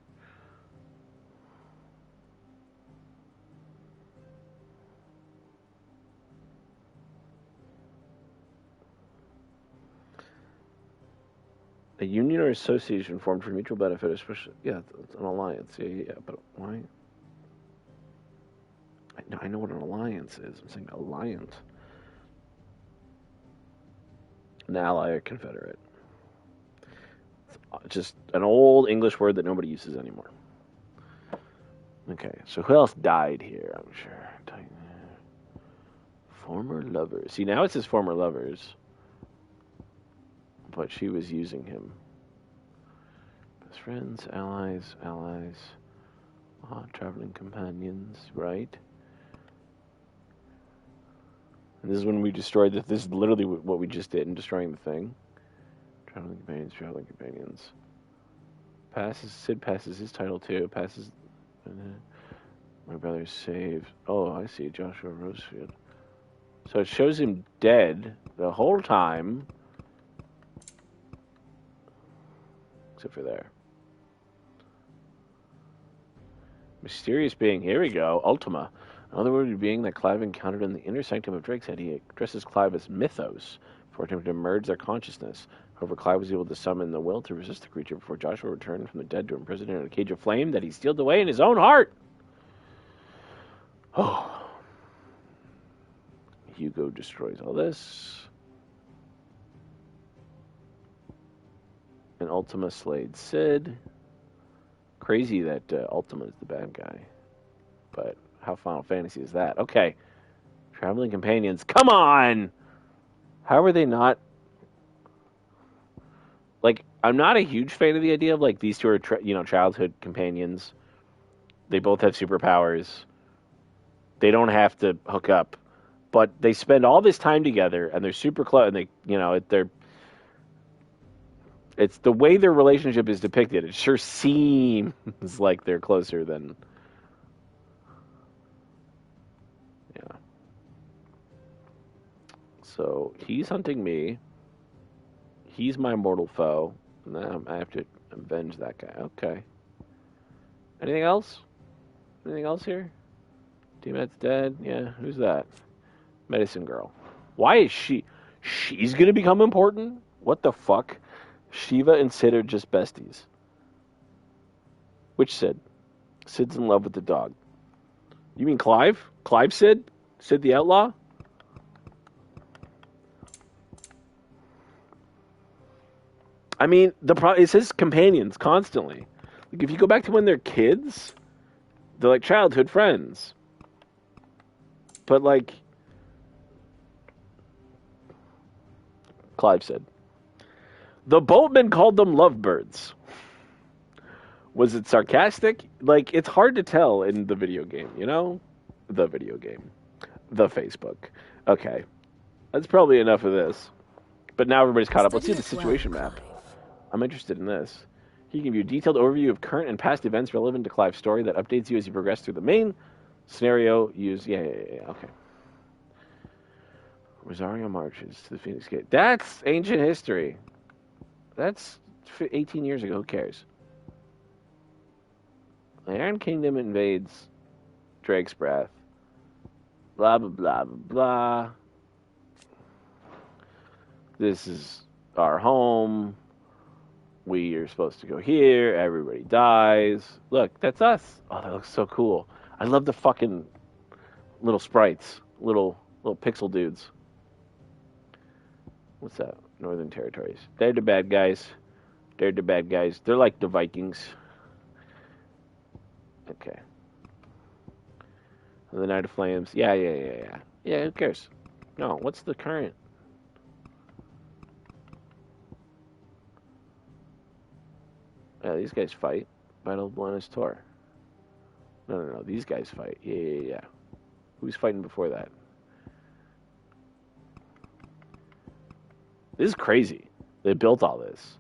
A union or association formed for mutual benefit, especially... Yeah, it's an alliance. Yeah, but why... I know what an alliance is. I'm saying alliance. An ally or confederate. It's just an old English word that nobody uses anymore. Okay, so who else died here? I'm sure. Former lovers. See, now it says former lovers. But she was using him. Best friends, allies. Traveling companions, right? And this is when we destroyed this. This is literally what we just did in destroying the thing. Traveling companions. Sid passes his title too. My brother's saved. Oh, I see. Joshua Rosefield. So it shows him dead the whole time. Except for there. Mysterious being. Here we go. Ultima. Another word being that Clive encountered in the inner sanctum of Drake's head. He addresses Clive as Mythos for attempting to merge their consciousness. However, Clive was able to summon the will to resist the creature before Joshua returned from the dead to imprison him in a cage of flame that he sealed away in his own heart. Oh. Hugo destroys all this. And Ultima slayed Sid. Crazy that Ultima is the bad guy. But how Final Fantasy is that? Okay. Traveling companions. Come on! How are they not... Like, I'm not a huge fan of the idea of, like, these two are, childhood companions. They both have superpowers. They don't have to hook up. But they spend all this time together, and they're super close, and it's the way their relationship is depicted. It sure seems like they're closer than... Yeah. So, he's hunting me. He's my mortal foe. And then I have to avenge that guy. Okay. Anything else? Anything else here? Tiamat's dead. Yeah, who's that? Medicine Girl. Why is she... She's gonna become important? What the fuck? Shiva and Sid are just besties. Which Sid? Sid's in love with the dog. You mean Clive? Clive Sid? Sid the Outlaw? I mean, it's his companions constantly. Like, if you go back to when they're kids, they're like childhood friends. But, like, Clive said, the boatman called them lovebirds. Was it sarcastic? Like, it's hard to tell in the video game, you know? The video game. The Facebook. Okay. That's probably enough of this. But now everybody's caught up. Let's see the situation map. I'm interested in this. He can give you a detailed overview of current and past events relevant to Clive's story that updates you as you progress through the main scenario. Yeah, okay. Rosario marches to the Phoenix Gate. That's ancient history. That's 18 years ago. Who cares? The Iron Kingdom invades Drake's Breath. Blah, blah, blah, blah, blah. This is our home. We are supposed to go here. Everybody dies. Look, that's us. Oh, that looks so cool. I love the fucking little sprites. Little pixel dudes. What's that? Northern Territories. They're the bad guys. They're the bad guys. They're like the Vikings. Okay. The Night of Flames. Yeah. Yeah, who cares? No, what's the current? Yeah, these guys fight. Battle of Buenos Tor. No. These guys fight. Yeah. Who's fighting before that? This is crazy. They built all this.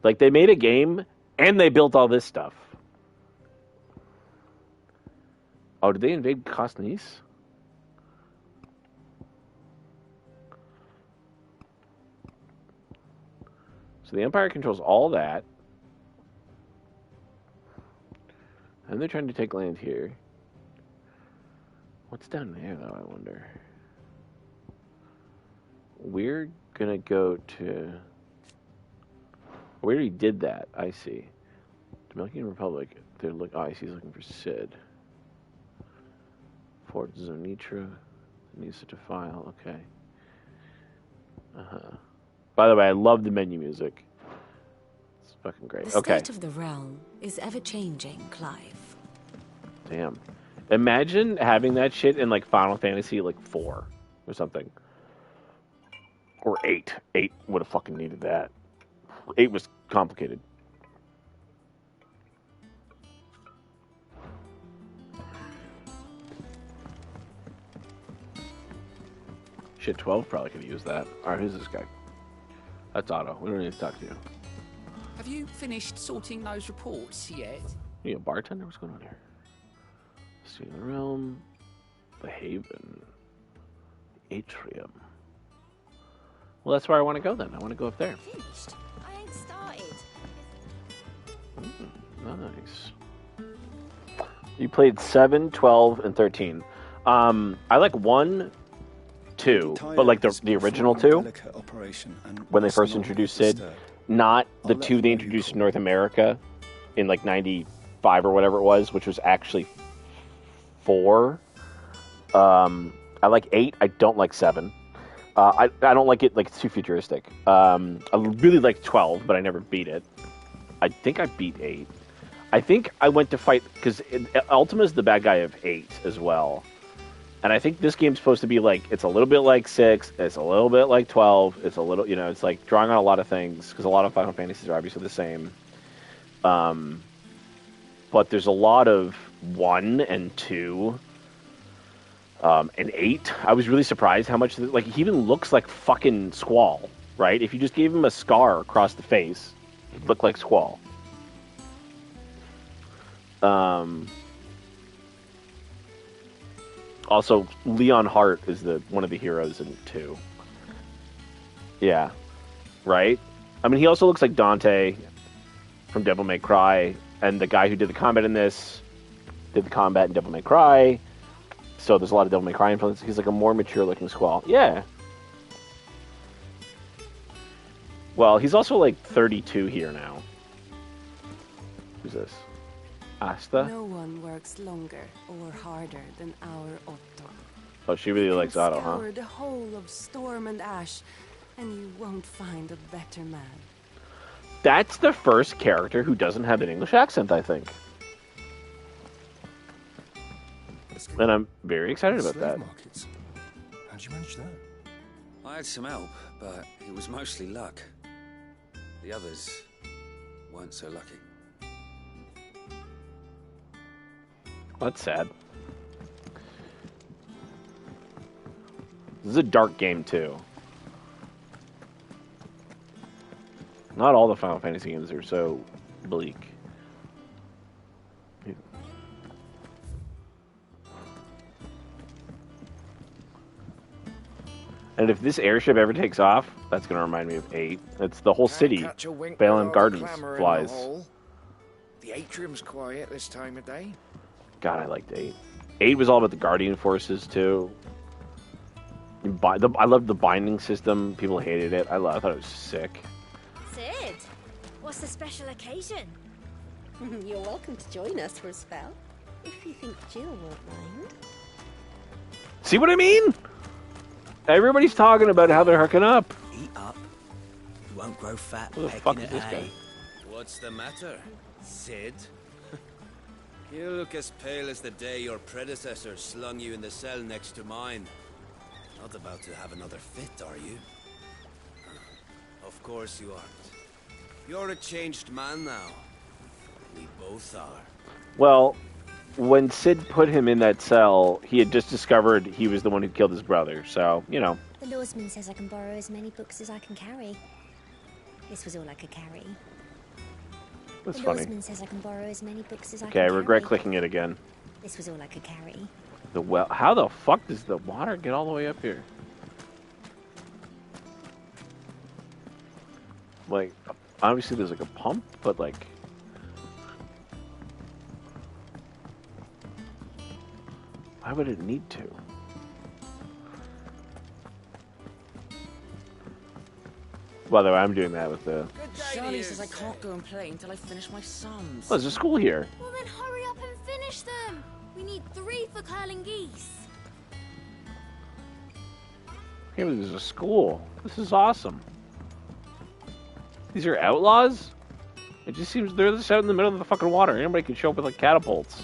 Like, they made a game, and they built all this stuff. Oh, did they invade Cosnice? So the Empire controls all that. And they're trying to take land here. What's down there, though, I wonder? We're gonna go to... We already did that, I see. Dominican Republic, they're look. Oh, I see he's looking for Sid. Fort Zonitra, needs to file, okay. By the way, I love the menu music. It's fucking great. The state of the realm is ever-changing, Clive. Damn. Imagine having that shit in, like, Final Fantasy, like, 4 or something. Or 8. 8 would have fucking needed that. 8 was complicated. Shit, 12 probably could have used that. Alright, who's this guy? That's Otto. We don't need to talk to you. Have you finished sorting those reports yet? You a bartender? What's going on here? See the realm, the haven, the atrium. Well, that's where I want to go then. I want to go up there. Finished? I ain't started. Nice. You played 7, 12, and 13. I like 1, 2, but like the original 2, when they first introduced Sid, not the 2 they introduced in North America in like 95 or whatever it was, which was actually 4. I like 8. I don't like 7. I don't like it, like, it's too futuristic. I really like 12, but I never beat it. I think I beat 8. I think I went to fight, because Ultima's the bad guy of 8 as well. And I think this game's supposed to be like, it's a little bit like 6, it's a little bit like 12, it's a little, you know, it's like drawing on a lot of things, because a lot of Final Fantasies are obviously the same. But there's a lot of 1 and 2, and 8. I was really surprised how much, like, he even looks like fucking Squall, right? If you just gave him a scar across the face, he'd look like Squall. Also, Leon Hart is one of the heroes in 2. Yeah. Right? I mean, he also looks like Dante from Devil May Cry, and the guy who did the combat in this did the combat in Devil May Cry, so there's a lot of Devil May Cry influence. He's like a more mature-looking Squall. Yeah. Well, he's also like 32 here now. Who's this? Asta? No one works longer or harder than our Otto. Oh, she really likes Otto, huh? Scour the whole of Storm and Ash, and you won't find a better man. That's the first character who doesn't have an English accent, I think. And I'm very excited about that. How'd you manage that? I had some help, but it was mostly luck. The others weren't so lucky. That's sad. This is a dark game, too. Not all the Final Fantasy games are so bleak. And if this airship ever takes off, that's going to remind me of 8. It's the whole city. Balan Gardens flies. The atrium's quiet this time of day. God, I liked 8. 8 was all about the Guardian Forces, too. I loved the binding system. People hated it. I thought it was sick. Sid, what's the special occasion? You're welcome to join us for a spell, if you think Jill won't mind. See what I mean? Everybody's talking about how they're hooking up. Eat up. You won't grow fat. Who the fuck is this guy? What's the matter, Sid? You look as pale as the day your predecessor slung you in the cell next to mine. Not about to have another fit, are you? Of course you aren't. You're a changed man now. We both are. Well, when Sid put him in that cell, he had just discovered he was the one who killed his brother, so, you know. The Lawsman says I can borrow as many books as I can carry. This was all I could carry. That's the funny. Lawsman says I can borrow as many books as I can Okay, I carry. regret clicking it again. This was all I could carry. The well. How the fuck does the water get all the way up here? Like, obviously there's like a pump, but like... Why would it need to? By the way, I'm doing that with the... Charlie says I can't go and play until I finish my sums. Oh, there's a school here. Well then hurry up and finish them! We need 3 for curling geese. Okay, but there's a school. This is awesome. These are outlaws? It just seems they're just out in the middle of the fucking water. Anybody could show up with like catapults.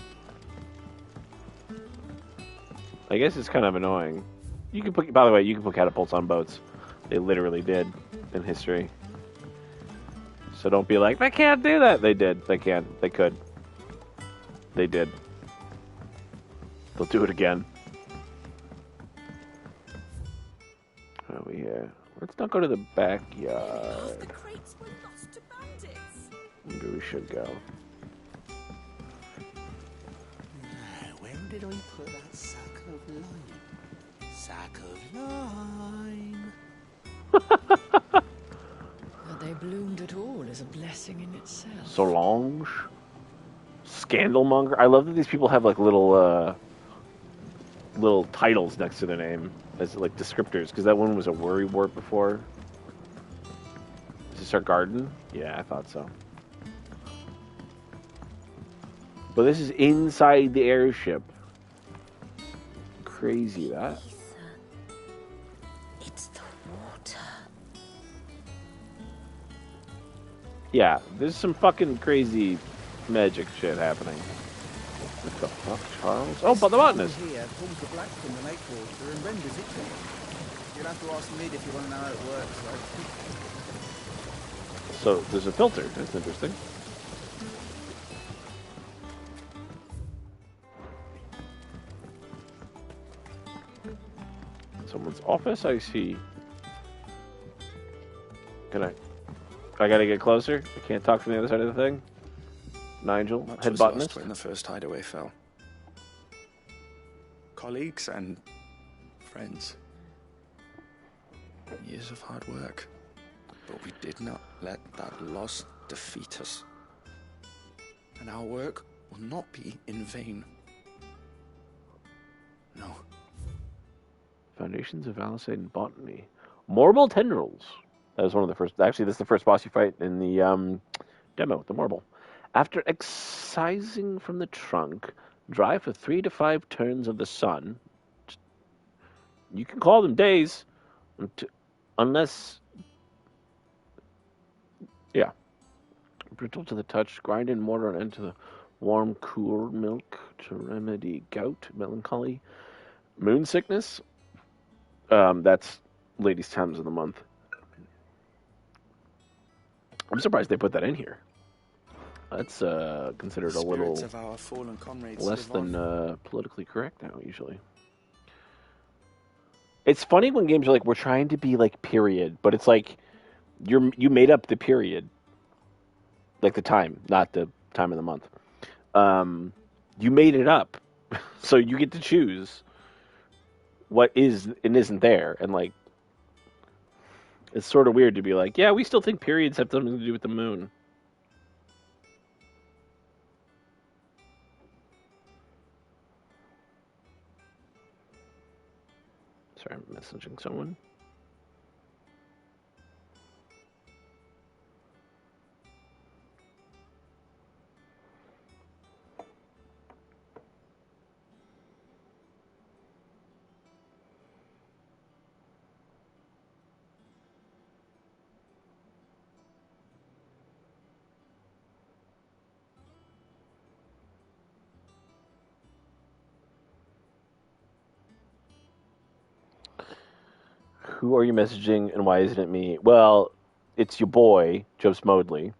I guess it's kind of annoying. You can put, by the way, you can put catapults on boats. They literally did in history. So don't be like, they can't do that. They did. They can. They could. They did. They'll do it again. What are we here? Let's not go to the backyard. The crates were lost to bandits. Maybe we should go. Where did I put that sack of lime? Sack of lime. That they bloomed at all is a blessing in itself. Solange. Scandalmonger. I love that these people have like little little titles next to their name as like descriptors, because that one was a worry wart before. Is this our garden? Yeah, I thought so. But this is inside the airship. Crazy that. It's the water. Yeah, there's some fucking crazy magic shit happening. What the fuck, Charles? Oh, but the botanist. Here pulls the black from the lake water and renders it clean. You'll have to ask Mid if you want to know how it works, though. So there's a filter. That's interesting. Someone's office, I see. I gotta get closer? I can't talk from the other side of the thing? Nigel, Much head was botanist? lost when the first hideaway fell. Colleagues and friends. Years of hard work. But we did not let that loss defeat us. And our work will not be in vain. No. Foundations of Alisade and Botany. Marble Tendrils. That was one of the first... Actually, this is the first boss you fight in the demo, the marble. After excising from the trunk, dry for 3 to 5 turns of the sun. You can call them days, unless... Yeah. Brittle to the touch, grind in mortar and into the warm, cool milk to remedy gout, melancholy, moon sickness. That's ladies' times of the month. I'm surprised they put that in here. That's considered a little Spirits of our fallen comrades less live than politically correct now, usually. It's funny when games are like, we're trying to be like period, but it's like you made up the period. Like the time, not the time of the month. You made it up. So you get to choose what is and isn't there. And like, it's sort of weird to be like, yeah, we still think periods have something to do with the moon. Sorry, I'm messaging someone. Who are you messaging and why isn't it me? Well, it's your boy, Joe Smodley.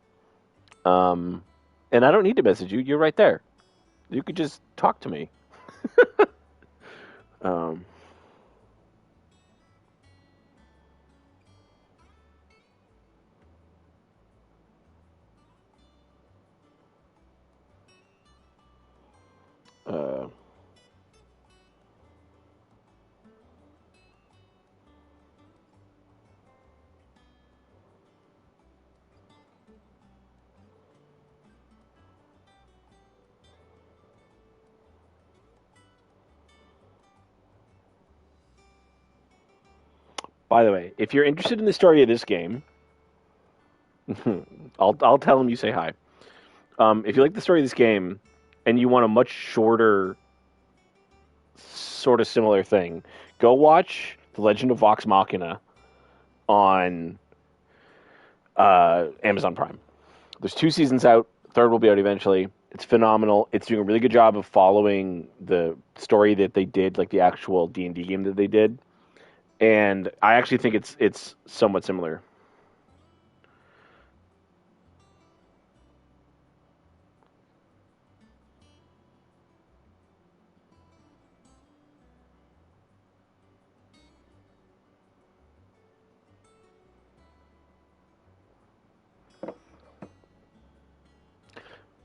And I don't need to message you. You're right there. You could just talk to me. By the way, if you're interested in the story of this game, I'll tell him you say hi. If you like the story of this game and you want a much shorter, sort of similar thing, go watch The Legend of Vox Machina on Amazon Prime. There's 2 seasons out. Third will be out eventually. It's phenomenal. It's doing a really good job of following the story that they did, like the actual D&D game that they did. And I actually think it's somewhat similar.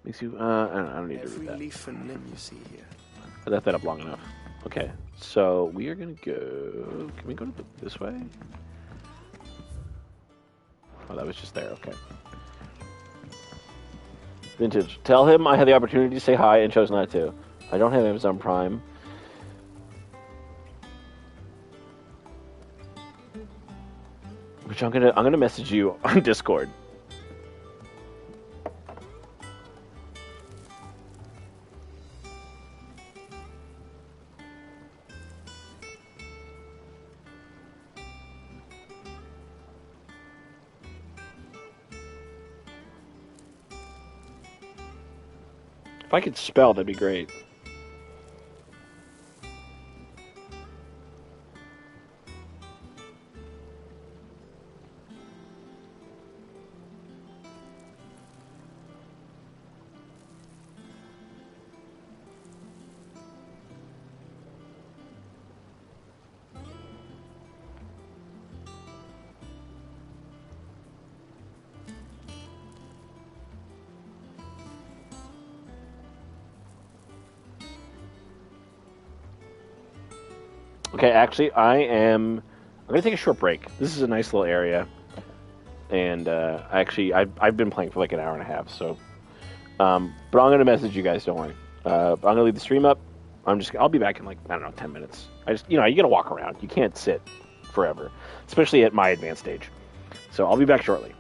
Makes you, I don't need to read that. Every leaf and limb you see here. I left that up long enough. Okay, so we are going to go... Can we go this way? Oh, that was just there. Okay. Vintage. Tell him I had the opportunity to say hi and chose not to. I don't have Amazon Prime. Rich, I'm gonna message you on Discord. If I could spell, that'd be great. Okay, actually, I'm gonna take a short break. This is a nice little area, and I've been playing for like an hour and a half. So, but I'm gonna message you guys. Don't worry. I'm gonna leave the stream up. I'll be back in like, I don't know, 10 minutes. You gotta walk around. You can't sit forever, especially at my advanced age. So I'll be back shortly.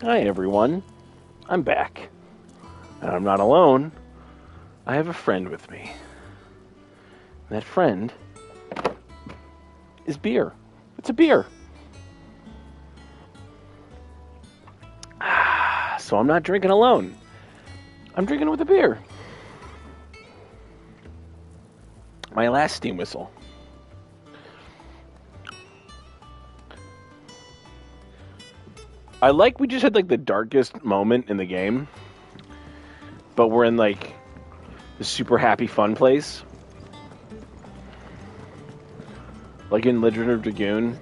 Hi, everyone. I'm back. And I'm not alone. I have a friend with me. That friend is beer. It's a beer. So I'm not drinking alone. I'm drinking with a beer. My last steam whistle. I like we just had like the darkest moment in the game, but we're in like the super happy fun place. Like in Legend of Dragoon.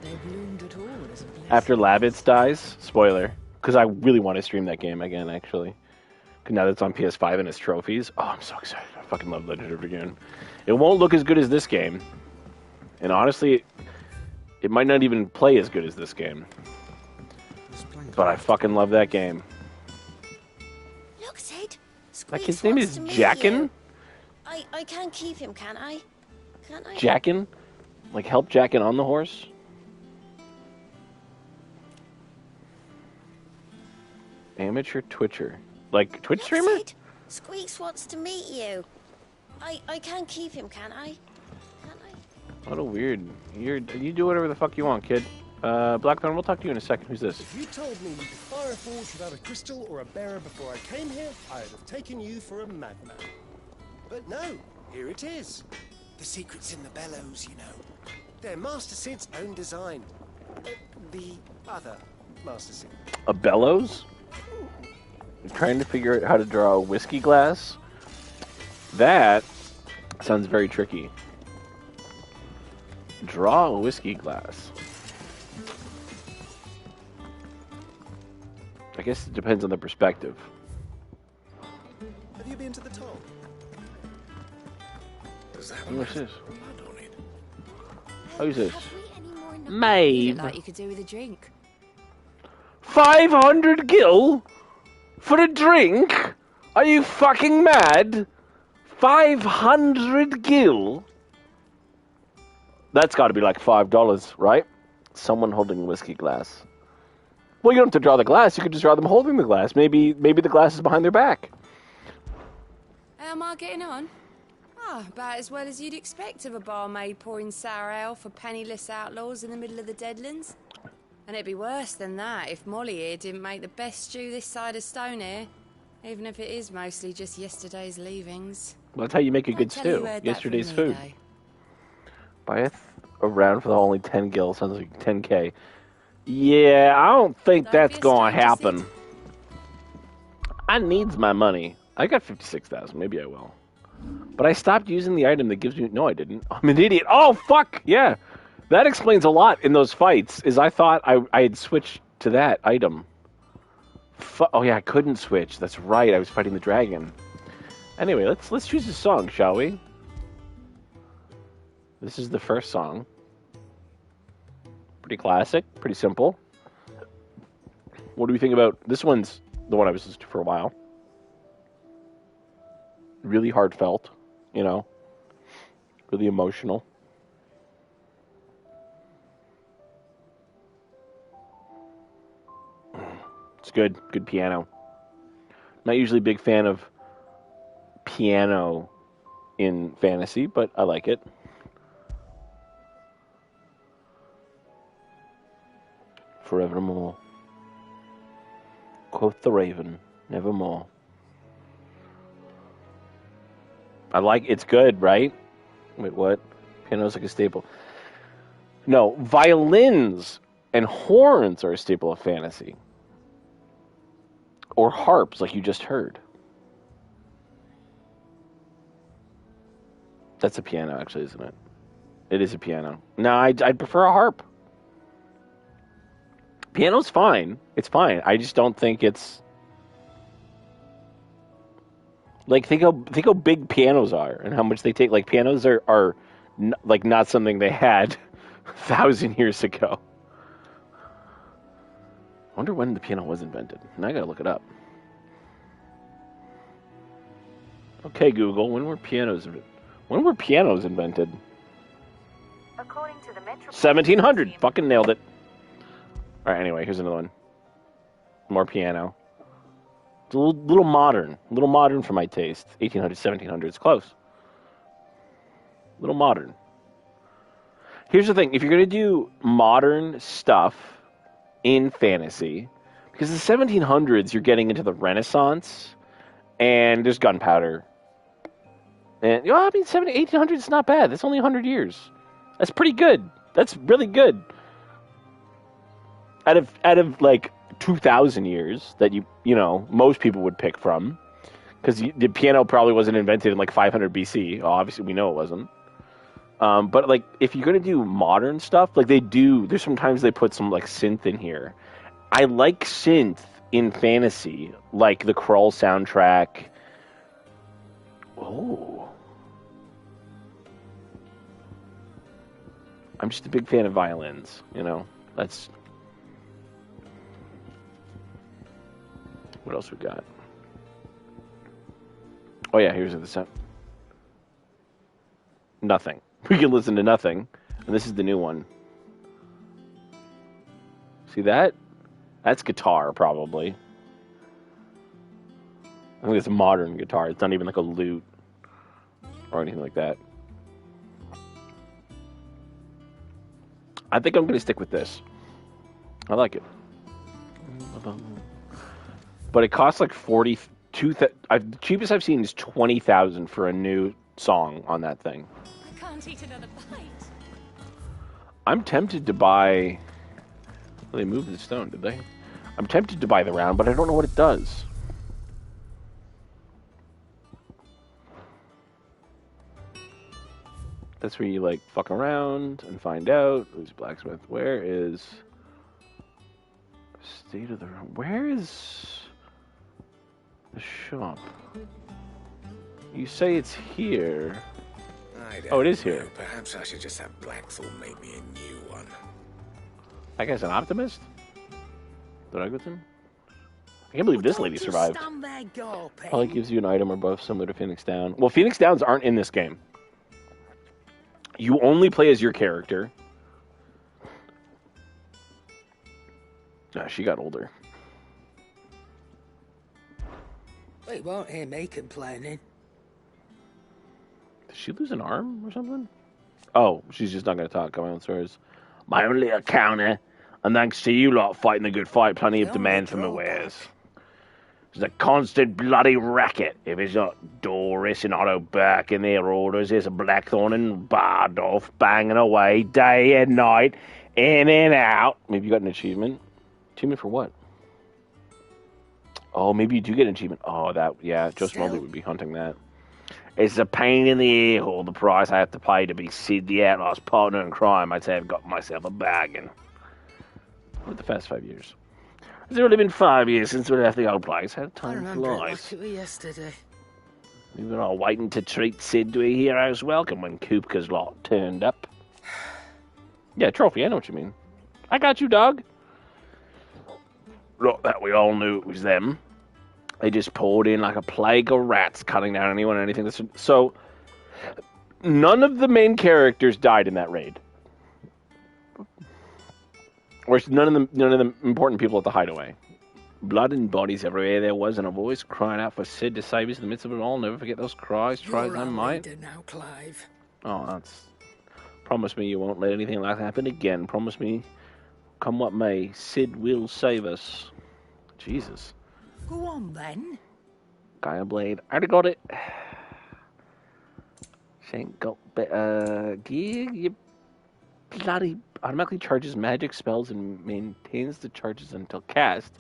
After Labbits dies, spoiler, because I really want to stream that game again, actually. Now that it's on PS5 and it's trophies. Oh, I'm so excited. I fucking love Legend of Dragoon. It won't look as good as this game. And honestly, it might not even play as good as this game. But I fucking love that game. Look, Sid. Like, Squeaks his name wants is to meet Jackin? you. I can't keep him, can I? Can't I? Jackin? Like, help Jackin on the horse? Amateur Twitcher. Like, Twitch Look, streamer? Sid. Squeaks wants to meet you. I can keep him, can't I? What a weird. You do whatever the fuck you want, kid. Blackthorn, we'll talk to you in a second. Who's this? If you told me you could fire a forge without a crystal or a bearer before I came here, I'd have taken you for a madman. But no, here it is. The secret's in the bellows, you know. They're Master Sid's own design. The other Master Sid. A bellows? I'm trying to figure out how to draw a whiskey glass? That sounds very tricky. Draw a whiskey glass. I guess it depends on the perspective. Have you been to the toll? Does that What's this? blood on it? Who's this? You Maeve. look like you could do with a drink. 500 gil? For a drink? Are you fucking mad? 500 gil? That's got to be like $5, right? Someone holding a whiskey glass. Well, you don't have to draw the glass. You could just draw them holding the glass. Maybe the glass is behind their back. How am I getting on? About as well as you'd expect of a barmaid pouring sour ale for penniless outlaws in the middle of the Deadlands. And it'd be worse than that if Molly here didn't make the best stew this side of Stonehair, even if it is mostly just yesterday's leavings. Well, that's how you make a good tell you stew. heard that Yesterday's from me, food. Buyeth around for the only 10 gil. Sounds like 10k. Yeah, I don't think that's going to happen. I needs my money. I got 56,000. Maybe I will. But I stopped using the item that gives me... No, I didn't. I'm an idiot. Oh, fuck! Yeah. That explains a lot in those fights, is I thought I had switched to that item. Oh, yeah, I couldn't switch. That's right. I was fighting the dragon. Anyway, let's choose a song, shall we? This is the first song. Pretty classic. Pretty simple. What do we think about... This one's the one I was listening to for a while. Really heartfelt, you know. Really emotional. It's good. Good piano. Not usually a big fan of piano in fantasy, but I like it. Forevermore. Quoth the raven, nevermore. I like it's good, right? Wait, what? Piano's like a staple. No, violins and horns are a staple of fantasy. Or harps, like you just heard. That's a piano, actually, isn't it? It is a piano. No, I'd prefer a harp. Piano's fine. It's fine. I just don't think it's... Like, think how big pianos are and how much they take. Like, pianos are like, not something they had 1,000 years ago. I wonder when the piano was invented. Now I gotta look it up. Okay, Google, when were pianos invented? According to the 1700. Fucking nailed it. All right, anyway, here's another one. More piano. It's a little modern for my taste. 1800s, 1700s, close. A little modern. Here's the thing: if you're gonna do modern stuff in fantasy, because in the 1700s you're getting into the Renaissance, and there's gunpowder. And 1800s is not bad. That's only 100 years. That's pretty good. That's really good. Out of like 2,000 years that you know most people would pick from, because the piano probably wasn't invented in like 500 BC. Obviously, we know it wasn't. But like, if you're gonna do modern stuff, like there's sometimes they put some like synth in here. I like synth in fantasy, like the Krull soundtrack. Oh, I'm just a big fan of violins. You know, that's. What else we got? Oh yeah, here's the sound. Nothing. We can listen to nothing. And this is the new one. See that? That's guitar, probably. I think it's a modern guitar. It's not even like a lute. or anything like that. I think I'm going to stick with this. I like it. But it costs like 42. The cheapest I've seen is 20,000 for a new song on that thing. I can't eat another bite. I'm tempted to buy. Well, they moved the stone, did they? I'm tempted to buy the round, but I don't know what it does. That's where you like fuck around and find out who's blacksmith. Where is state of the room? Where is the shop? You say it's here. Oh, it is here. Perhaps I should just have Blackthorn make me a new one. That guy's an optimist? Did I go with him? I can't believe this lady survived. Probably gives you an item or buff similar to Phoenix Down. Well, Phoenix Downs aren't in this game. You only play as your character. She got older. They won't hear me complaining. Did she lose an arm or something? Oh, she's just not going to talk. Come on, stores. My only counter, and thanks to you lot fighting the good fight, plenty of demand for my wares. It's a constant bloody racket. If it's not Doris and Otto back in their orders, there's a Blackthorn and Bardolph banging away day and night, in and out. Maybe you got an achievement. Achievement for what? Oh, maybe you do get an achievement. Oh, that, yeah, Joe Smalley would be hunting that. It's a pain in the ear hole, the price I have to pay to be Sid the Outlaw's partner in crime. I'd say I've got myself a bargain. What the past 5 years? It's only been 5 years since we left the old place. How time flies. Yesterday. We were all waiting to treat Sid to a hero's welcome when Kupka's lot turned up. Yeah, trophy, I know what you mean. I got you, dog. Not that we all knew it was them. They just poured in like a plague of rats, cutting down anyone and anything. So, none of the main characters died in that raid. Or none of the important people at the hideaway. Blood and bodies everywhere there was, and a voice crying out for Sid to save us in the midst of it all. Never forget those cries. Try as I might. Now, Clive. Oh, that's. Promise me you won't let anything like that happen again. Promise me, come what may, Sid will save us. Jesus. Go on then. Gaia Blade. I already got it. She ain't got better gear. You bloody automatically charges magic spells and maintains the charges until cast.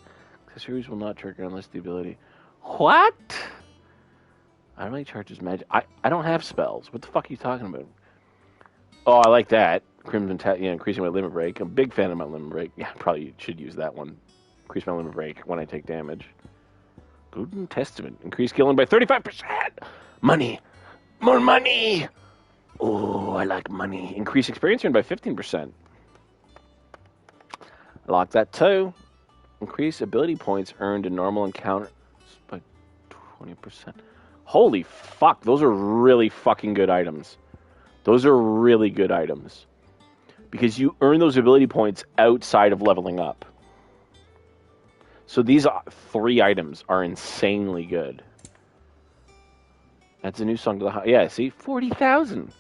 Accessories will not trigger unless the ability. What? Automatically charges magic. I don't have spells. What the fuck are you talking about? Oh, I like that. Crimson increasing my limit break. I'm a big fan of my limit break. Yeah, probably should use that one. Increase my limit break when I take damage. Golden Testament. Increase killing by 35%. Money. More money. Oh, I like money. Increase experience earned by 15%. I like that too. Increase ability points earned in normal encounters by 20%. Holy fuck. Those are really fucking good items. Those are really good items. Because you earn those ability points outside of leveling up. So these 3 items are insanely good. That's a new song to the high. Yeah, see? 40,000.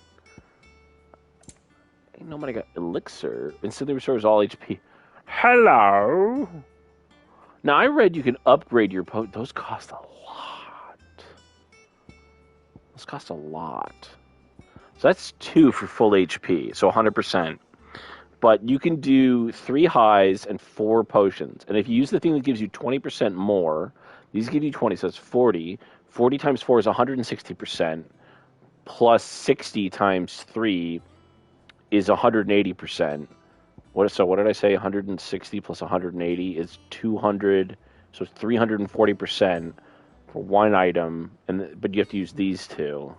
Ain't nobody got elixir. Instantly restores all HP. Hello? Now, I read you can upgrade your Those cost a lot. Those cost a lot. So that's 2 for full HP. So 100%. But you can do 3 highs and 4 potions. And if you use the thing that gives you 20% more, these give you 20, so it's 40. 40 times 4 is 160%. Plus 60 times 3 is 180%. So what did I say? 160 plus 180 is 200. So it's 340% for one item. But you have to use these 2.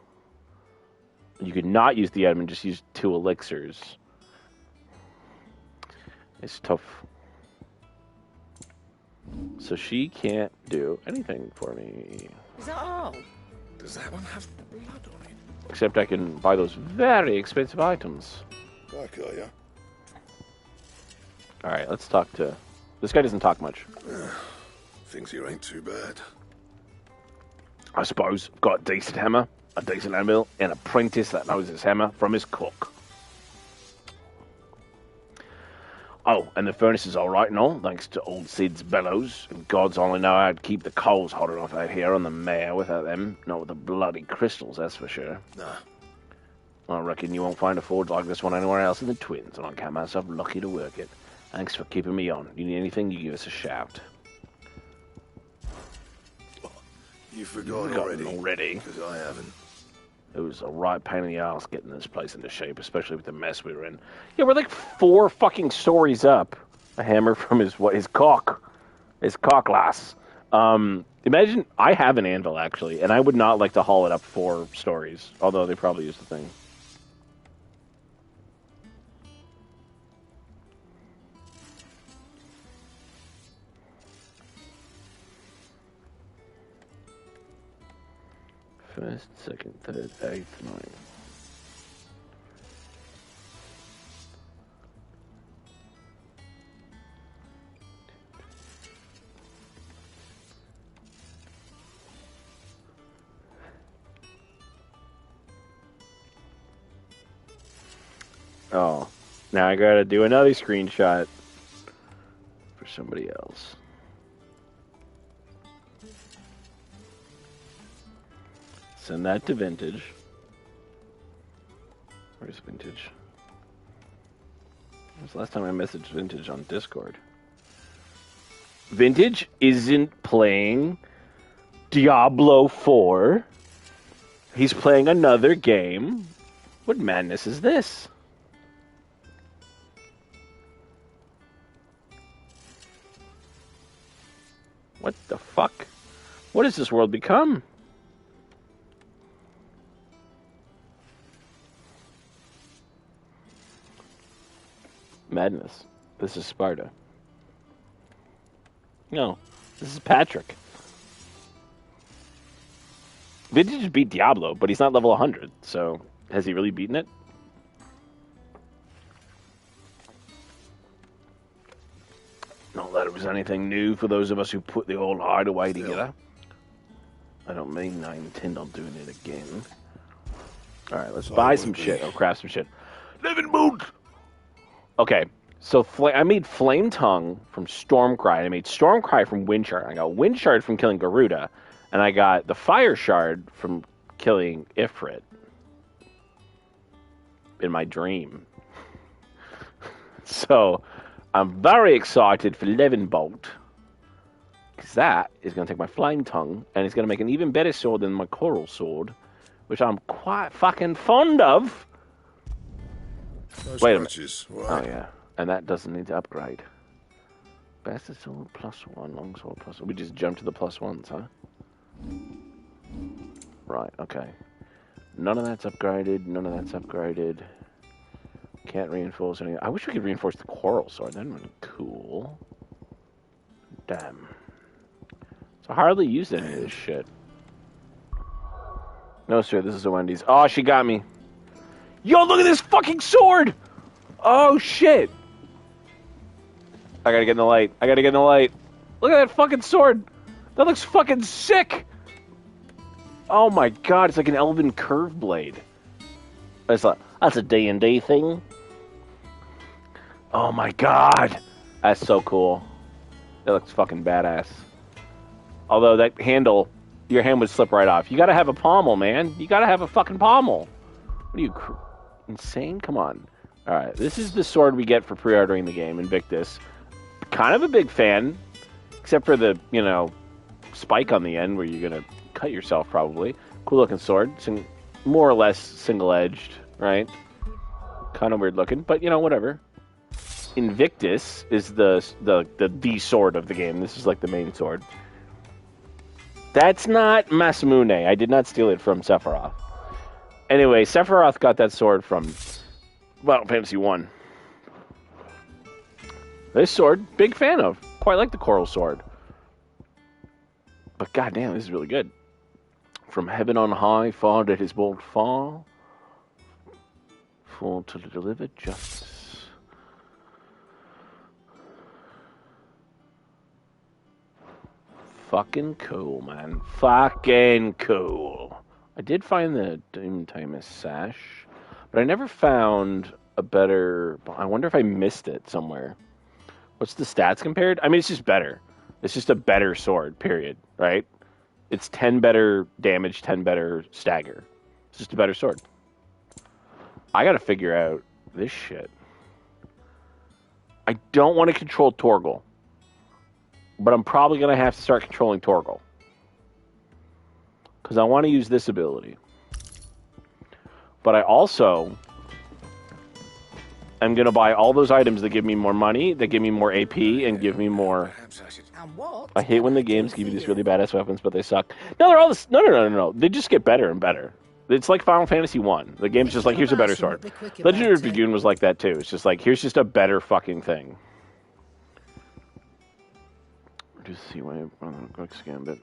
You could not use the item and just use 2 elixirs. It's tough. So she can't do anything for me. Is that all? Does that one have blood on it? Except I can buy those very expensive items. Back, are ya? Alright, let's talk to... This guy doesn't talk much. Things here ain't too bad. I suppose. Got a decent hammer. a decent anvil, an apprentice that knows his hammer from his cook. Oh, and the furnace is all right and all, thanks to old Sid's bellows. And gods only know how to keep the coals hot enough out here on the mare without them. Not with the bloody crystals, that's for sure. Nah. I reckon you won't find a forge like this one anywhere else in the Twins, and I count myself lucky to work it. Thanks for keeping me on. You need anything, you give us a shout. You forgot already? Already? Because I haven't. It was a right pain in the ass getting this place into shape, especially with the mess we were in. Yeah, we're like 4 fucking stories up. A hammer from his cock lass. Imagine, I have an anvil actually, and I would not like to haul it up 4 stories, although they probably use the thing. First, second, third, eighth, ninth. Oh, now I gotta do another screenshot for somebody else. Send that to Vintage. Where's Vintage? When was the last time I messaged Vintage on Discord? Vintage isn't playing Diablo 4. He's playing another game. What madness is this? What the fuck? What has this world become? Madness. This is Sparta. No, this is Patrick. Vintage beat Diablo, but he's not level 100, so has he really beaten it? Not that it was anything new for those of us who put the old hideaway together. I don't mean I intend on doing it again. Alright, let's buy some shit. Or craft some shit. Living boot! Okay, so I made Flame Tongue from Stormcry. I made Stormcry from Windshard. I got Windshard from killing Garuda. And I got the Fire Shard from killing Ifrit. In my dream. So, I'm very excited for Levin Bolt. Because that is going to take my Flame Tongue, and it's going to make an even better sword than my Coral Sword. Which I'm quite fucking fond of. Wait a minute. Oh, yeah. And that doesn't need to upgrade. Bastard Sword +1, Long Sword +1. We just jumped to the +1s, huh? Right, okay. None of that's upgraded. None of that's upgraded. Can't reinforce anything. I wish we could reinforce the Coral Sword. That would be cool. Damn. So I hardly used any of this shit. No, sir, this is a Wendy's. Oh, she got me. Yo, look at this fucking sword! Oh, shit. I gotta get in the light. I gotta get in the light. Look at that fucking sword. That looks fucking sick. Oh my god, it's like an elven curve blade. That's a D&D thing. Oh my god. That's so cool. That looks fucking badass. Although that handle, your hand would slip right off. You gotta have a pommel, man. You gotta have a fucking pommel. What are you, insane? Come on. Alright, this is the sword we get for pre-ordering the game, Invictus. Kind of a big fan. Except for the, you know, spike on the end where you're gonna cut yourself, probably. Cool looking sword. More or less single-edged, right? Kind of weird looking, but, you know, whatever. Invictus is the sword of the game. This is like the main sword. That's not Masamune. I did not steal it from Sephiroth. Anyway, Sephiroth got that sword from Final Fantasy 1. This sword, big fan of. Quite like the Coral Sword. But goddamn, this is really good. From heaven on high, far did his bolt fall. For to deliver justice. Fucking cool, man. Fucking cool. I did find the Doomtimus sash, but I never found a better... I wonder if I missed it somewhere. What's the stats compared? I mean, it's just better. It's just a better sword, period, right? It's 10 better damage, 10 better stagger. It's just a better sword. I gotta figure out this shit. I don't want to control Torgal, but I'm probably gonna have to start controlling Torgal. Because I want to use this ability. But I also am going to buy all those items that give me more money, that give me more AP, and give me more... I hate when the games give you these really badass weapons, but they suck. No, they're all this... No. They just get better and better. It's like Final Fantasy 1. The game's just like, here's a better sword. Legendary of Dragoon was like that, too. It's just like, here's just a better fucking thing. Just see why I'm quick scan, but...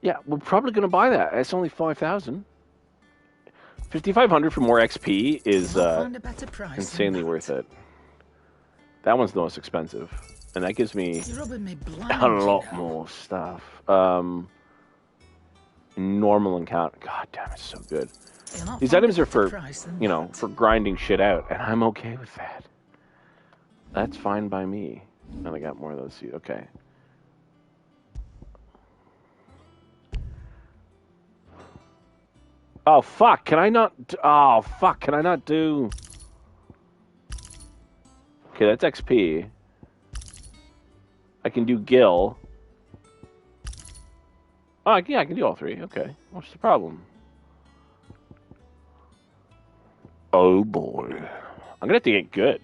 Yeah, we're probably going to buy that. It's only 5,000. 5,500 for more XP is insanely worth it. That one's the most expensive, and that gives me a lot more stuff. Normal encounter. God damn, it's so good. These items are for, you know, for grinding shit out, and I'm okay with that. That's fine by me. And I got more of those. Okay. Oh, fuck. Can I not... Oh, fuck. Can I not do... Okay, that's XP. I can do Gil. Oh, yeah, I can do all three. Okay. What's the problem? Oh, boy. I'm going to have to get good.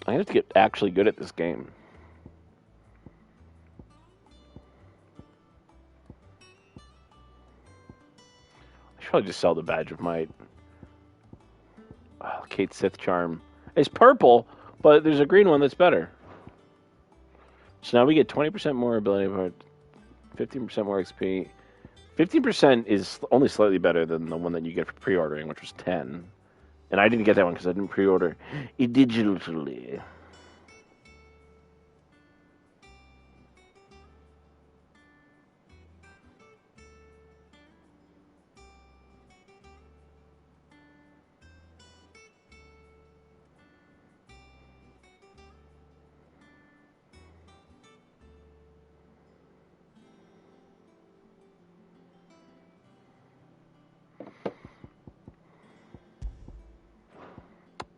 I'm going to have to get actually good at this game. Probably just sell the Badge of Might. Oh, Kate Sith Charm. It's purple, but there's a green one that's better. So now we get 20% more ability, 15% more XP. 15% is only slightly better than the one that you get for pre-ordering, which was 10. And I didn't get that one because I didn't pre-order it digitally.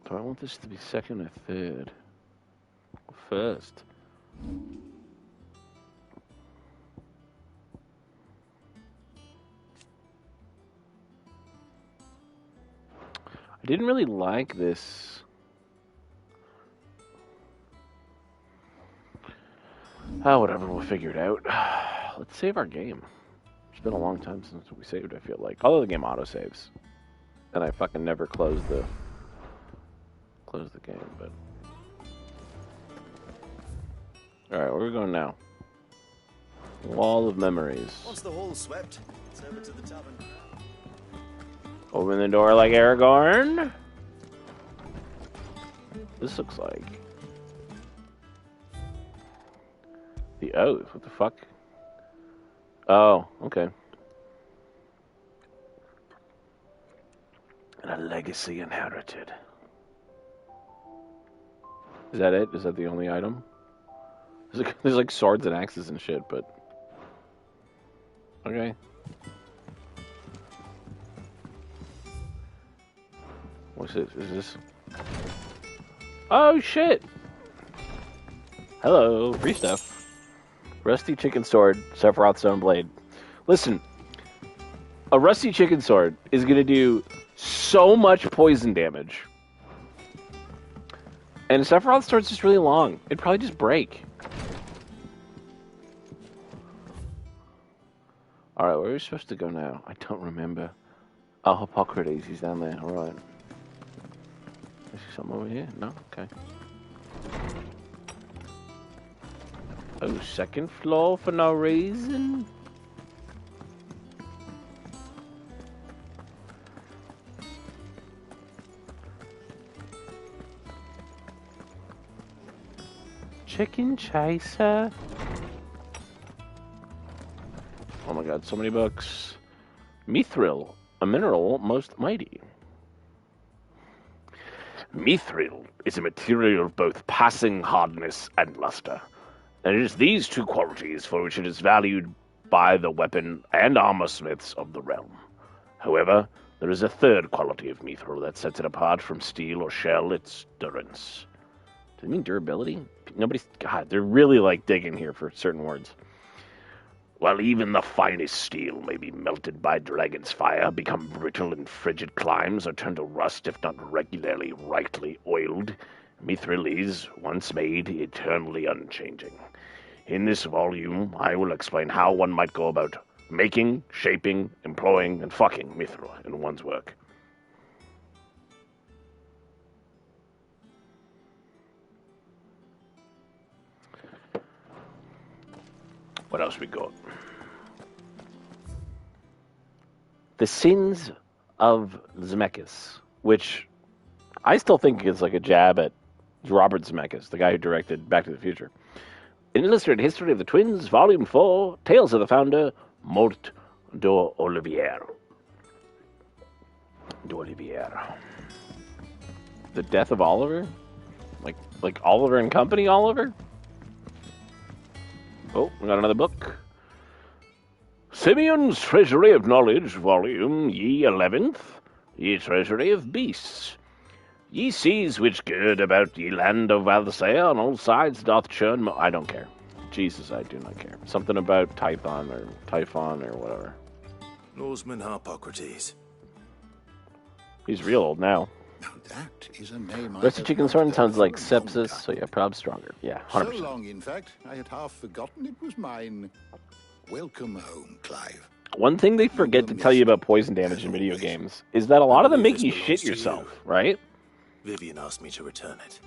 Do I want this to be second or third? Or first? I didn't really like this. Oh, whatever, we'll figure it out. Let's save our game. It's been a long time since we saved, I feel like. Although the game auto-saves. And I fucking never close the game, but... Alright, where are we going now? Wall of Memories. Once the hall's swept, it's over to the tavern. Open the door like Aragorn. This looks like... The Oath, what the fuck? Oh, okay. And a legacy inherited. Is that it? Is that the only item? There's like swords and axes and shit, but... Okay. What's this? Is this... Oh, shit! Hello, free stuff. Rusty chicken sword, Sephiroth stone blade. Listen, a rusty chicken sword is going to do so much poison damage. And Sephiroth's sword's just really long. It'd probably just break. Alright, where are we supposed to go now? I don't remember. Oh, Hippocrates, he's down there. Alright. Is there something over here? No? Okay. Oh, second floor for no reason? Chicken chaser. Oh my god, so many books. Mithril, a mineral most mighty. Mithril is a material of both passing hardness and luster, and it is these two qualities for which it is valued by the weapon and armor smiths of the realm. However, there is a third quality of mithril that sets it apart from steel or shell, its durance. Does it mean durability? God, they're really like digging here for certain words. While even the finest steel may be melted by dragon's fire, become brittle in frigid climes, or turn to rust if not regularly rightly oiled, mithril is, once made, eternally unchanging. In this volume, I will explain how one might go about making, shaping, employing, and fucking mithril in one's work. What else we got? The Sins of Zemeckis, which I still think is like a jab at Robert Zemeckis, the guy who directed Back to the Future. An Illustrated History of the Twins, Volume 4, Tales of the Founder, Mort d'Olivier. The Death of Oliver? Like Oliver and Company Oliver? Oh, we got another book. Simeon's Treasury of Knowledge, Volume Ye 11th, Ye Treasury of Beasts. Ye seas which gird about ye land of Valsea on all sides doth churn I don't care. Jesus, I do not care. Something about Typhon or whatever. Norseman Harpocrates. He's real old now. That is a name I Rusty have Chicken not Sword heard sounds for like a long sepsis, time. so yeah, probably stronger. Yeah, 100%. So long, in fact, I had half forgotten it was mine. Welcome home, Clive. One thing they forget to tell you about poison damage in video games is that a lot of them make you shit yourself, right? Vivian asked me to return it.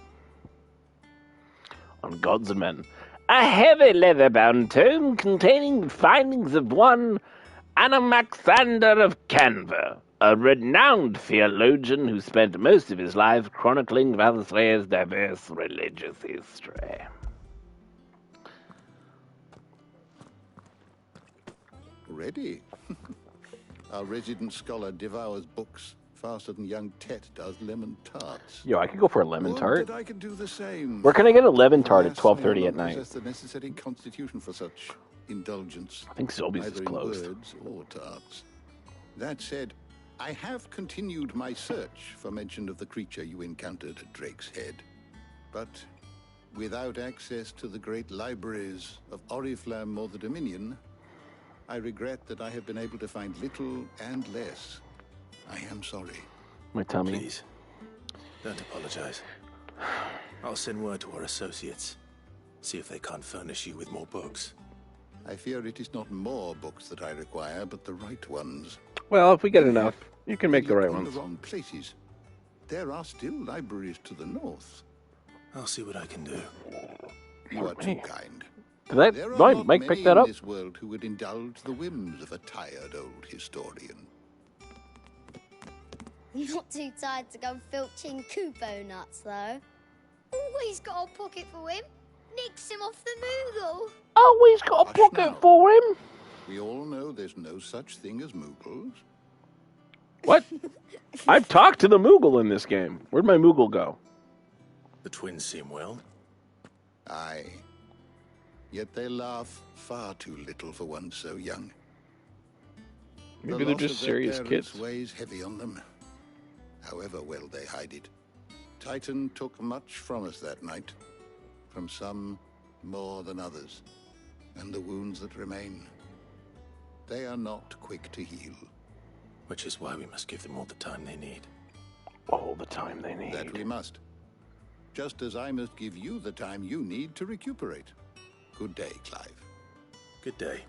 On Gods and Men. A heavy leather-bound tome containing the findings of one Anaxander of Canva, a renowned theologian who spent most of his life chronicling Valsea's diverse religious history. Ready? Our resident scholar devours books faster than young Tet does lemon tarts. Yo, I could go for a lemon tart. That I could do the same. Where can I get a lemon tart at Alas, 12:30 I at night? possess the necessary constitution for such indulgence. I think Zolby's is either in closed. words or tarts. That said, I have continued my search for mention of the creature you encountered at Drake's Head. But without access to the great libraries of Oriflamme or the Dominion, I regret that I have been able to find little and less. I am sorry. My tummy. Please, don't apologize. I'll send word to our associates. See if they can't furnish you with more books. I fear it is not more books that I require, but the right ones. Well, if we get enough, you can make the right In ones. the wrong places. There are still libraries to the north. I'll see what I can do. You are too kind. That There are Mike not pick many that in up. this world who would indulge the whims of a tired old historian. You're not too tired to go filching Kupo nuts, though. Always got a pocket for him. Nicks him off the Moogle. Always got a pocket for him. We all know there's no such thing as Moogles. What? I've talked to the Moogle in this game. Where'd my Moogle go? The twins seem well. Aye. Yet they laugh far too little for one so young. Maybe they're loss just of their serious parents kids. weighs heavy on them, however well they hide it. Titan took much from us that night, from some more than others, and the wounds that remain, they are not quick to heal. Which is why we must give them all the time they need. All the time they need. That we must. Just as I must give you the time you need to recuperate. Good day, Clive. Good day.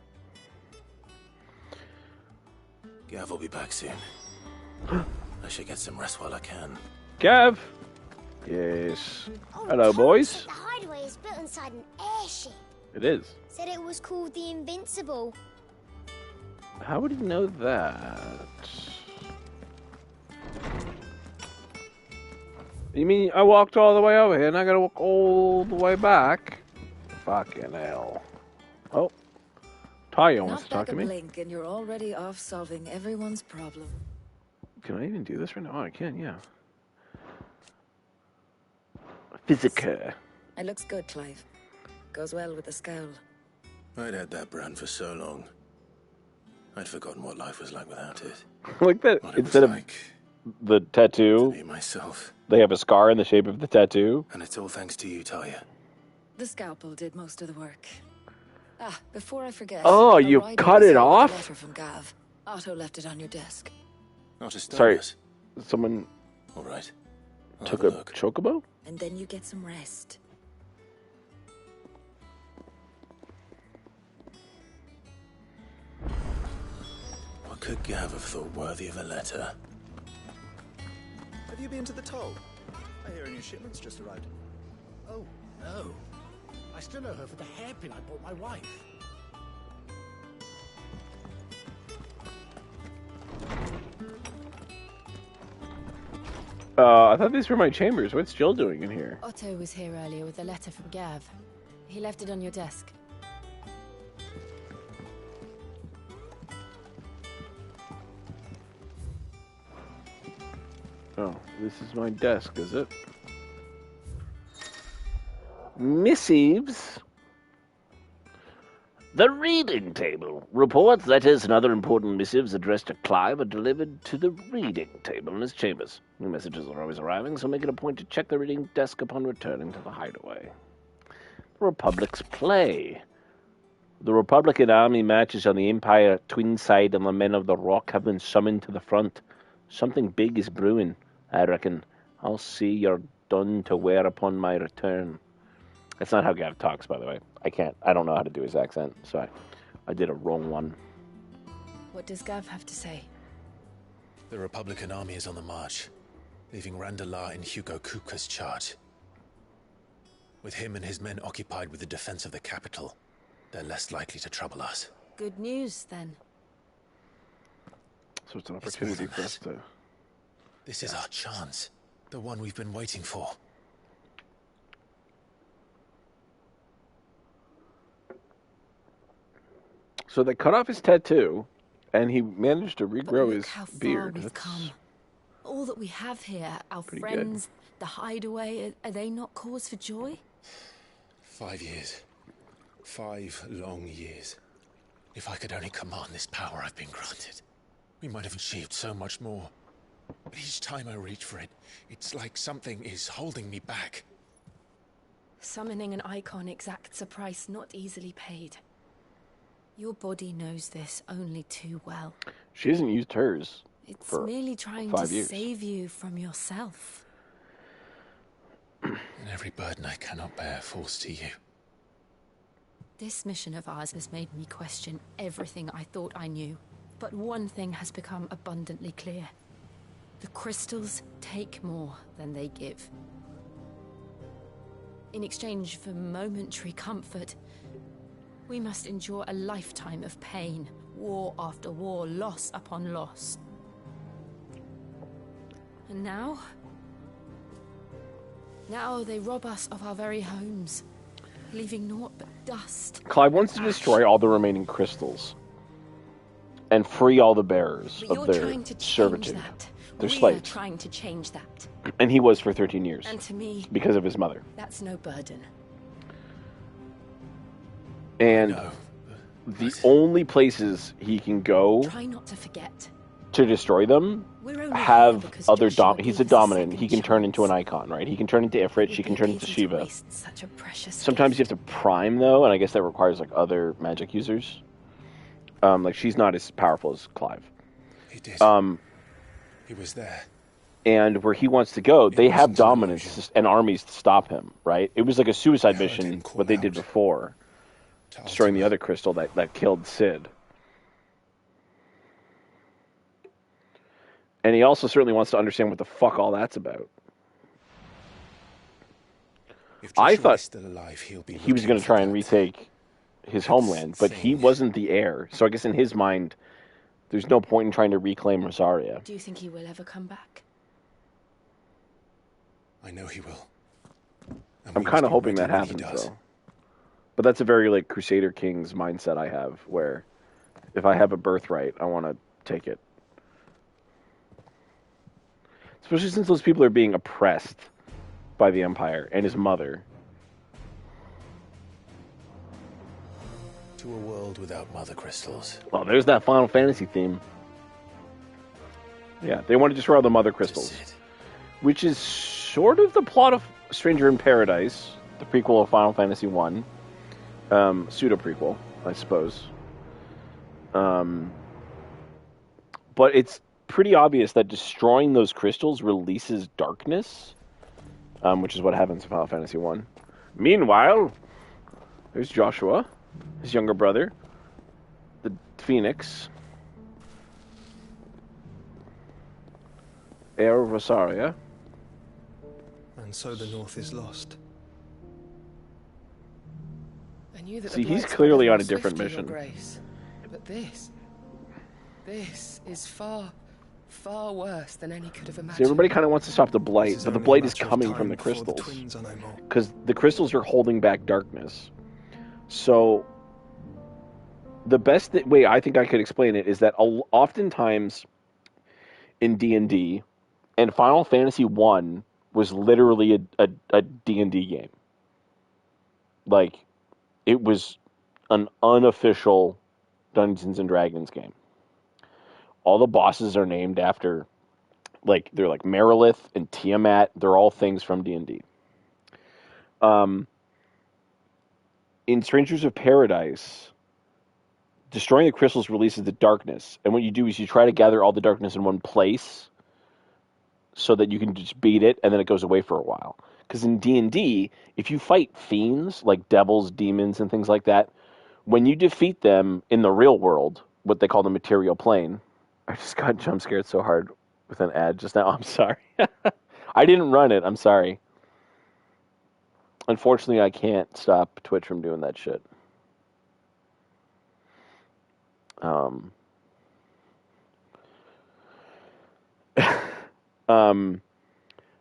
Gav will be back soon. I should get some rest while I can. Gav. Yes. Hello, boys. The hideaway is built inside an airship. It is. Said it was called the Invincible. How would he know that? You mean I walked all the way over here and I gotta walk all the way back? Fucking hell. Oh. Talia wants Not to talk back to a me. blink and you're already off solving everyone's problem. Can I even do this right now? Oh, I can, yeah. Physica. It looks good, Clive. Goes well with the scowl. I'd had that brand for so long. I'd forgotten what life was like without it. Like that, What it instead was of like the tattoo, to be myself. they have a scar in the shape of the tattoo. And it's all thanks to you, Talia. The scalpel did most of the work. Ah, before I forget. Oh, a you rider cut was it here with a off? letter from Gav. Otto left it on your desk. Not a Sorry, someone All right. took a chocobo? And then you get some rest. What could Gav have thought worthy of a letter? Have you been to the toll? I hear a new shipment's just arrived. Oh, no. I still owe her for the hairpin I bought my wife. I thought these were my chambers. What's Jill doing in here? Otto was here earlier with a letter from Gav. He left it on your desk. Oh, this is my desk, is it? Missives. The reading table. Reports, letters, and other important missives addressed to Clive are delivered to the reading table in his chambers. New messages are always arriving, so make it a point to check the reading desk upon returning to the hideaway. The Republic's play. The Republican army marches on the Empire twin side, and the men of the Rock have been summoned to the front. Something big is brewing, I reckon. I'll see you're done to wear upon my return. That's not how Gav talks, by the way. I don't know how to do his accent, so I did a wrong one. What does Gav have to say? The Republican army is on the march, leaving Randalar in Hugo Kupka's charge. With him and his men occupied with the defense of the capital, they're less likely to trouble us. Good news, then. So it's an opportunity for us to... This is our chance. The one we've been waiting for. So they cut off his tattoo, and he managed to regrow Look his how far beard. we've That's come. All that we have here, our pretty friends, the hideaway, are they not cause for joy? 5 years. 5 long years. If I could only command this power I've been granted, we might have achieved so much more. But each time I reach for it, it's like something is holding me back. Summoning an icon exacts a price not easily paid. Your body knows this only too well. She hasn't used hers It's for merely trying 5 to years. save you from yourself. And every burden I cannot bear falls to you. This mission of ours has made me question everything I thought I knew. But one thing has become abundantly clear. The crystals take more than they give. In exchange for momentary comfort, we must endure a lifetime of pain, war after war, loss upon loss. And now they rob us of our very homes, leaving naught but dust. Clive wants to destroy all the remaining crystals and free all the bearers But of you're their trying to change servitude. that. Their We are slaves. trying to change that. And he was for 13 years. And to me, because of his mother. that's no burden. And the only places he can go Try not to forget. to destroy them We're only have here because other Joshua he's a gave us a dominant. second He can turn into an icon, right? He can turn into Ifrit, she can turn into Shiva. Waste such a precious Sometimes you have to prime though, and I guess that requires like other magic users. Like she's not as powerful as Clive. He did. He was there. And where he wants to go, they have dominance and armies to stop him, right? It was like a suicide mission, what they did before, destroying the other crystal that killed Sid. And he also certainly wants to understand what the fuck all that's about. If I Joshua thought is still alive, he'll be he was going to try and retake his homeland, but he wasn't the heir. So I guess in his mind, there's no point in trying to reclaim Rosaria. Do you think he will ever come back? I know he will. I'm kind of hoping that happens, though. But that's a very like Crusader Kings mindset I have, where if I have a birthright, I want to take it. Especially since those people are being oppressed by the Empire and his mother. To a world without mother crystals. Well, there's that Final Fantasy theme. Yeah, they want to destroy all the mother crystals. Which is sort of the plot of Stranger in Paradise, the prequel of Final Fantasy 1. Pseudo-prequel, I suppose. But it's pretty obvious that destroying those crystals releases darkness, which is what happens in Final Fantasy 1. Meanwhile, there's Joshua, his younger brother, the Phoenix, heir of Rosaria. And so the North is lost. I knew that See, the he's Blights clearly were on a more different swift, Your mission. Grace. But this is far, far worse than any could have imagined. See, everybody kind of wants to stop the Blight, but the Blight is coming from the crystals. Because the crystals are holding back darkness. So, the best way I think I could explain it is that oftentimes in D&D, and Final Fantasy 1 was literally a D&D game. Like, it was an unofficial Dungeons and Dragons game. All the bosses are named after, like, they're like Merilith and Tiamat. They're all things from D&D. In Strangers of Paradise, destroying the crystals releases the darkness. And what you do is you try to gather all the darkness in one place so that you can just beat it, and then it goes away for a while. Because in D&D, if you fight fiends, like devils, demons, and things like that, when you defeat them in the real world, what they call the material plane... I just got jump scared so hard with an ad just now. I'm sorry. I didn't run it. I'm sorry. Unfortunately, I can't stop Twitch from doing that shit.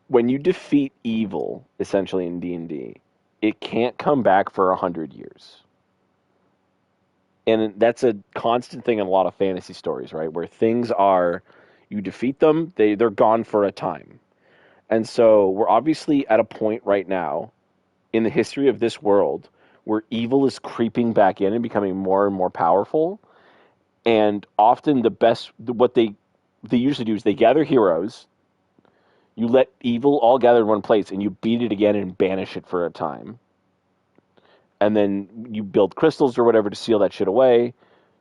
When you defeat evil, essentially in D&D, it can't come back for 100 years. And that's a constant thing in a lot of fantasy stories, right? Where things are, you defeat them, they're gone for a time. And so we're obviously at a point right now in the history of this world where evil is creeping back in and becoming more and more powerful. And often what they usually do is they gather heroes, you let evil all gather in one place, and you beat it again and banish it for a time. And then you build crystals or whatever to seal that shit away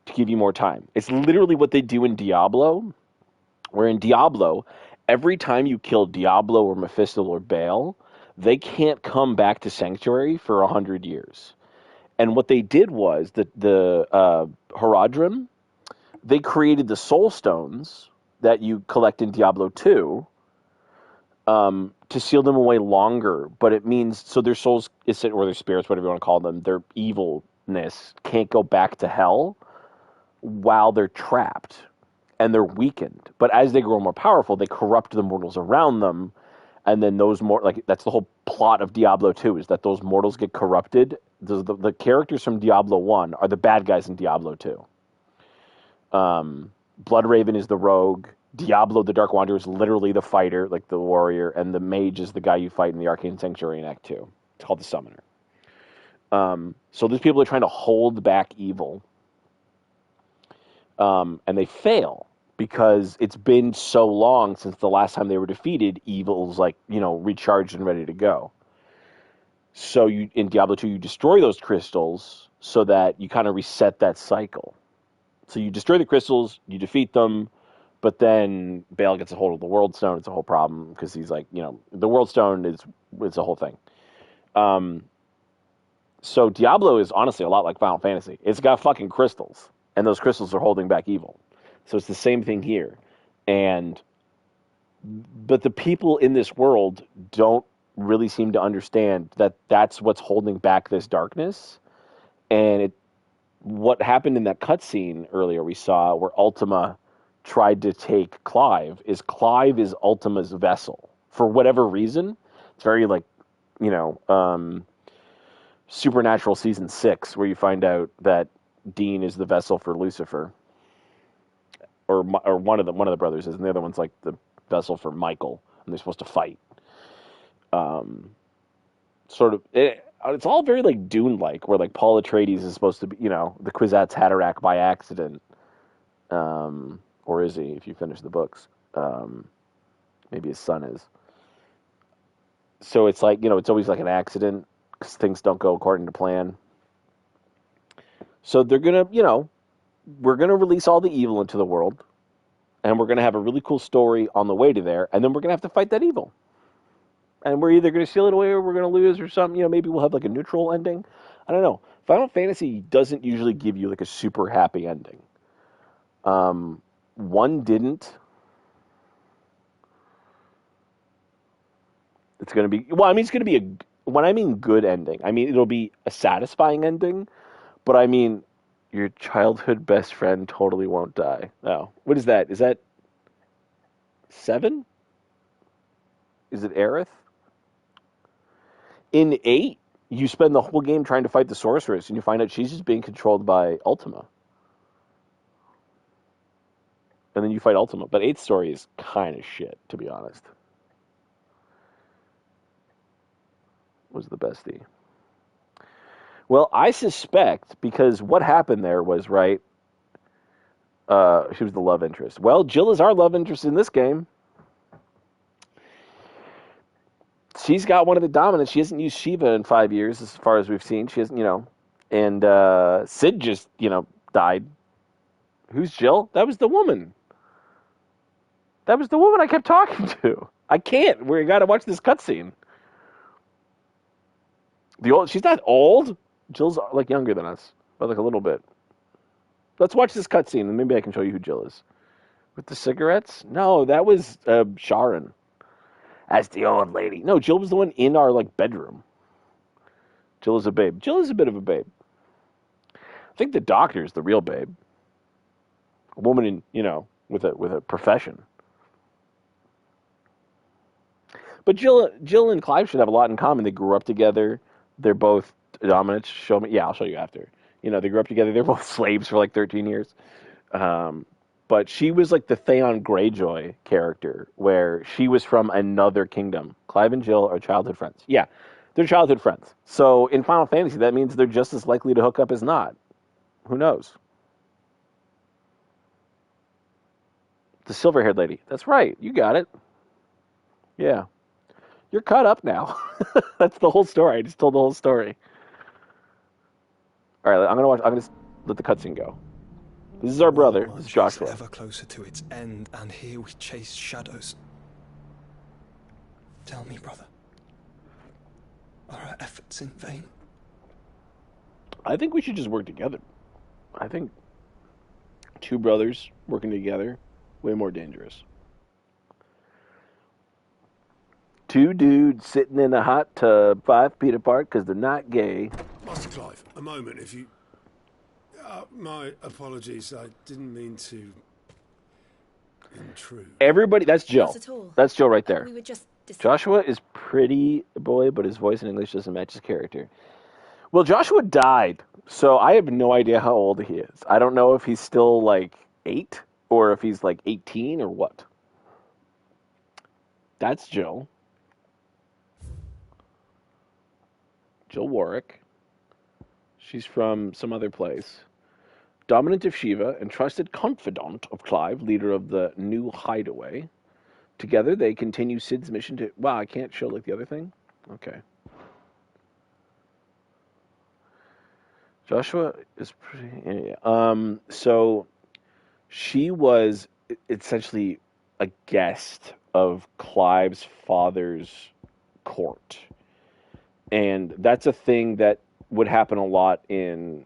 to give you more time. It's literally what they do in Diablo, where in Diablo, every time you kill Diablo or Mephisto or Baal, they can't come back to Sanctuary for 100 years. And what they did was, the Horadrim, they created the Soul Stones that you collect in Diablo 2 to seal them away longer. But it means, so their souls, or their spirits, whatever you want to call them, their evilness can't go back to hell while they're trapped. And they're weakened. But as they grow more powerful, they corrupt the mortals around them. And then those that's the whole plot of Diablo 2, is that those mortals get corrupted. The characters from Diablo 1 are the bad guys in Diablo 2. Bloodraven is the rogue. Diablo, the Dark Wanderer, is literally the fighter, like the warrior. And the mage is the guy you fight in the Arcane Sanctuary in Act 2. It's called the Summoner. So these people are trying to hold back evil. And they fail. Because it's been so long since the last time they were defeated, evil's recharged and ready to go. So in Diablo 2, you destroy those crystals so that you kind of reset that cycle. So you destroy the crystals, you defeat them, but then Baal gets a hold of the World Stone. It's a whole problem because he's like, the World Stone is a whole thing. So Diablo is honestly a lot like Final Fantasy. It's got fucking crystals, and those crystals are holding back evil. So it's the same thing here. But the people in this world don't really seem to understand that that's what's holding back this darkness. And what happened in that cutscene earlier we saw where Ultima tried to take Clive is Ultima's vessel. For whatever reason, it's very Supernatural season 6, where you find out that Dean is the vessel for Lucifer, or one of the brothers is, and the other one's like the vessel for Michael, and they're supposed to fight. It's all very like Dune-like, where like Paul Atreides is supposed to be, the Kwisatz Haderach by accident, or is he? If you finish the books, maybe his son is. So it's like, it's always like an accident because things don't go according to plan. So they're gonna, we're gonna release all the evil into the world, and we're gonna have a really cool story on the way to there, and then we're gonna have to fight that evil. And we're either going to seal it away or we're going to lose or something. Maybe we'll have like a neutral ending. I don't know. Final Fantasy doesn't usually give you like a super happy ending. One didn't. It's going to be, it's going to be when I mean good ending, I mean it'll be a satisfying ending, but I mean your childhood best friend totally won't die. Oh, what is that? Is that 7? Is it Aerith? In 8, you spend the whole game trying to fight the sorceress, and you find out she's just being controlled by Ultima. And then you fight Ultima. But 8's story is kind of shit, to be honest. Was the bestie. Well, I suspect, because what happened there was, right, she was the love interest. Well, Jill is our love interest in this game. She's got one of the dominants. She hasn't used Shiva in 5 years, as far as we've seen. She hasn't, and Sid just, died. Who's Jill? That was the woman. That was the woman I kept talking to. I can't. We got to watch this cutscene. She's not old. Jill's like younger than us, but like a little bit. Let's watch this cutscene, and maybe I can show you who Jill is. With the cigarettes? No, that was Sharon. As the old lady. No, Jill was the one in our like bedroom. Jill is a babe. Jill is a bit of a babe. I think the doctor is the real babe. A woman in, with a profession. But Jill and Clive should have a lot in common. They grew up together. They're both dominants. Show me. Yeah, I'll show you after. They grew up together. They're both slaves for like 13 years. But she was like the Theon Greyjoy character, where she was from another kingdom. Clive and Jill are childhood friends. Yeah, they're childhood friends. So in Final Fantasy, that means they're just as likely to hook up as not. Who knows? The silver-haired lady. That's right. You got it. Yeah. You're caught up now. That's the whole story. I just told the whole story. All right, I'm gonna let the cutscene go. This is our brother. This is Joshua. Ever closer to its end, and here we chase shadows. Tell me, brother, are our efforts in vain? I think we should just work together. I think two brothers working together, way more dangerous. Two dudes sitting in a hot tub, 5 feet apart because they're not gay. Master Clive, a moment, if you... my apologies, I didn't mean to intrude. Everybody, that's Jill. Not at all. That's Jill right there. We were just Joshua is pretty boy, but his voice in English doesn't match his character. Well, Joshua died, so I have no idea how old he is. I don't know if he's still like 8 or if he's like 18 or what. That's Jill. Jill Warwick. She's from some other place. Dominant of Shiva and trusted confidant of Clive, leader of the new hideaway. Together, they continue Sid's mission to... Wow, I can't show like the other thing? Okay. Joshua is pretty... Yeah. So, she was essentially a guest of Clive's father's court. And that's a thing that would happen a lot in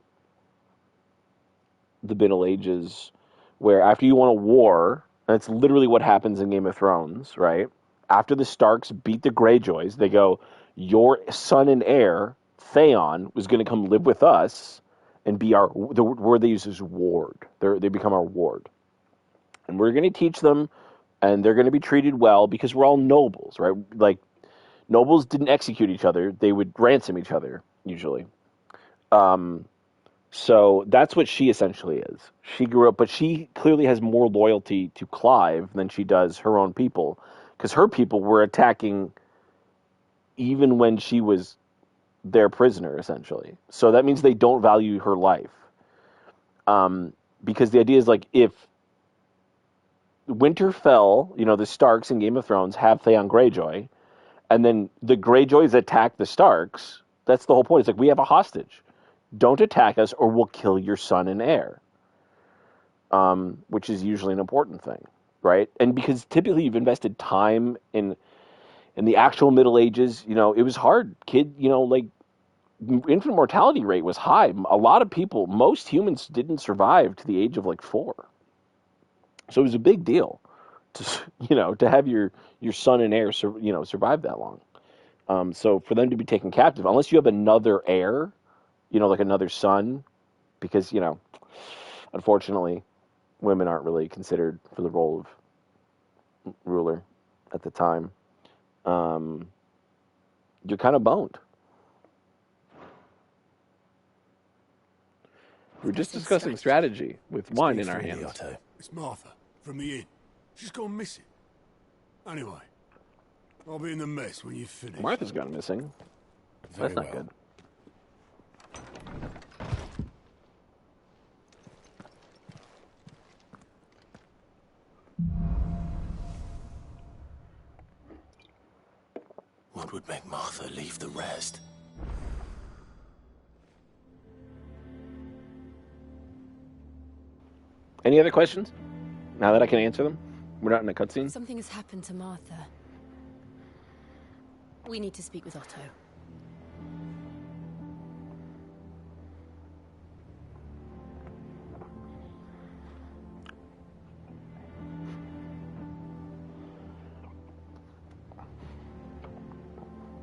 the Middle Ages, where after you won a war, and it's literally what happens in Game of Thrones, right? After the Starks beat the Greyjoys, they go, your son and heir, Theon, was going to come live with us and be the word they use is ward. They become our ward. And we're going to teach them, and they're going to be treated well because we're all nobles, right? Like, nobles didn't execute each other. They would ransom each other, usually. So that's what she essentially is. She grew up, but she clearly has more loyalty to Clive than she does her own people, because her people were attacking even when she was their prisoner, essentially. So that means they don't value her life. Because the idea is like, if Winterfell, the Starks in Game of Thrones have Theon Greyjoy, and then the Greyjoys attack the Starks, that's the whole point. It's like, we have a hostage. Don't attack us or we'll kill your son and heir. Which is usually an important thing, right? And because typically you've invested time in the actual Middle Ages, it was hard. Infant mortality rate was high. A lot of people, most humans didn't survive to the age of like 4. So it was a big deal to have your son and heir, survive that long. So for them to be taken captive, unless you have another heir, like another son, because, unfortunately, women aren't really considered for the role of ruler at the time. You're kind of boned. We're just discussing strategy with wine in our hands. Otto. It's Martha from the inn. She's gone missing. Anyway, I'll be in the mess when you've finished. Martha's gone missing. That's not good. What would make Martha leave the rest? Any other questions? Now that I can answer them? We're not in a cutscene? Something has happened to Martha. We need to speak with Otto.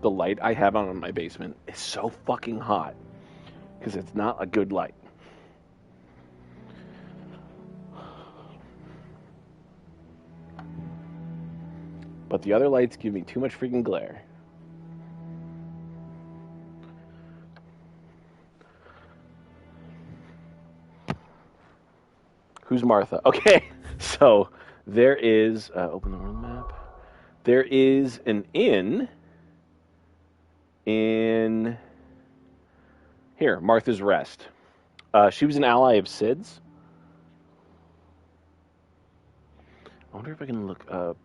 The light I have on in my basement is so fucking hot because it's not a good light. But the other lights give me too much freaking glare. Who's Martha? Okay, so there is... open the world map. There is an inn in... Here, Martha's Rest. She was an ally of Sid's. I wonder if I can look up...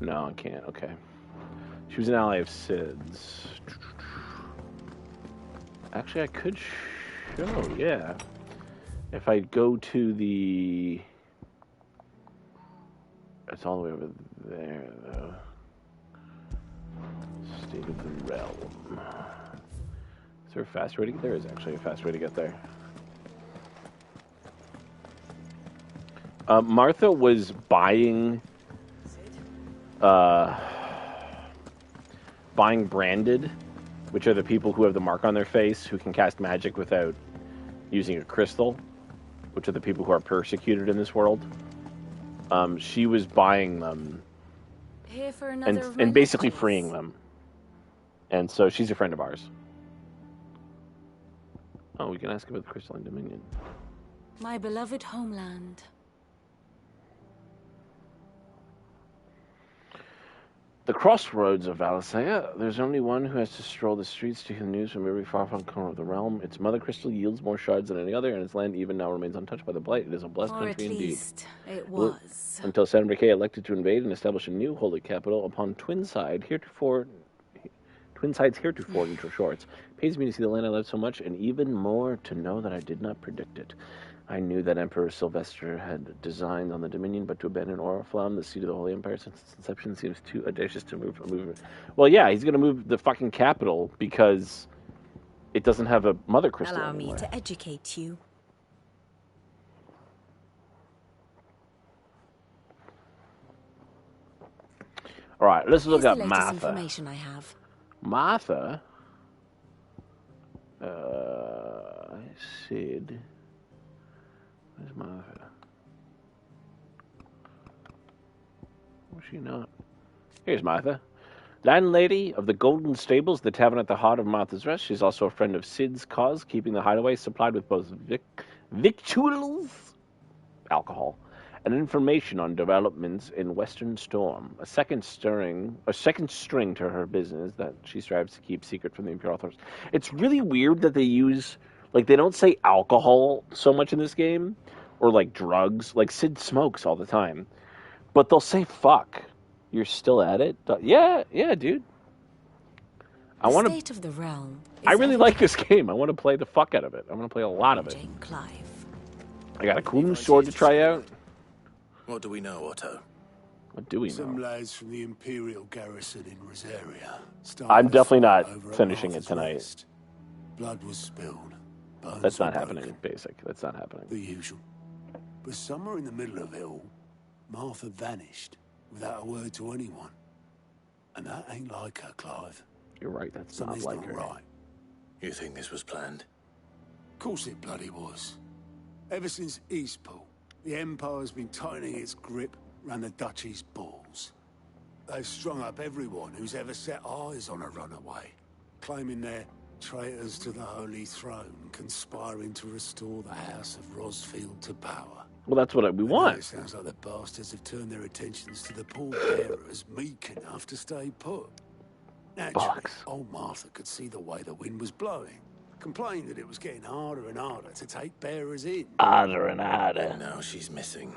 No, I can't. Okay. She was an ally of Sid's. Actually, I could show, yeah. If I go to the... It's all the way over there, though. State of the Realm. Is there a fast way to get there? There is actually a fast way to get there. Martha was buying branded, which are the people who have the mark on their face, who can cast magic without using a crystal, which are the people who are persecuted in this world. She was buying them Here for another and basically freeing them. And so she's a friend of ours. Oh, we can ask about the Crystalline Dominion. My beloved homeland. The crossroads of Valisea. There's only one who has to stroll the streets to hear the news from every far-flung corner of the realm. Its mother crystal yields more shards than any other, and its land even now remains untouched by the blight. It is a blessed country indeed. Or at least it was. Until San Enrique elected to invade and establish a new holy capital upon Twinsides heretofore neutral shores. Pays me to see the land I love so much, and even more to know that I did not predict it. I knew that Emperor Sylvester had designed on the Dominion, but to abandon Oriflamme, the seat of the Holy Empire, since its inception, seems too audacious to move. Well, yeah, he's going to move the fucking capital because it doesn't have a mother crystal Allow anymore. me to educate you. All right, let's look Here's up the latest Martha. information I have. Martha. Sid. Where's Martha? Was she not? Here's Martha. Landlady of the Golden Stables, the tavern at the heart of Martha's Rest. She's also a friend of Sid's cause, keeping the hideaway supplied with both victuals, alcohol, and information on developments in Western Storm. A second string to her business that she strives to keep secret from the Imperial authorities. It's really weird that they use, like, they don't say alcohol so much in this game, or like drugs. Like Sid smokes all the time, but they'll say fuck. You're still at it? Yeah, dude. The state of the realm. I really like this game. I want to play the fuck out of it. I want to play a lot of it. Clive. I got a cool new sword to try out. What do we know, Otto? What do we know? Some lads from the Imperial garrison in Rosaria. I'm definitely not finishing it tonight. Rest. Blood was spilled. That's not happening, Basic. That's not happening. The usual. But somewhere in the middle of it all, Martha vanished without a word to anyone. And that ain't like her, Clive. You're right, that's Something's not like her. Right. You think this was planned? Of course it bloody was. Ever since Eastpool, the Empire's been tightening its grip round the Duchy's balls. They've strung up everyone who's ever set eyes on a runaway, claiming they're traitors to the Holy Throne, conspiring to restore the House of Rosfield to power. Well, that's what we want. It sounds like the bastards have turned their attentions to the pallbearers meek enough to stay put. Naturally, old Martha could see the way the wind was blowing, complained that it was getting harder and harder to take bearers in. Harder and harder. And now she's missing.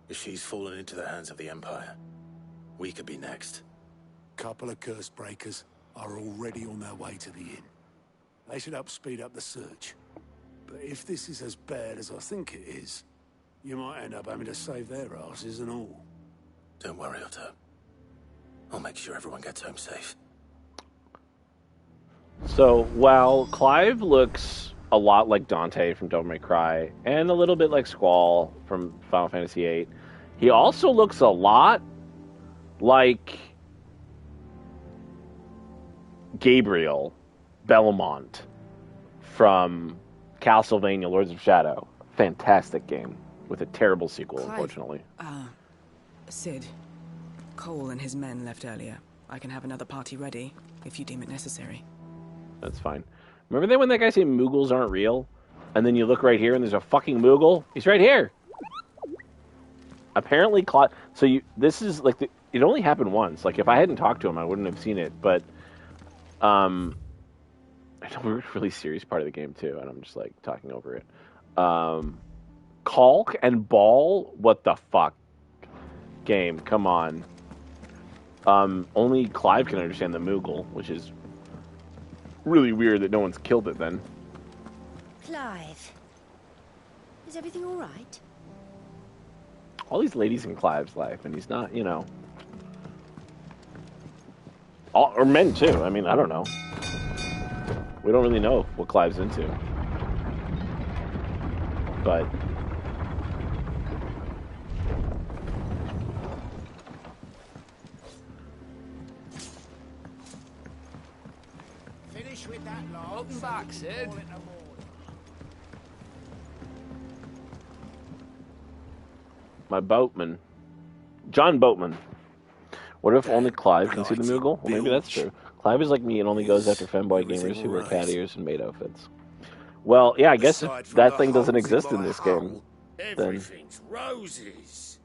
If she's fallen into the hands of the Empire, we could be next. Couple of curse breakers are already on their way to the inn. They should help speed up the search. But if this is as bad as I think it is, you might end up having to save their asses and all. Don't worry, Otto. I'll make sure everyone gets home safe. So, while Clive looks a lot like Dante from Devil May Cry, and a little bit like Squall from Final Fantasy VIII, he also looks a lot like Gabriel Belmont from Castlevania Lords of Shadow. Fantastic game, with a terrible sequel, Clive, unfortunately. Sid. Cole and his men left earlier. I can have another party ready, if you deem it necessary. That's fine. Remember that when that guy said Moogles aren't real? And then you look right here and there's a fucking Moogle? He's right here! Apparently, so this is like, it only happened once. Like, if I hadn't talked to him, I wouldn't have seen it, but, I know we're a really serious part of the game, too, and I'm just, like, talking over it. Caulk and Ball? What the fuck? Game, come on. Only Clive can understand the Moogle, which is really weird that no one's killed it then. Clive, is everything all right? All these ladies in Clive's life, and he's not, you know. Or men, too. I mean, I don't know. We don't really know what Clive's into. But... Finish with that lot. Welcome back, Sid. My boatman. John Boatman. What if only Clive can see the Moogle? Well, maybe that's true. Clive is like me and only goes after femboy gamers who wear cat ears and maid outfits. Well, yeah, I guess if that thing doesn't exist in this game, then... Everything's roses.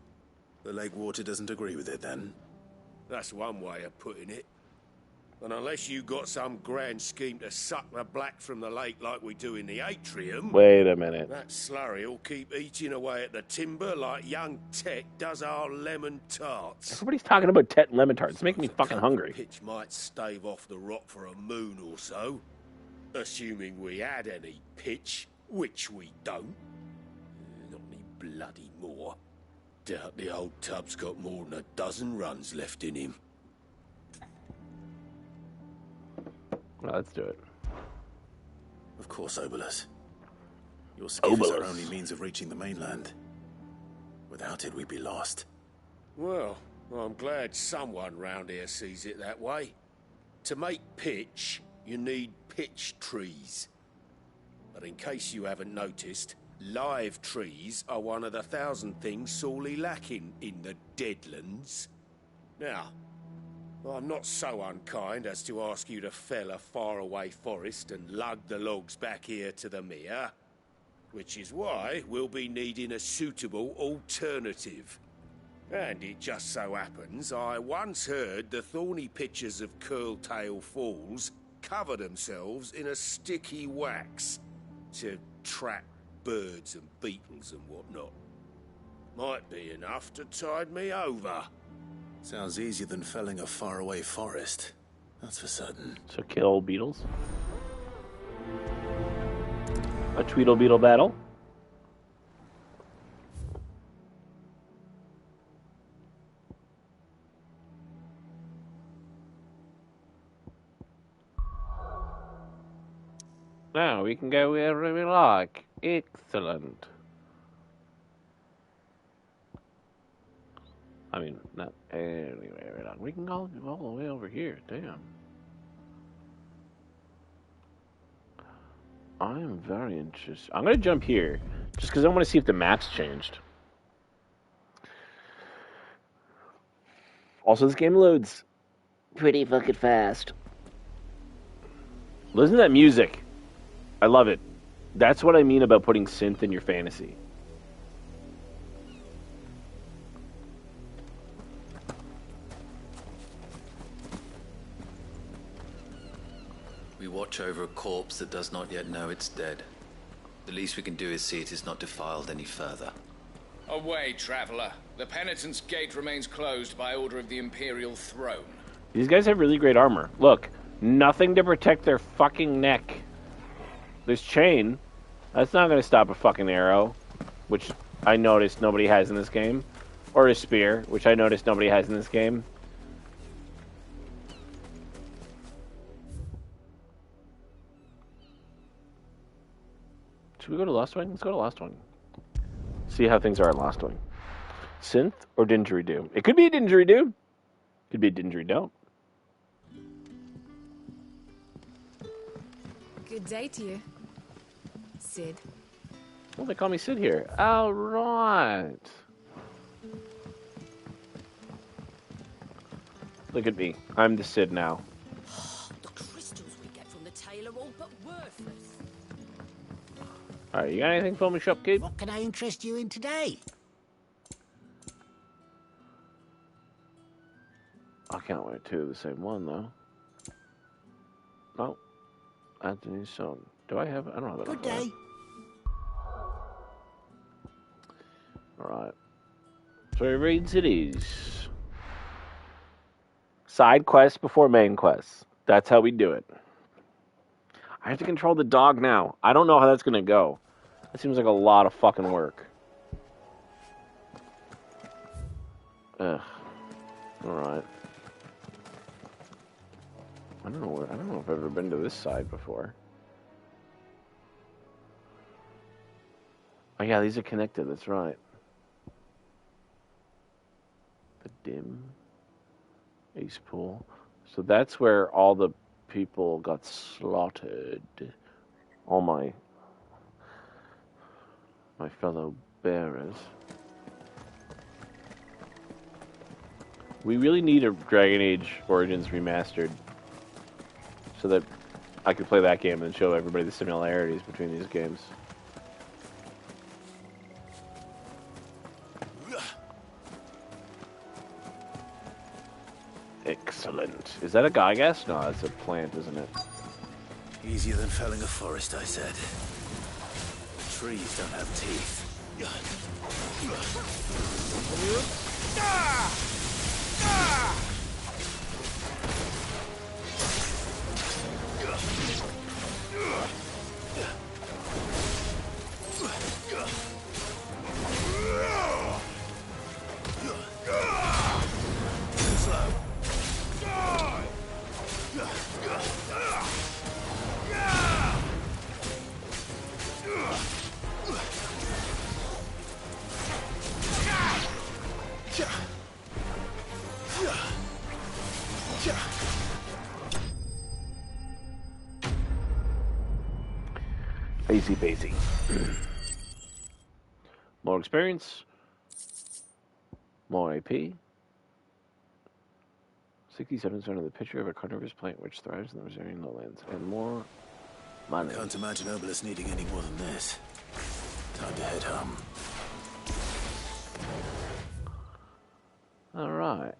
The lake water doesn't agree with it, then? That's one way of putting it. And unless you got some grand scheme to suck the black from the lake like we do in the atrium... Wait a minute. That slurry will keep eating away at the timber like young Tet does our lemon tarts. Everybody's talking about Tet and lemon tarts. It's making me fucking hungry. Pitch might stave off the rot for a moon or so. Assuming we had any pitch, which we don't. Not any bloody more. Doubt the old tub's got more than a dozen runs left in him. Well, let's do it. Of course, Obolus. Your skiff is our only means of reaching the mainland. Without it, we'd be lost. Well, I'm glad someone round here sees it that way. To make pitch, you need pitch trees. But in case you haven't noticed, live trees are one of the 1,000 things sorely lacking in the Deadlands. Now, I'm not so unkind as to ask you to fell a faraway forest and lug the logs back here to the mere, which is why we'll be needing a suitable alternative. And it just so happens I once heard the thorny pitchers of Curltail Falls cover themselves in a sticky wax to trap birds and beetles and whatnot. Might be enough to tide me over. Sounds easier than felling a faraway forest. That's for certain. So kill beetles. A Tweedle Beetle battle. Now we can go wherever we like. Excellent. I mean, not anywhere we like. We can go all the way over here. Damn. I am very interested. I'm going to jump here just because I want to see if the map's changed. Also, this game loads pretty fucking fast. Listen to that music. I love it. That's what I mean about putting synth in your fantasy. We watch over a corpse that does not yet know it's dead. The least we can do is see it is not defiled any further. Away, traveler. The penitent's gate remains closed by order of the Imperial throne. These guys have really great armor. Look, nothing to protect their fucking neck. This chain, that's not going to stop a fucking arrow, which I noticed nobody has in this game. Or a spear, which I noticed nobody has in this game. Should we go to Lost Wing? Let's go to Lost Wing. See how things are at Lost Wing. Synth or Didgeridoo? It could be a Didgeridoo. Could be a Didgeridoo. Good day to you, Sid. Well, they call me Sid here. All right. Look at me. I'm the Sid now. The crystals we get from the tail are all but worthless. All right, you got anything for me, shopkeep? What can I interest you in today? I can't wear two of the same one, though. No. Anthony's song. Do I have... I don't have that. Good day. Alright. So we raid cities. Side quests before main quests. That's how we do it. I have to control the dog now. I don't know how that's going to go. That seems like a lot of fucking work. Ugh. Alright. I don't know if I've ever been to this side before. Oh yeah, these are connected, that's right. The dim Ace Pool. So that's where all the people got slaughtered. All my fellow bearers. We really need a Dragon Age Origins remastered so that I could play that game and show everybody the similarities between these games. Excellent. Is that a Gygas? No, that's a plant, isn't it? Easier than felling a forest, I said. The trees don't have teeth. Easy peasy. More experience. More AP. 67% of the picture of a carnivorous plant which thrives in the Rosarian lowlands, and more money. Can't imagine Herbalist needing any more than this. Time to head home. All right.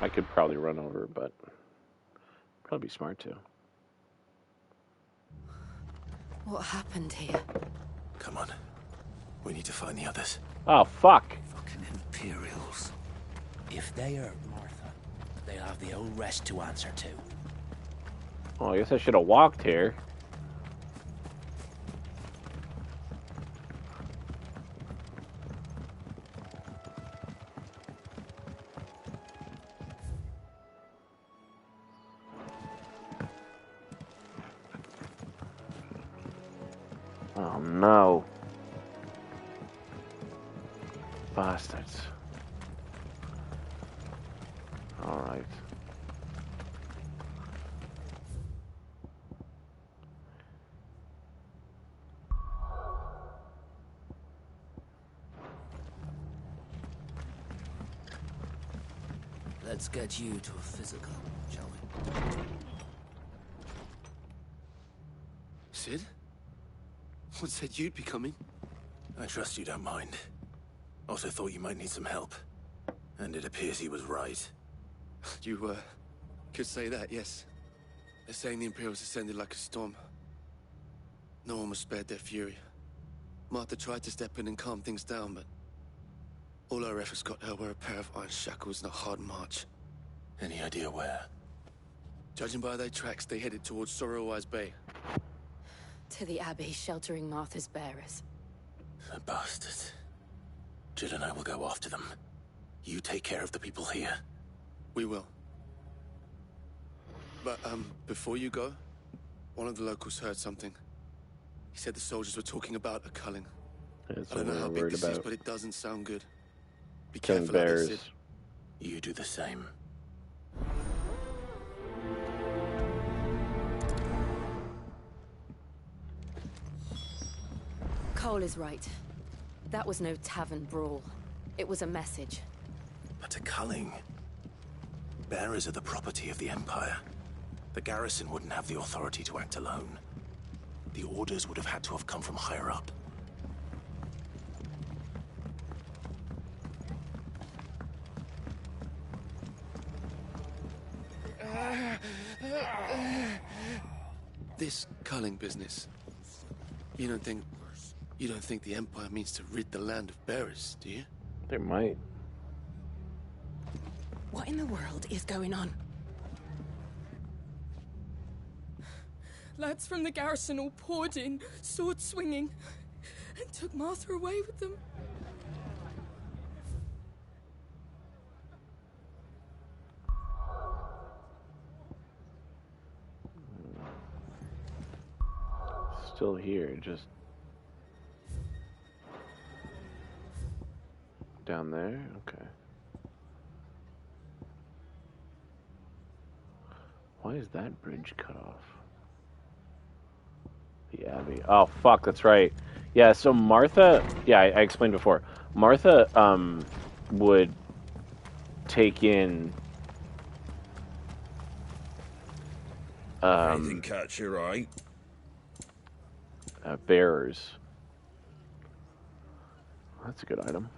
I could probably run over, but probably be smart to. What happened here? Come on. We need to find the others. Oh, fuck. Fucking Imperials. If they hurt Martha, they'll have the old rest to answer to. Oh, I guess I should have walked here. Oh no. Bastards. Alright. Let's get you to a physical, shall we? Sid? What said you'd be coming? I trust you don't mind. Also thought you might need some help. And it appears he was right. You, could say that, yes. They're saying the Imperials ascended like a storm. No one was spared their fury. Martha tried to step in and calm things down, but all our efforts got her were a pair of iron shackles and a hard march. Any idea where? Judging by their tracks, they headed towards Sorrowwise Bay. To the Abbey, sheltering Martha's bearers. The bastards. Jill and I will go after them. You take care of the people here. We will. But, before you go, one of the locals heard something. He said the soldiers were talking about a culling. I don't know how big this is, but it doesn't sound good. Be Killing careful out there, bears. Sid. You do the same. Cole is right. That was no tavern brawl. It was a message. But a culling. Bearers are the property of the Empire. The garrison wouldn't have the authority to act alone. The orders would have had to have come from higher up. This culling business. You don't think the Empire means to rid the land of bearers, do you? They might. What in the world is going on? Lads from the garrison all poured in, sword swinging, and took Martha away with them. Still here, just down there? Okay. Why is that bridge cut off? The Abbey. Oh, fuck, that's right. Yeah, so Martha... Yeah, I explained before. Martha, would take in... Anything catch your eye? Bearers. That's a good item.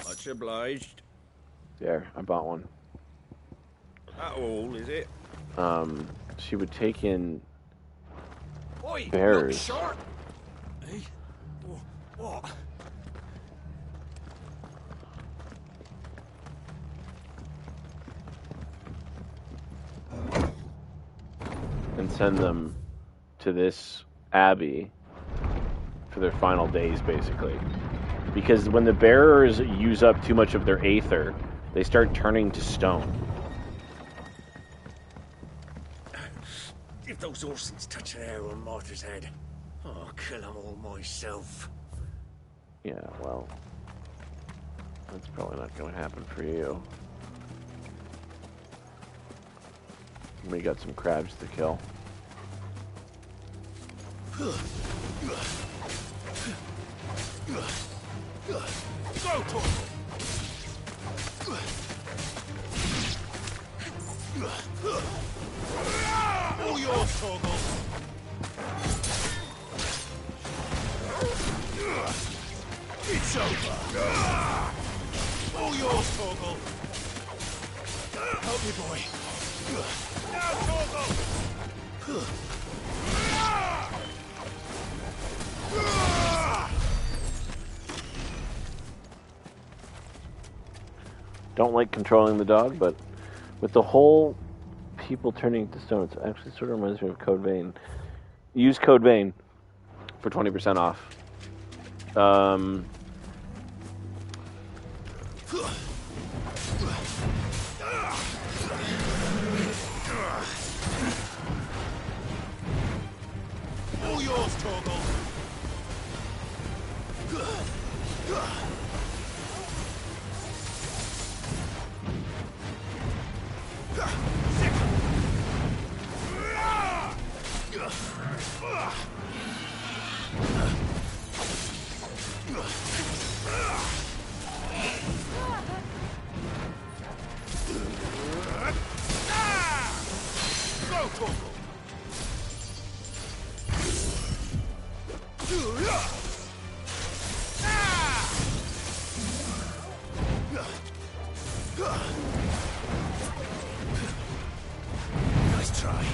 Much obliged. There, I bought one. That all, is it? She would take in Oi, bearers. look short. Hey? What? And send them to this abbey for their final days, basically. Because when the bearers use up too much of their aether, they start turning to stone. If those Orsons touch an arrow on Martha's head, I'll kill them all myself. Yeah, well, that's probably not going to happen for you. We got some crabs to kill. Go, Torgal! All yours, Torgal! It's over! All yours, Torgal! Help me, boy! Now, Torgal! Don't like controlling the dog, but with the whole people turning to stone, it actually sort of reminds me of Code Vein. Use Code Vein for 20% off. All yours, Torgal! Go, Torgal! Nice try.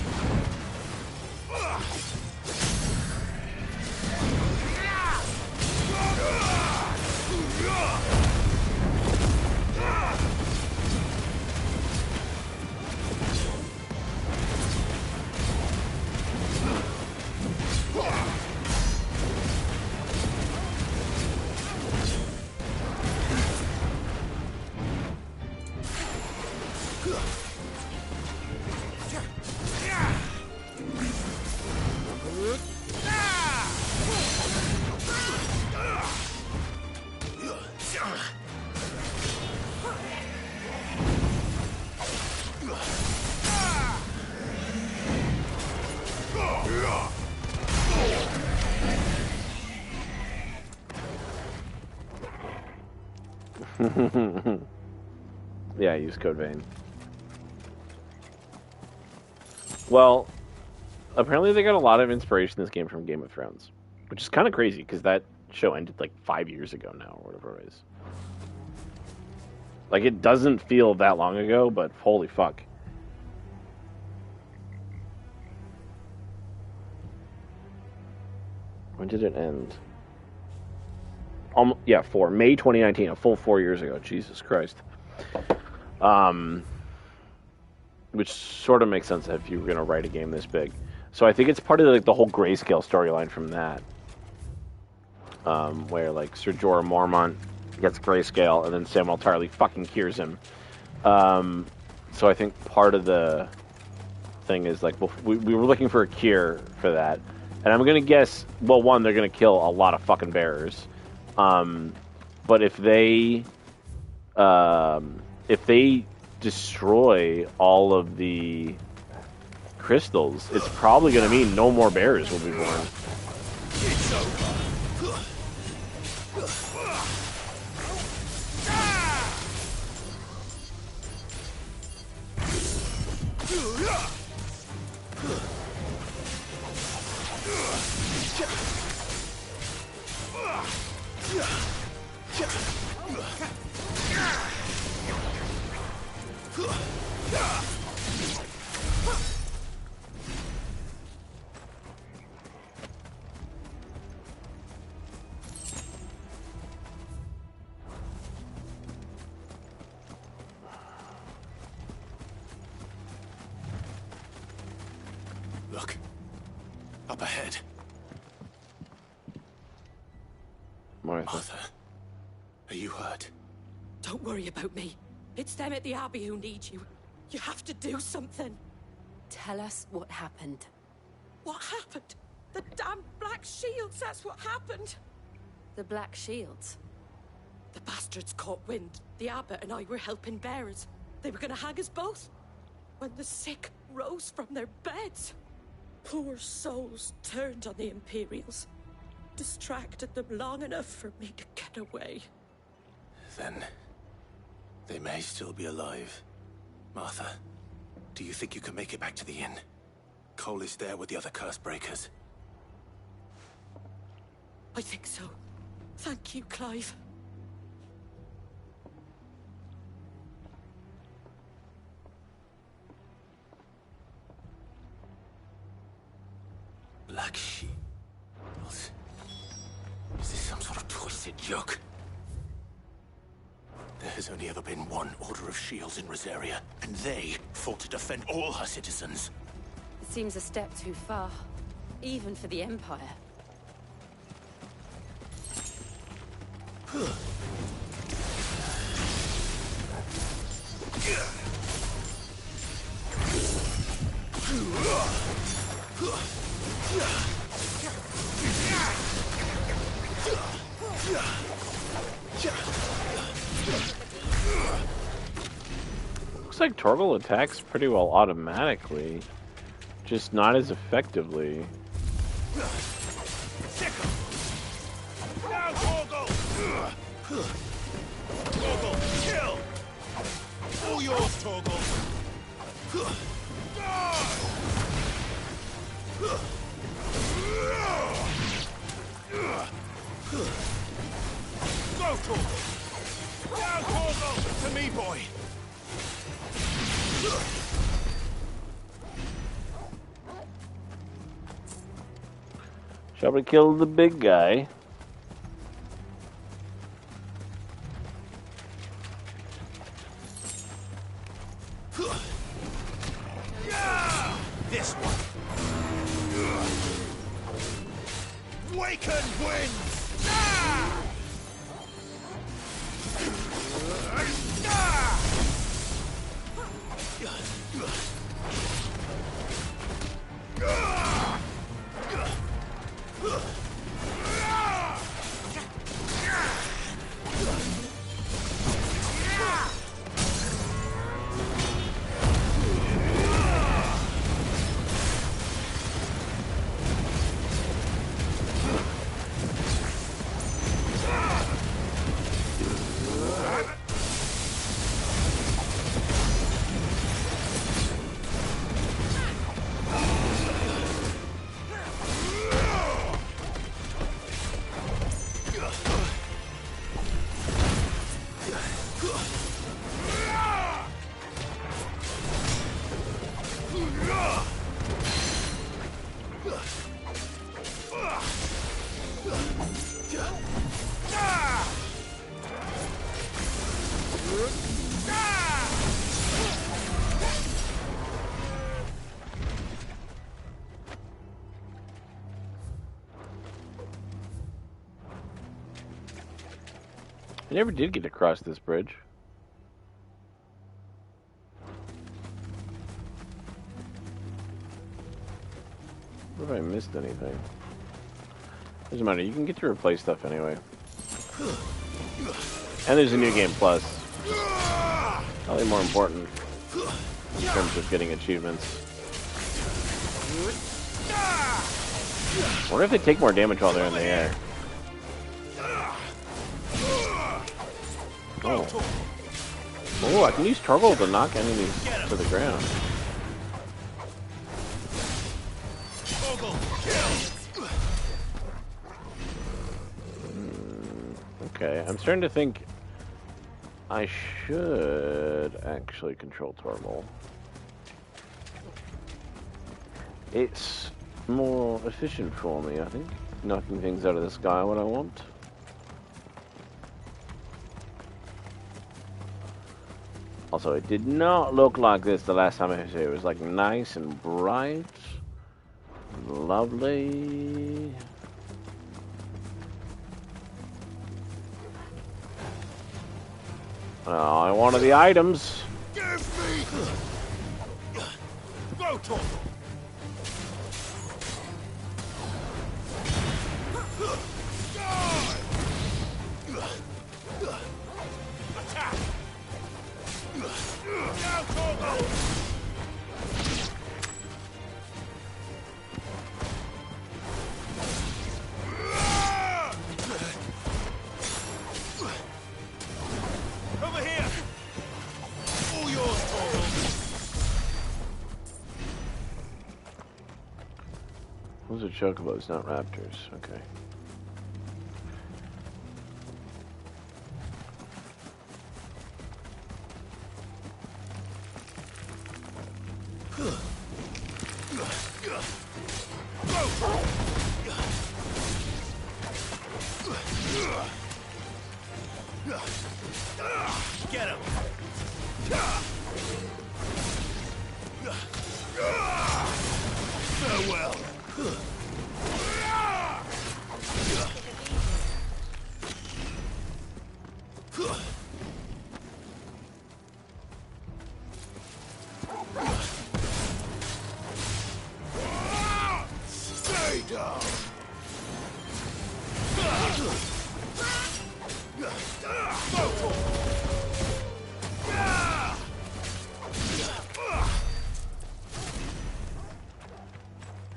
Yeah, use Code Vein. Well, apparently they got a lot of inspiration in this game from Game of Thrones, which is kind of crazy because that show ended like 5 years ago now, or whatever it is. Like, it doesn't feel that long ago, but holy fuck. When did it end? Yeah, May 2019, a full 4 years ago. Jesus Christ. Which sort of makes sense if you were going to write a game this big. So I think it's part of like the whole grayscale storyline from that, where like Ser Jorah Mormont gets grayscale, and then Samwell Tarly fucking cures him. So I think part of the thing is like, well, we were looking for a cure for that, and I'm gonna guess, well, one, they're gonna kill a lot of fucking bearers, but if they destroy all of the crystals, it's probably gonna mean no more bearers will be born. It's over. Look. Up ahead. Martha. Are you hurt? Don't worry about me. It's them at the Abbey who need you. You have to do something. Tell us what happened. What happened? The damn Black Shields, that's what happened. The Black Shields? The bastards caught wind. The abbot and I were helping bearers. They were gonna hang us both. When the sick rose from their beds. poor souls turned on the Imperials. Distracted them long enough for me to get away. Then they may still be alive. Martha, do you think you can make it back to the inn? Cole is there with the other curse breakers. I think so. Thank you, Clive. Black sheep. Is this some sort of twisted joke? There has only ever been one Order of Shields in Rosaria, and they fought to defend all her citizens. It seems a step too far, even for the Empire. Looks like Torgal attacks pretty well automatically, just not as effectively. Now, Torgal! Torgal, kill! All yours, Torgal! Go, Torgal! Down, Torgal! To me, boy! Shall we kill the big guy? This one! Waken winds! Ah! I never did get to cross this bridge. What if I missed anything? Doesn't matter, you can get to replace stuff anyway. And there's a new game plus. Probably more important in terms of getting achievements. I wonder if they take more damage while they're in the air. Oh. Oh, I can use Torgal to knock enemies to the ground. Okay, I'm starting to think I should actually control Torgal. It's more efficient for me, I think. Knocking things out of the sky when I want. Also, it did not look like this the last time I was here. It was like nice and bright. Lovely. Oh, I wanted the items. Give me! Go, Torgal! Attack! Now, Torgal! Those are chocobos, not raptors. Okay. Get him! Farewell! Stay down!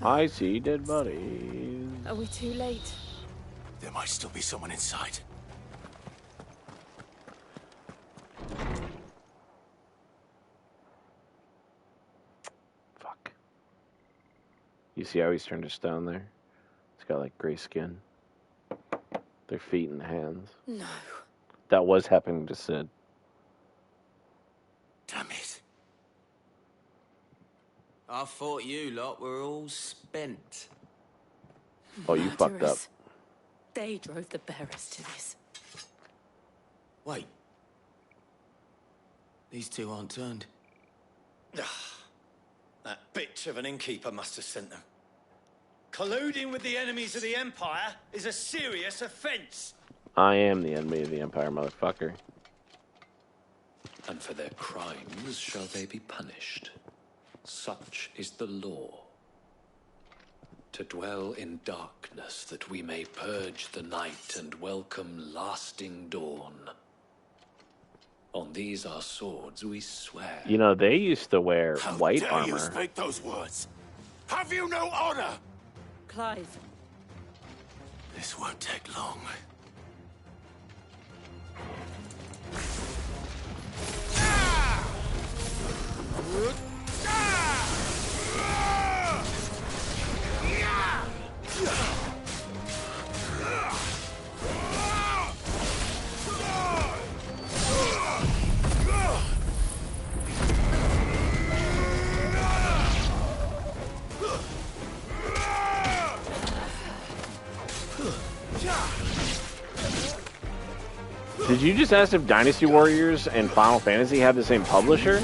I see dead bodies. Are we too late? There might still be someone inside. Fuck. You see how he's turned to stone there? He's got like gray skin. Their feet and hands. No. That was happening to Sid. Damn it. I thought you lot were all spent. Oh, you fucked up. They drove the bearers to this. Wait. These two aren't turned. That bitch of an innkeeper must have sent them. Colluding with the enemies of the Empire is a serious offense. I am the enemy of the Empire, motherfucker. And for their crimes shall they be punished. Such is the law. To dwell in darkness that we may purge the night and welcome lasting dawn. On these our swords we swear. You know, they used to wear white How dare armor. you speak those words? Have you no honor? Clive. This won't take long. Did you just ask if Dynasty Warriors and Final Fantasy have the same publisher?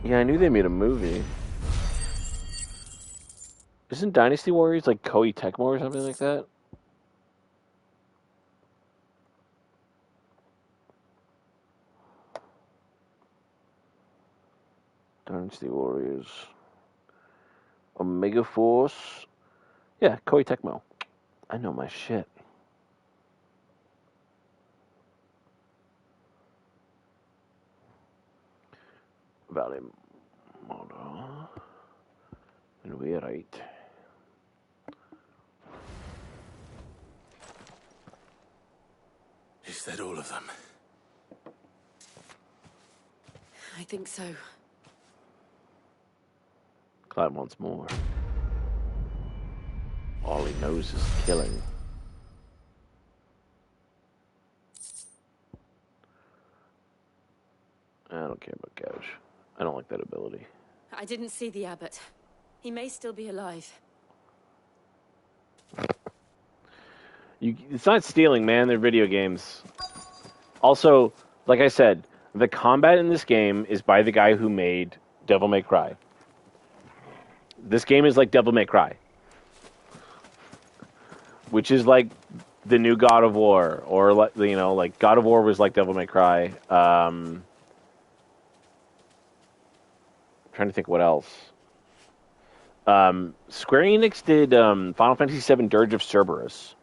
Yeah, I knew they made a movie. Isn't Dynasty Warriors like Koei Tecmo or something like that? Dynasty Warriors. Omega Force. Yeah, Koei Tecmo. I know my shit. Valley Mono. And we're right. Is that all of them? I think so. Clyde wants more. All he knows is killing. I don't care about Gouge. I don't like that ability. I didn't see the abbot. He may still be alive. It's not stealing, man. They're video games. Also, like I said, the combat in this game is by the guy who made Devil May Cry. This game is like Devil May Cry, which is like the new God of War, or like God of War was like Devil May Cry. I'm trying to think what else. Square Enix did Final Fantasy VII Dirge of Cerberus,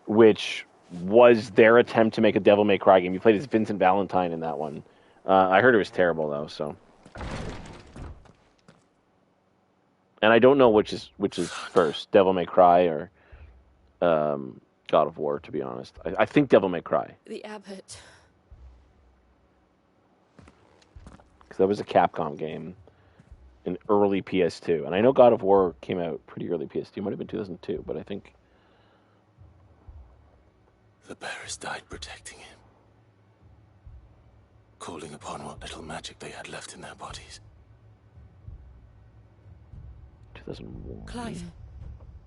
which was their attempt to make a Devil May Cry game. You played as Vincent Valentine in that one. I heard it was terrible though. So, and I don't know which is first, Devil May Cry or God of War. To be honest, I think Devil May Cry. The abbot. Because that was a Capcom game. in early PS2. And I know God of War came out pretty early PS2. It might have been 2002, but I think... The bearers died protecting him. Calling upon what little magic they had left in their bodies. 2001. Clive.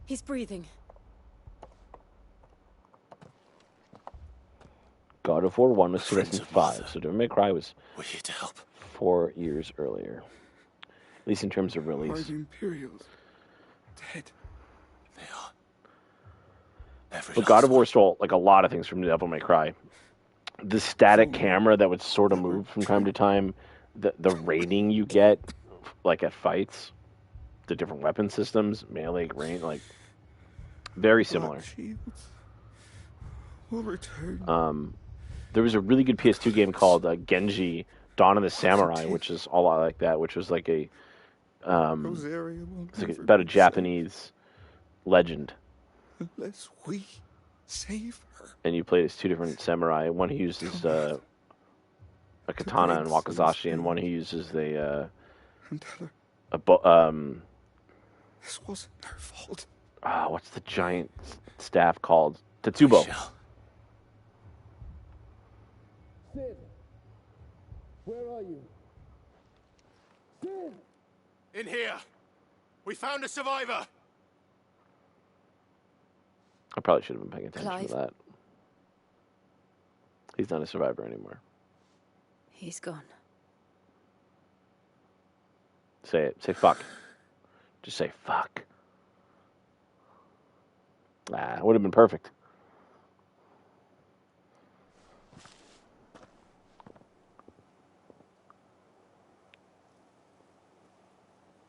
He's breathing. God of War 1 was Friends of 2005, so Devil May Cry was We're here to help. 4 years earlier. At least in terms of Are release. the Imperials dead? They are. Every But God of War stole like a lot of things from Devil May Cry. The static camera that would sort of move from time to time, the rating you get, like at fights, the different weapon systems, melee, range, like very similar. Black shields will return. There was a really good PS2 game called Genji Dawn of the Samurai, which is a lot like that, which was like a Rosaria will it's like never about a be Japanese legend. safe unless we save her. And you played as two different samurai. One who uses a katana and wakizashi, and one who uses And tell her this wasn't her fault. what's the giant staff called? Tetsubo. Sid, where are you? Sid! In here. We found a survivor. I probably should have been paying attention Clive? to that. He's not a survivor anymore. He's gone. Say it. Say fuck. Just say fuck. It would have been perfect.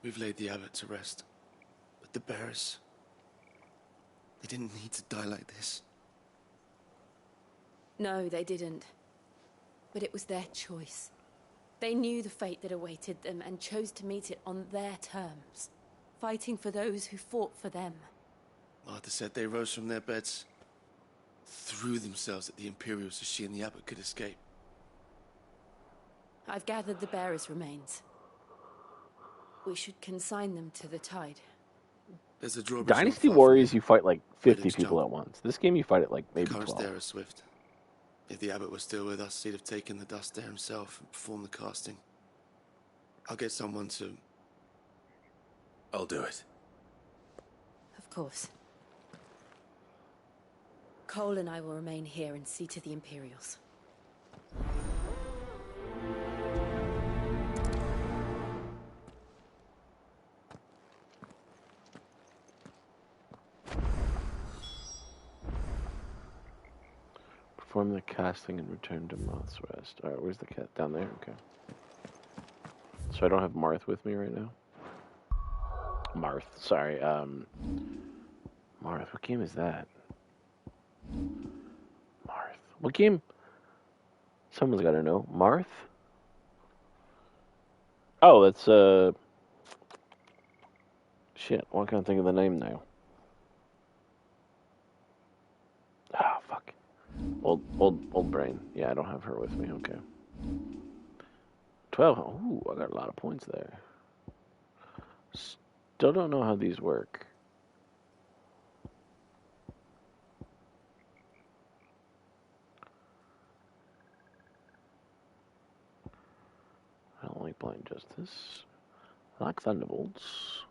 We've laid the abbot to rest. But the bearers... they didn't need to die like this. No, they didn't. But it was their choice. They knew the fate that awaited them and chose to meet it on their terms, fighting for those who fought for them. Martha said they rose from their beds, threw themselves at the Imperials so she and the abbot could escape. I've gathered the bearers' remains. We should consign them to the tide. There's a drawbridge. Dynasty Warriors, you fight like 50 people at once. This game, you fight at like maybe Currents 12. there are swift. If the abbot was still with us, he'd have taken the dust there himself and performed the casting. I'll get someone to... I'll do it. Of course. Cole and I will remain here and see to the Imperials. Perform the casting and return to Moth's Rest. Alright, where's the cat? Down there? Okay. So I don't have Marth with me right now? Marth, sorry. Marth, what game is that? Marth. What game? Someone's gotta know. Marth? Oh, that's, shit, why can't I think of the name now? Ah, fuck. Old brain. Yeah, I don't have her with me. Okay. 12. Ooh, I got a lot of points there. Still don't know how these work. I don't like Blind Justice. I like Thunderbolts.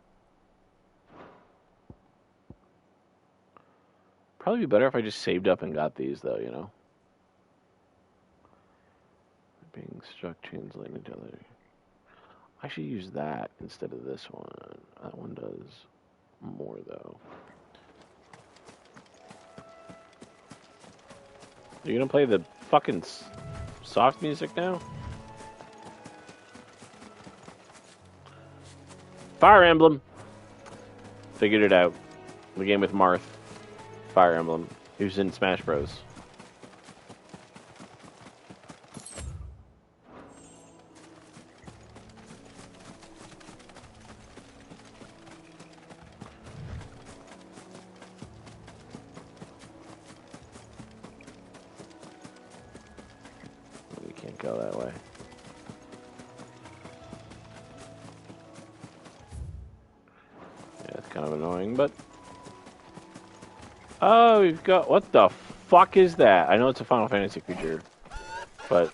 Probably be better if I just saved up and got these, though, you know? Being struck, translating each other. I should use that instead of this one. That one does more, though. You're gonna play the fucking soft music now? Fire Emblem! Figured it out. The game with Marth. Fire Emblem. He was in Smash Bros. We can't go that way. kind of annoying, but... Oh, we've got... What the fuck is that? I know it's a Final Fantasy creature, but...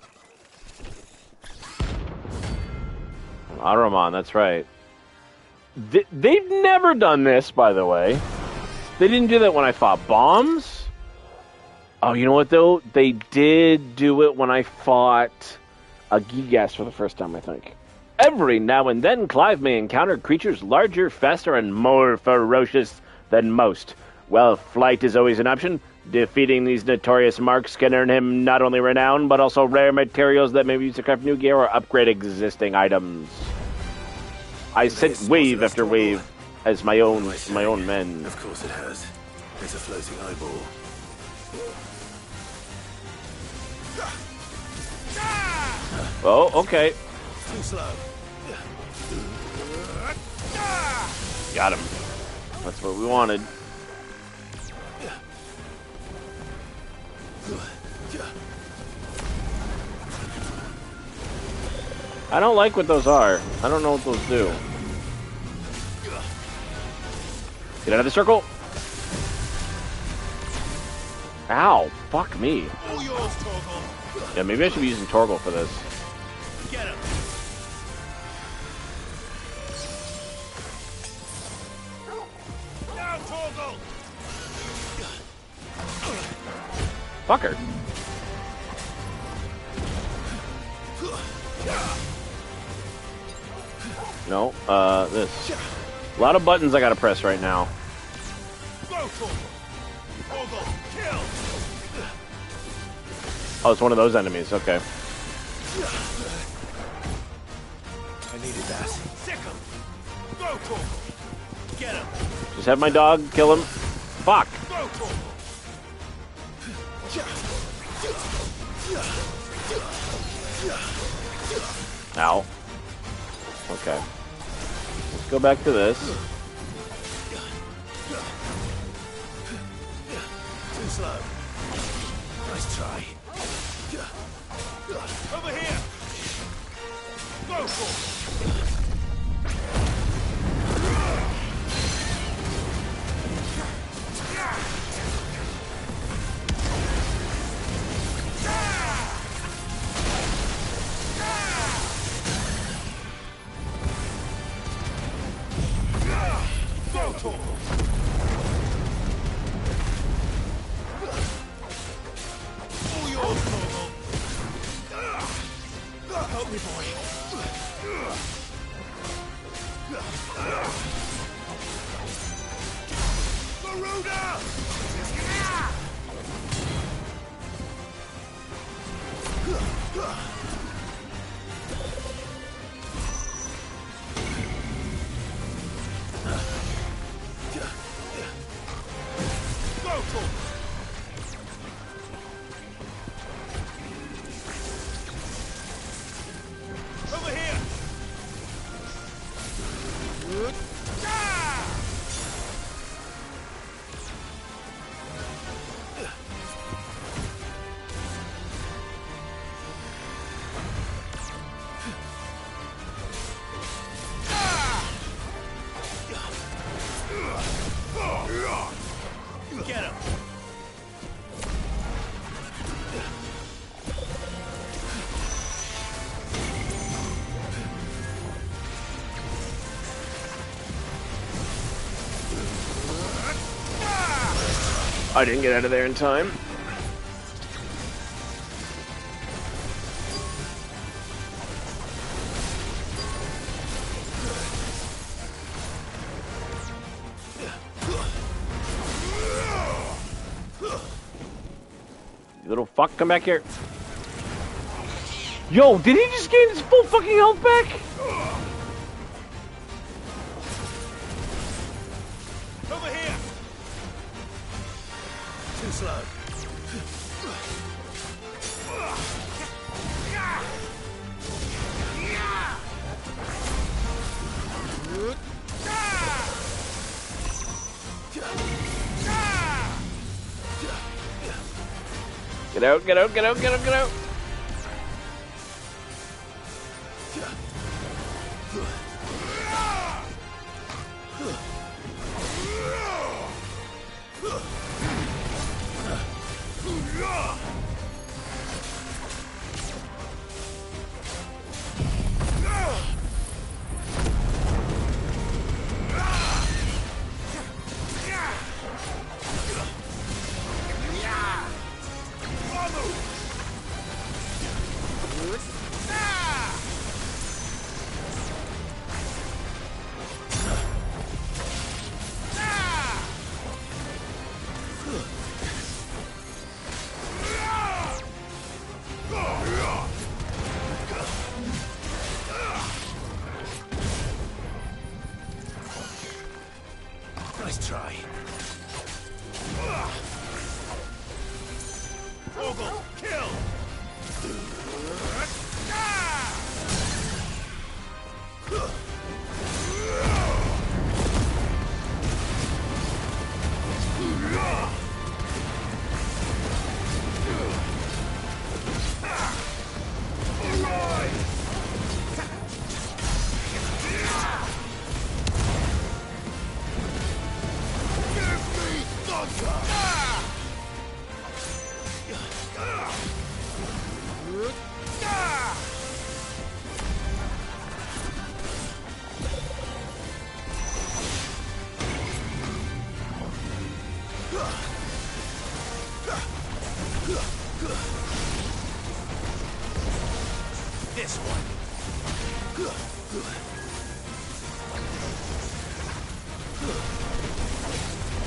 Aramon, that's right. They've never done this, by the way. They didn't do that when I fought bombs. Oh, you know what, though? They did do it when I fought a Gigas for the first time, I think. Every now and then, Clive may encounter creatures larger, faster, and more ferocious than most. While flight is always an option, defeating these notorious marks can earn him not only renown, but also rare materials that may be used to craft new gear or upgrade existing items. I sent wave after wave as my own men. Of course it has. It's a floating eyeball. Oh, okay. Too slow. Got him. That's what we wanted. I don't like what those are. I don't know what those do. Get out of the circle. Ow. Fuck me. Yeah, maybe I should be using Torgal for this. Get him. Now, Torgal. Fucker. No, this. A lot of buttons I gotta press right now. Oh, it's one of those enemies, okay. I needed that. Sick him. Go, Torgal. Get him. Just have my dog kill him. Fuck. Go, Torgal. Ow. Okay. Let's go back to this. Too slow. Nice try. Over here. Go, Torgal. Help me, boy. Over here. Get him. I didn't get out of there in time. You little fuck, come back here. Yo, did he just gain his full fucking health back? Over here. Too slow. Get out, get out, get out, get out, get out. Nice try. Ogle, kill! This one.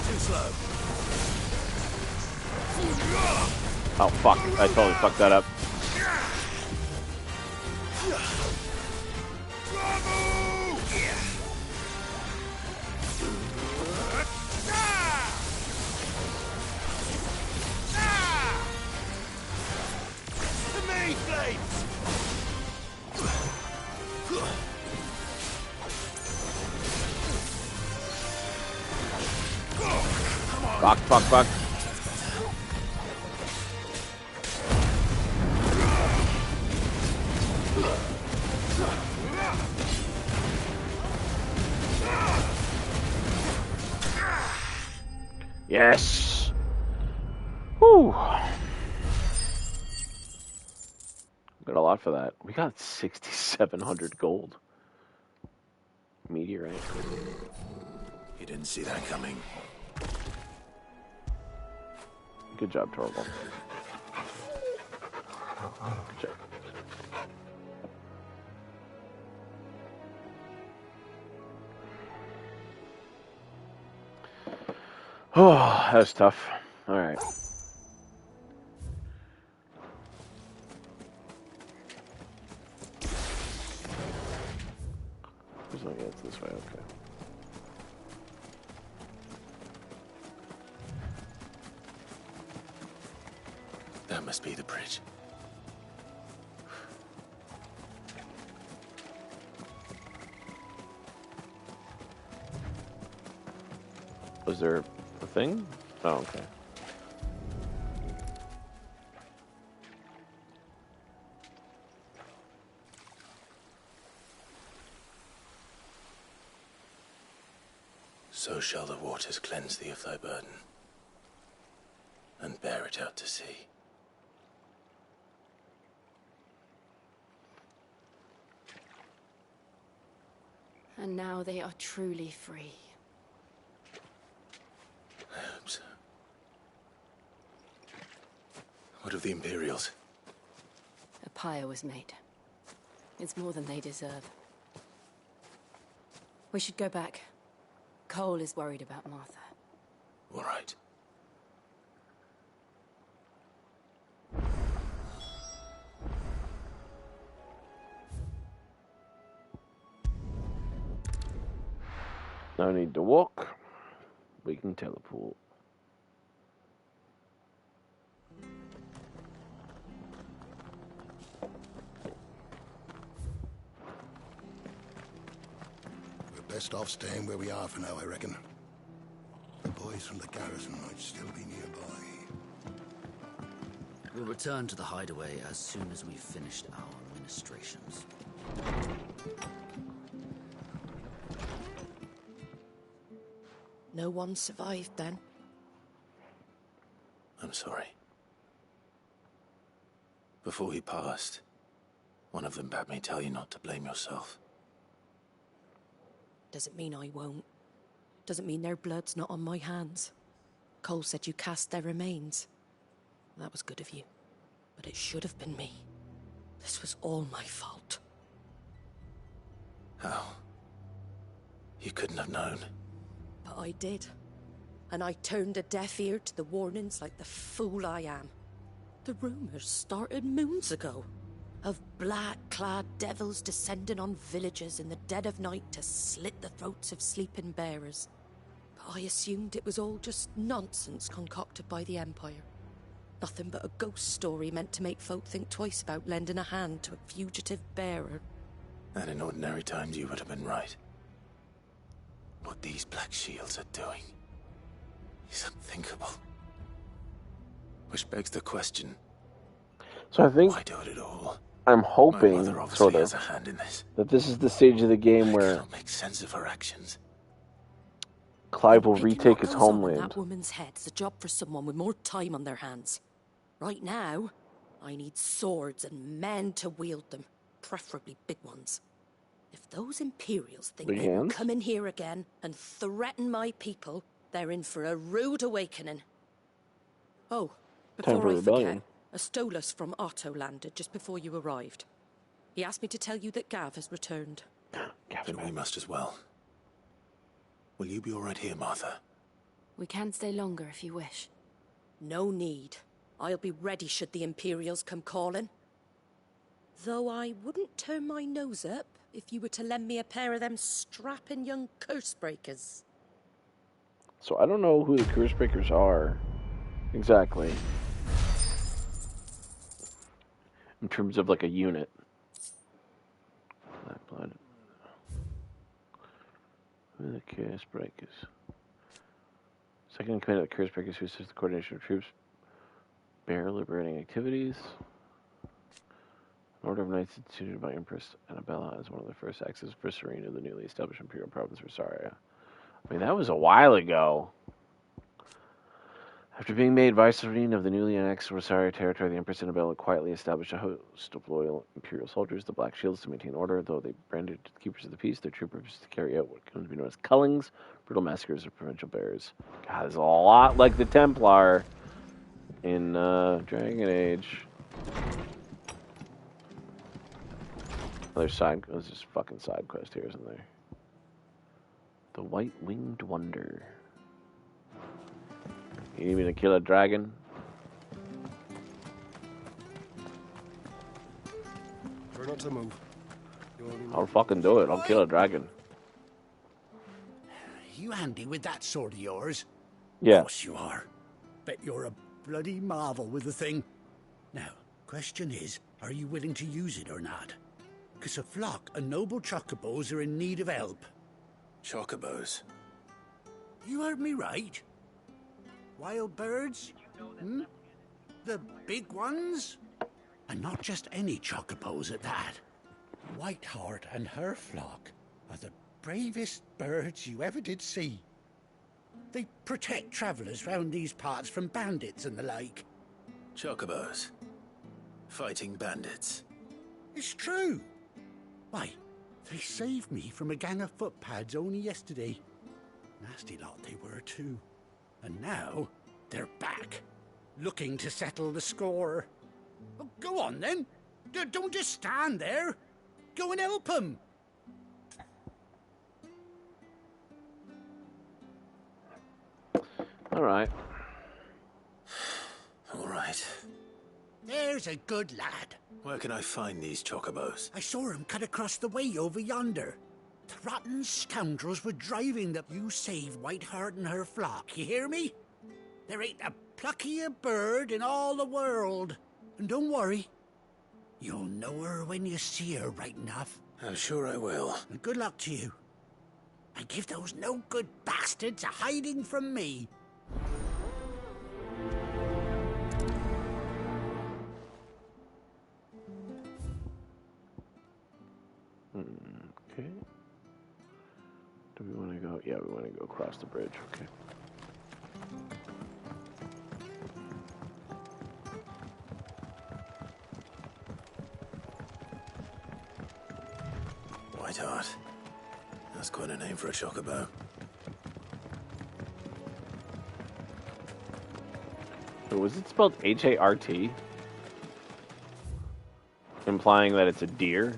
Too slow. Oh fuck! I totally fucked that up. Fuck, fuck, fuck. Yes. Whew. Got a lot for that. We got 6,700 gold. Meteorite. You didn't see that coming. Good job, Torval. Check. Oh, that was tough. All right. Yeah, it's this way. Okay. That must be the bridge. Was there a thing? Oh, okay. So shall the waters cleanse thee of thy burden, and bear it out to sea. And now they are truly free. I hope so. What of the Imperials? A pyre was made. It's more than they deserve. We should go back. Cole is worried about Martha. All right. No need to walk. We can teleport. We're best off staying where we are for now, I reckon. The boys from the garrison might still be nearby. We'll return to the hideaway as soon as we've finished our ministrations. No one survived then? I'm sorry. Before he passed, one of them bade me tell you not to blame yourself. Doesn't mean I won't. Doesn't mean their blood's not on my hands. Cole said you cast their remains. That was good of you. But it should have been me. This was all my fault. How? You couldn't have known. But I did. And I turned a deaf ear to the warnings like the fool I am. The rumors started moons ago. Of black-clad devils descending on villages in the dead of night to slit the throats of sleeping bearers. But I assumed it was all just nonsense concocted by the Empire. Nothing but a ghost story meant to make folk think twice about lending a hand to a fugitive bearer. And in ordinary times you would have been right. What these Black Shields are doing is unthinkable. Which begs the question, So I think why do it at all? I'm My hoping, mother obviously sort has of, a hand in this. that this is the stage of the game where Cannot make sense of her actions. Clive will Picking retake what his goes on in homeland. that woman's head's a job for someone with more time on their hands. Right now, I need swords and men to wield them, preferably big ones. If those Imperials think Big they can hands? come in here again and threaten my people, they're in for a rude awakening. Oh, Time before for I rebellion. forget, a Stolas from Otto landed just before you arrived. He asked me to tell you that Gav has returned. Then we must as well. Will you be all right here, Martha? We can stay longer if you wish. No need. I'll be ready should the Imperials come calling. Though I wouldn't turn my nose up if you were to lend me a pair of them strapping young curse breakers. So I don't know who the curse breakers are exactly in terms of like a unit. Black blood. Who are the curse breakers? Second in command of the curse breakers who assist the coordination of troops. Bear liberating activities. An order of knights instituted by Empress Annabella as one of the first acts as Vicereine of the newly established Imperial province of Rosaria. I mean, that was a while ago. After being made Vicereine of the newly annexed Rosaria territory, the Empress Annabella quietly established a host of loyal Imperial soldiers, the Black Shields, to maintain order. Though they branded the keepers of the peace, their true purpose is to carry out what comes to be known as cullings, brutal massacres of provincial bearers. God, it's a lot like the Templar in Dragon Age. There's just fucking side quest here, isn't there? The White Winged Wonder. You need me to kill a dragon? Try not to move. I'll fucking do it. I'll kill a dragon. You handy with that sword of yours? Yeah. Of course you are. Bet you're a bloody marvel with the thing. Now, question is, are you willing to use it or not? Because a flock of noble chocobos are in need of help. Chocobos? You heard me right. Wild birds? Hmm? The big ones? And not just any chocobos at that. Whiteheart and her flock are the bravest birds you ever did see. They protect travellers round these parts from bandits and the like. Chocobos? Fighting bandits? It's true. Why, they saved me from a gang of footpads only yesterday. Nasty lot they were too. And now, they're back, looking to settle the score. Oh, go on then. Don't just stand there. Go and help them. All right. All right. There's a good lad. Where can I find these chocobos? I saw him cut across the way over yonder. The rotten scoundrels were driving them. You save Whiteheart and her flock, you hear me? There ain't a pluckier bird in all the world. And don't worry, you'll know her when you see her right enough. I'm sure I will. And good luck to you. And give those no-good bastards a hiding from me. Okay. Do we want to go? Yeah, we want to go across the bridge. Okay. Whiteheart. That's quite a name for a chocobo. But was it spelled H-A-R-T? Implying that it's a deer?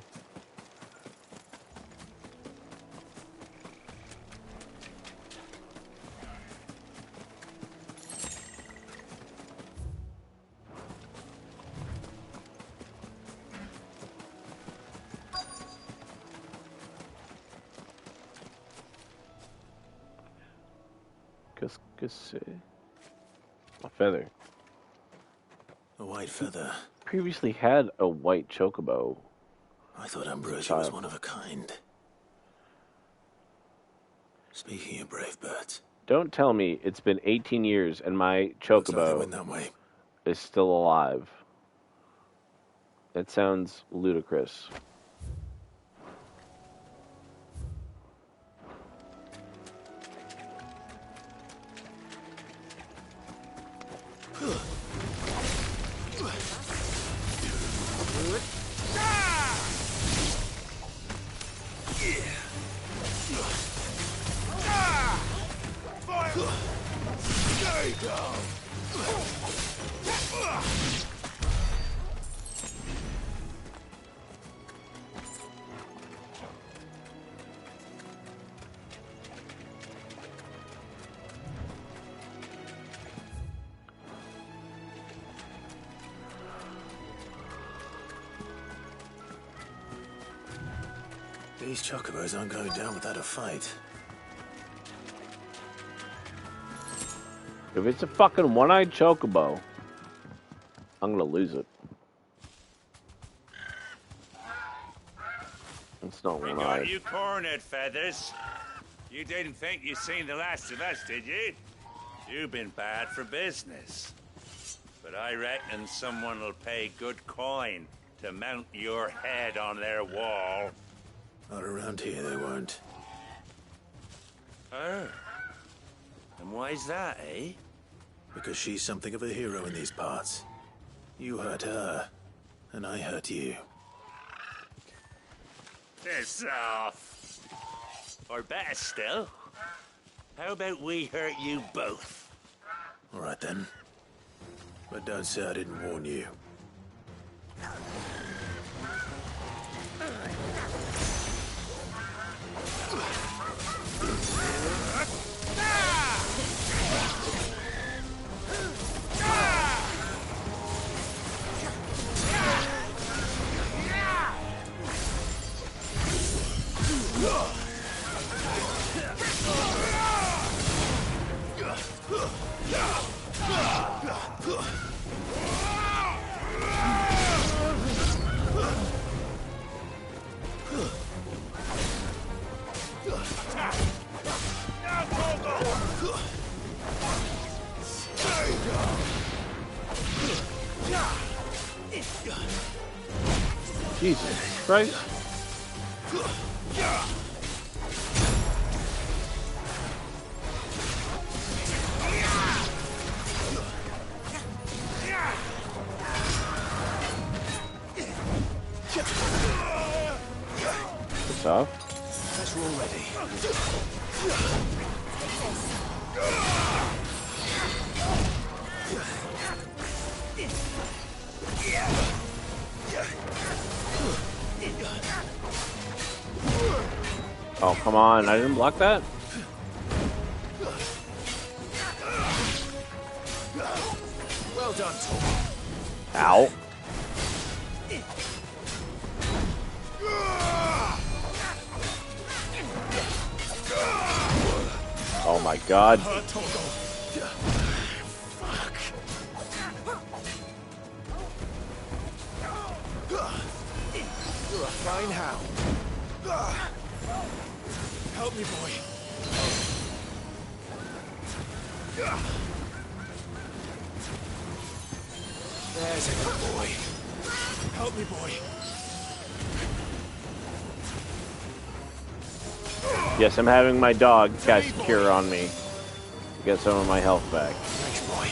A feather. A white feather. Previously had a white chocobo. I thought Ambrosia was one of a kind. Speaking of brave birds. Don't tell me it's been 18 years and my Looks like they chocobo went that way. is still alive. That sounds ludicrous. These chocobos aren't going down without a fight. If it's a fucking one-eyed chocobo, I'm gonna lose it. It's not We one-eyed. got you cornered, Feathers. You didn't think you'd seen the last of us, did you? You've been bad for business. But I reckon someone will pay good coin to mount your head on their wall. Not around here, they won't. Oh. And why's that, eh? Because she's something of a hero in these parts. You hurt her, and I hurt you. Piss off. Or better still, how about we hurt you both? All right then. But don't say I didn't warn you. Jesus Christ. It's off. That's all ready. Oh, come on. I didn't block that? Well done, Tom. Ow. Oh my god. You're a fine hound. Help me, boy. There's a good boy. Help me, boy. Yes, I'm having my dog cast Cure on me to get some of my health back. Thanks, boy.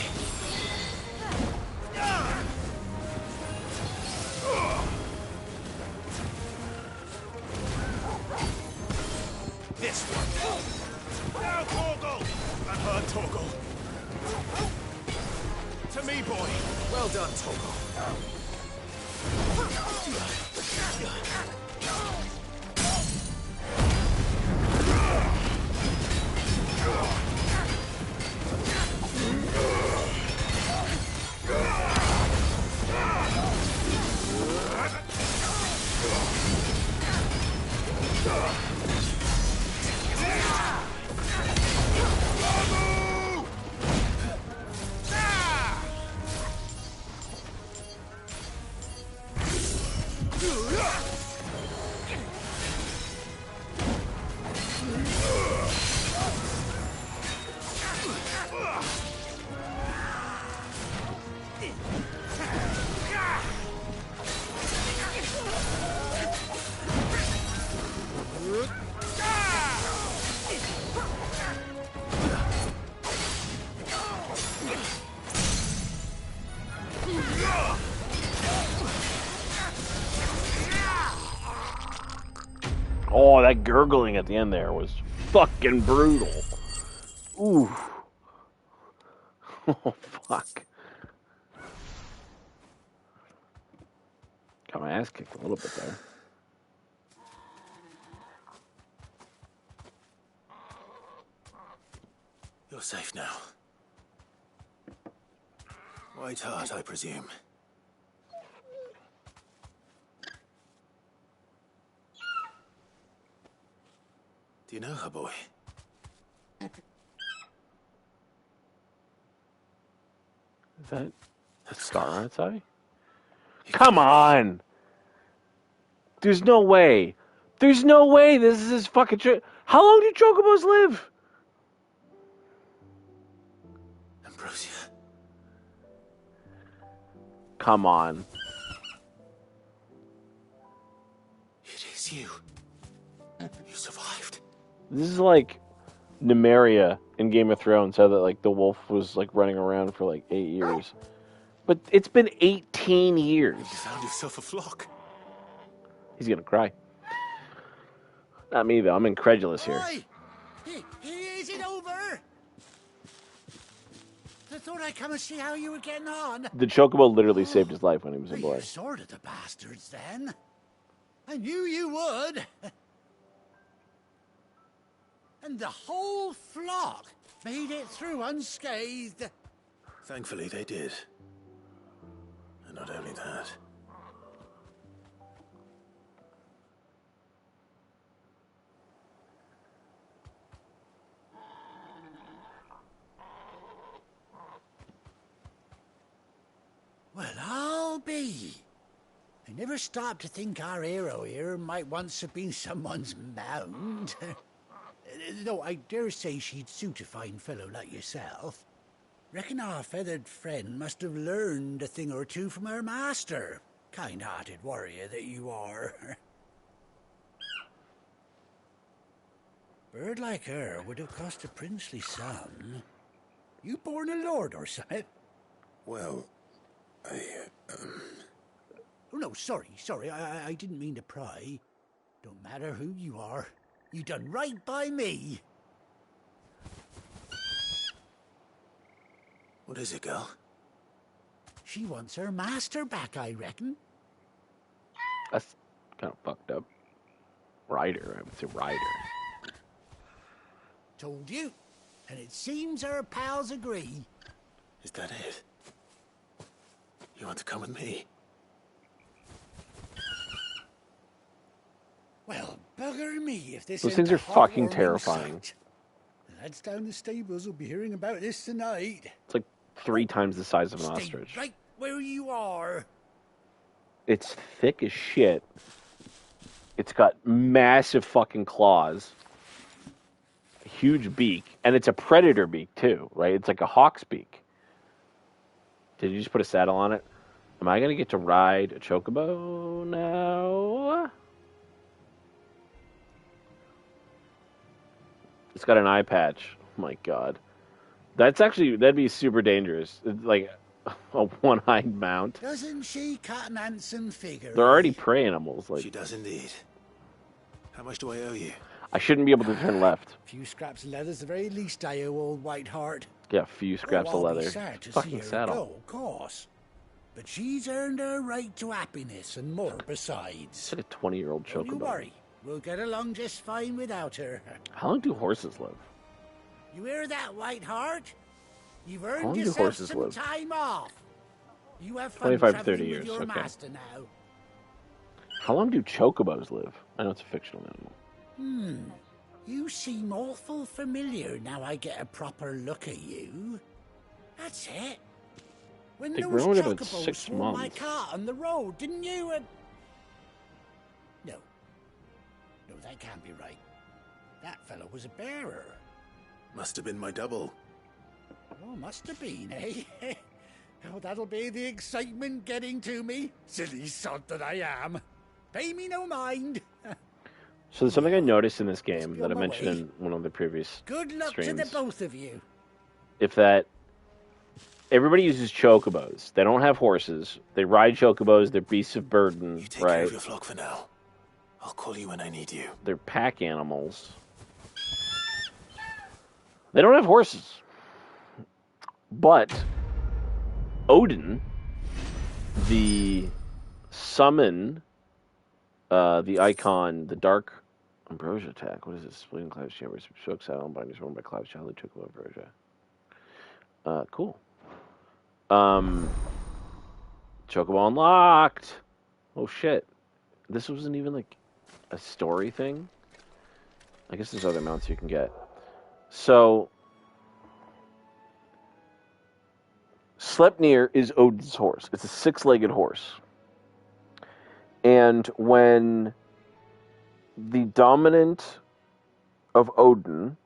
Oh, that gurgling at the end there was fucking brutal. Ooh. Oh, fuck. Got my ass kicked a little bit there. You're safe now. White Hart, I presume. Do you know her, boy? Is that a star outside? Come on! There's no way. There's no way this is his fucking... How long do chocobos live? Ambrosia. Come on. It is you. You survived. This is like Nymeria in Game of Thrones, how that like the wolf was like running around for like 8 years. But it's been 18 years. You found yourself a flock. He's gonna cry. Not me though, I'm incredulous here. Oi! Is it over? I thought I'd come and see how you were getting on. The chocobo literally saved his life when he was a boy. You sorted the bastards then. I knew you would. And the whole flock made it through unscathed. Thankfully, they did. And not only that. Well, I'll be. I never stopped to think our hero here might once have been someone's mount. Though I dare say she'd suit a fine fellow like yourself. Reckon our feathered friend must have learned a thing or two from her master. Kind-hearted warrior that you are. Bird like her would have cost a princely sum. You born a lord or something? Well, Oh, no, sorry. I didn't mean to pry. Don't matter who you are. You done right by me. What is it, girl? She wants her master back, I reckon. That's kind of fucked up. Rider, I would say rider. Told you. And it seems our pals agree. Is that it? You want to come with me? Well, bugger me if this Those isn't things a are fucking heartwarming terrifying. sight. The lads down the stables will be hearing about this tonight. It's like 3 times the size of an Stay ostrich. right where you are. It's thick as shit. It's got massive fucking claws. A huge beak. And it's a predator beak, too, right? It's like a hawk's beak. Did you just put a saddle on it? Am I going to get to ride a chocobo now? It's got an eye patch. Oh my god. That'd be super dangerous. It's like a one-eyed mount. Doesn't she cut an handsome figure? They're already prey animals. Like, She does indeed. How much do I owe you? I shouldn't be able to turn left. A few scraps of leather's the very least I owe old White Heart. Yeah, a few scraps Oh, of I'll be leather. sad to see Fucking her saddle. go, of course. But she's earned her right to happiness and more besides. It's like a 20-year-old Don't you chocobo. worry. We'll get along just fine without her. How long do horses live? You hear that, Whiteheart? You've How earned long do yourself horses some live? time off. You have fun 25 to 30 traveling years, with your okay. master now. How long do chocobos live? I know it's a fictional animal. You seem awful familiar now I get a proper look at you. That's it. When They those grow in about chocobos 6 swore my months. cart on the road, didn't you? No. No, that can't be right. That fellow was a bearer. Must have been my double. Oh, must have been, eh? Oh, that'll be the excitement getting to me. Silly sod that I am. Pay me no mind. So there's something I noticed in this game be that I on my mentioned way. in one of the previous Good luck streams. to the both of you. If that everybody uses chocobos. They don't have horses. They ride chocobos. They're beasts of burden, Take care right? of your flock for now. I'll call you when I need you. They're pack animals. They don't have horses. But Odin, the summon, the icon, the dark ambrosia attack. What is this? Splitting Cloud's chambers. Chokes out on binders worn by Cloud's childhood chocobo ambrosia. Cool. Chocobo unlocked. Oh shit. This wasn't even like a story thing. I guess there's other mounts you can get. So Sleipnir is Odin's horse. It's a 6-legged horse. And when the dominant of Odin,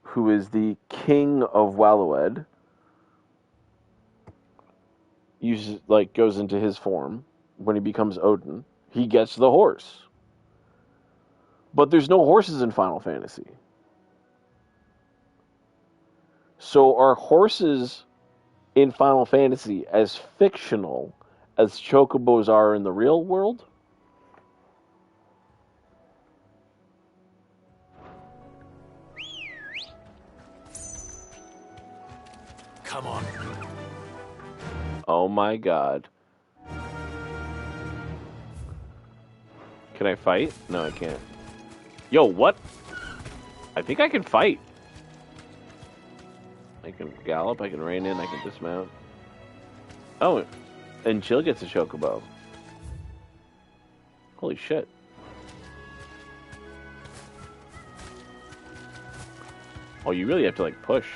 who is the king of Waloed, goes into his form, when he becomes Odin, he gets the horse. But there's no horses in Final Fantasy. So are horses in Final Fantasy as fictional as chocobos are in the real world? Come on. Oh my god. Can I fight? No, I can't. Yo, what? I think I can fight. I can gallop, I can rein in, I can dismount. Oh, and Jill gets a chocobo. Holy shit. Oh, you really have to, like, push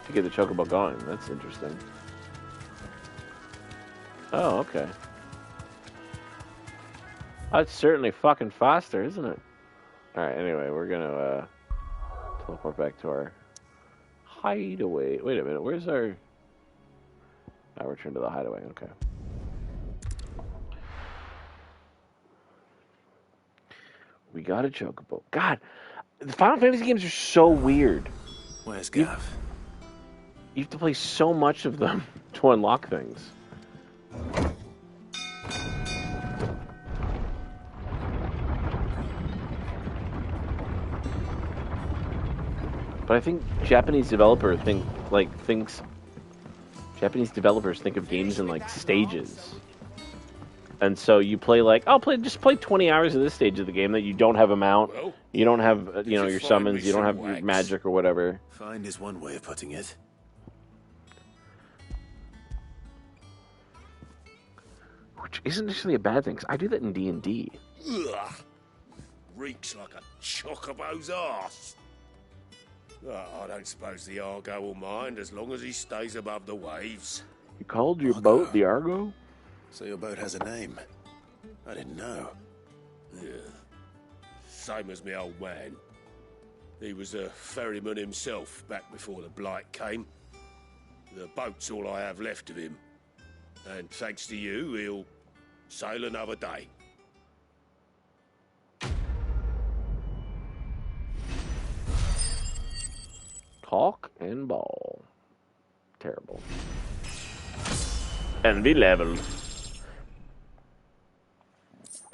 to get the chocobo going. That's interesting. Oh, okay. That's certainly fucking faster, isn't it? Alright, anyway, we're gonna, teleport back to our hideaway. Wait a minute, where's our... I return to the hideaway, okay. We got a chocobo. God, the Final Fantasy games are so weird. Where's Gav? You have to play so much of them to unlock things. But I think Japanese developers think of games in like stages. And so you play like, just play 20 hours of this stage of the game that you don't have a mount, you don't have, your summons, you don't have your magic or whatever. Find is one way of putting it. Which isn't necessarily a bad thing, because I do that in D&D. Ugh. Reeks like a chocobo's arse. I don't suppose the Argo will mind as long as he stays above the waves. You called your boat the Argo? So your boat has a name. I didn't know. Yeah. Same as my old man. He was a ferryman himself back before the Blight came. The boat's all I have left of him. And thanks to you, he'll sail another day. Cock and ball. Terrible. Envy level.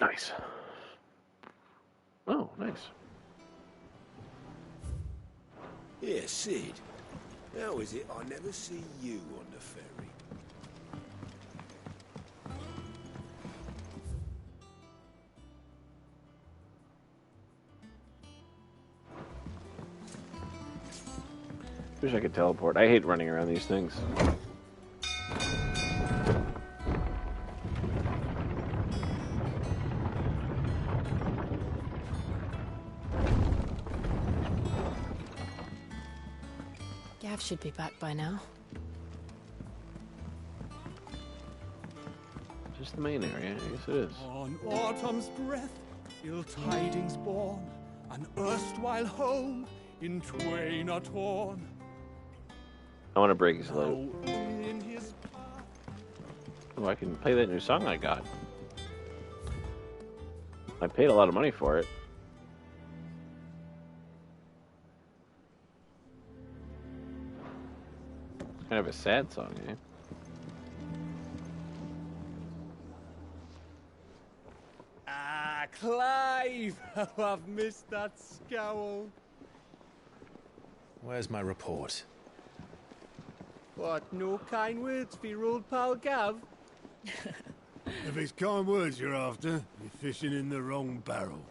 Nice. Oh, nice. Yeah, Sid. How is it I never see you on the ferry? Wish I could teleport. I hate running around these things. Gav should be back by now. Just the main area, I guess it is. On autumn's breath, ill tidings born, an erstwhile home in twain are torn. I want to break his load. In his Oh, I can play that new song I got. I paid a lot of money for it. It's kind of a sad song, eh? Ah, Clive! How I've missed that scowl. Where's my report? What, no kind words for your old pal Gav? If it's kind words you're after, you're fishing in the wrong barrel.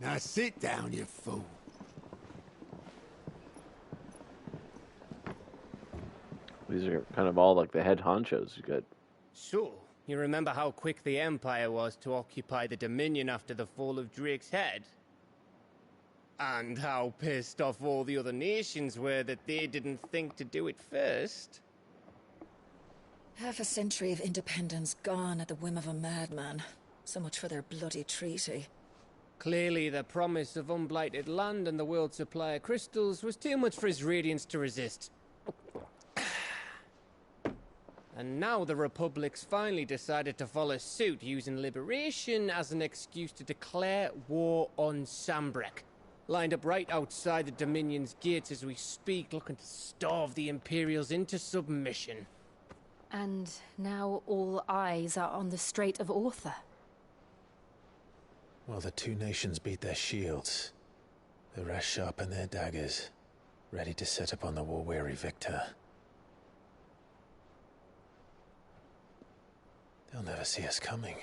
Now sit down, you fool. These are kind of all like the head honchos. You got So, you remember how quick the Empire was to occupy the Dominion after the fall of Drake's head? And how pissed off all the other nations were that they didn't think to do it first? Half a century of independence gone at the whim of a madman. So much for their bloody treaty. Clearly, the promise of unblighted land and the world's supply of crystals was too much for his radiance to resist. And now the Republic's finally decided to follow suit, using liberation as an excuse to declare war on Sambrek. Lined up right outside the Dominion's gates as we speak, looking to starve the Imperials into submission. And now all eyes are on the Strait of Author. Well, the two nations beat their shields. The rest sharpen their daggers, ready to set upon the war-weary victor. They'll never see us coming.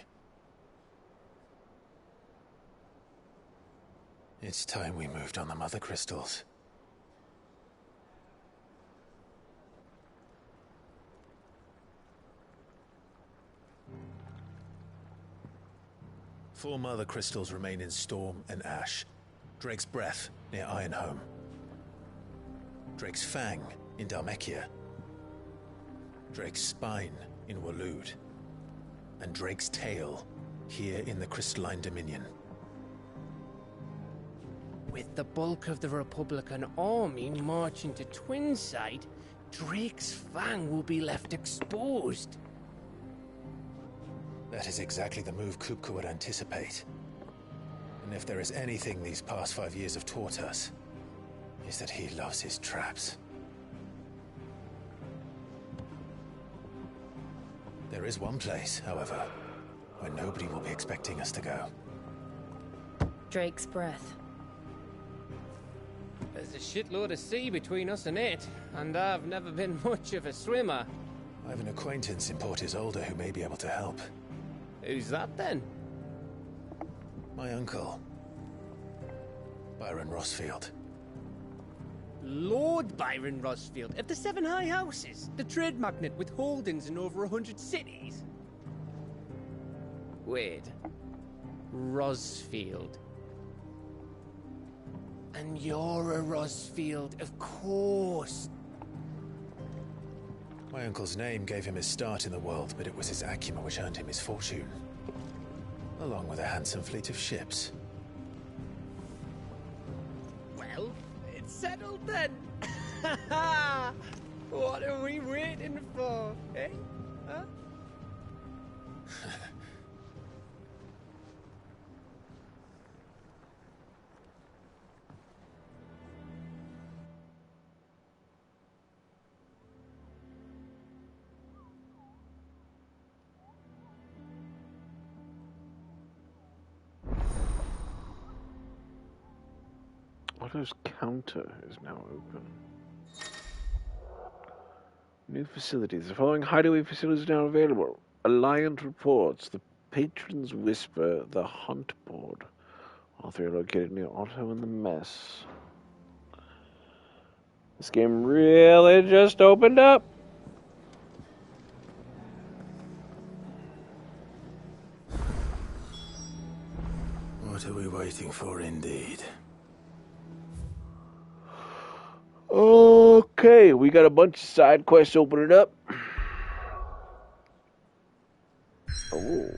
It's time we moved on the Mother Crystals. Four Mother Crystals remain in Storm and Ash. Drake's Breath near Ironhome. Drake's Fang in Dhalmekia. Drake's Spine in Waloed. And Drake's Tail here in the Crystalline Dominion. With the bulk of the Republican army marching to Twinside, Drake's Fang will be left exposed. That is exactly the move Kupka would anticipate. And if there is anything these past 5 years have taught us, is that he loves his traps. There is one place, however, where nobody will be expecting us to go. Drake's Breath. There's a shitload of sea between us and it, and I've never been much of a swimmer. I have an acquaintance in Port Isolde who may be able to help. Who's that then? My uncle, Byron Rossfield. Lord Byron Rossfield of the Seven High Houses, the trade magnate with holdings in over 100 cities. Wait. Rossfield. And you're a Rossfield, of course. My uncle's name gave him his start in the world, but it was his acumen which earned him his fortune. Along with a handsome fleet of ships. Well, it's settled then. What are we waiting for, eh? Huh? Otto's counter is now open. New facilities. The following hideaway facilities are now available. Alliant reports. The Patron's Whisper. The Hunt Board. All three are located near Otto and the Mess. This game really just opened up. What are we waiting for, indeed? Okay, we got a bunch of side quests opening up. Oh.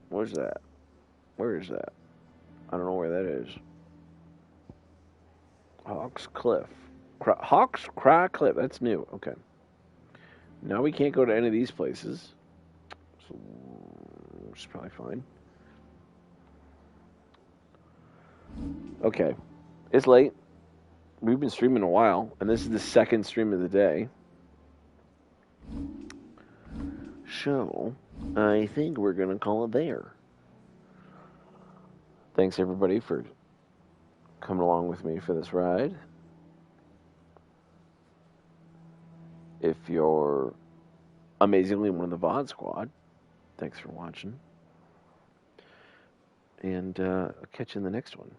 Where's that? Where is that? I don't know where that is. Hawks Cliff. Hawks Cry Cliff. That's new. Okay. Now we can't go to any of these places. So, which is probably fine. Okay. It's late. We've been streaming a while, and this is the second stream of the day. So, I think we're going to call it there. Thanks, everybody, for coming along with me for this ride. If you're amazingly one of the VOD squad, thanks for watching. And I'll catch you in the next one.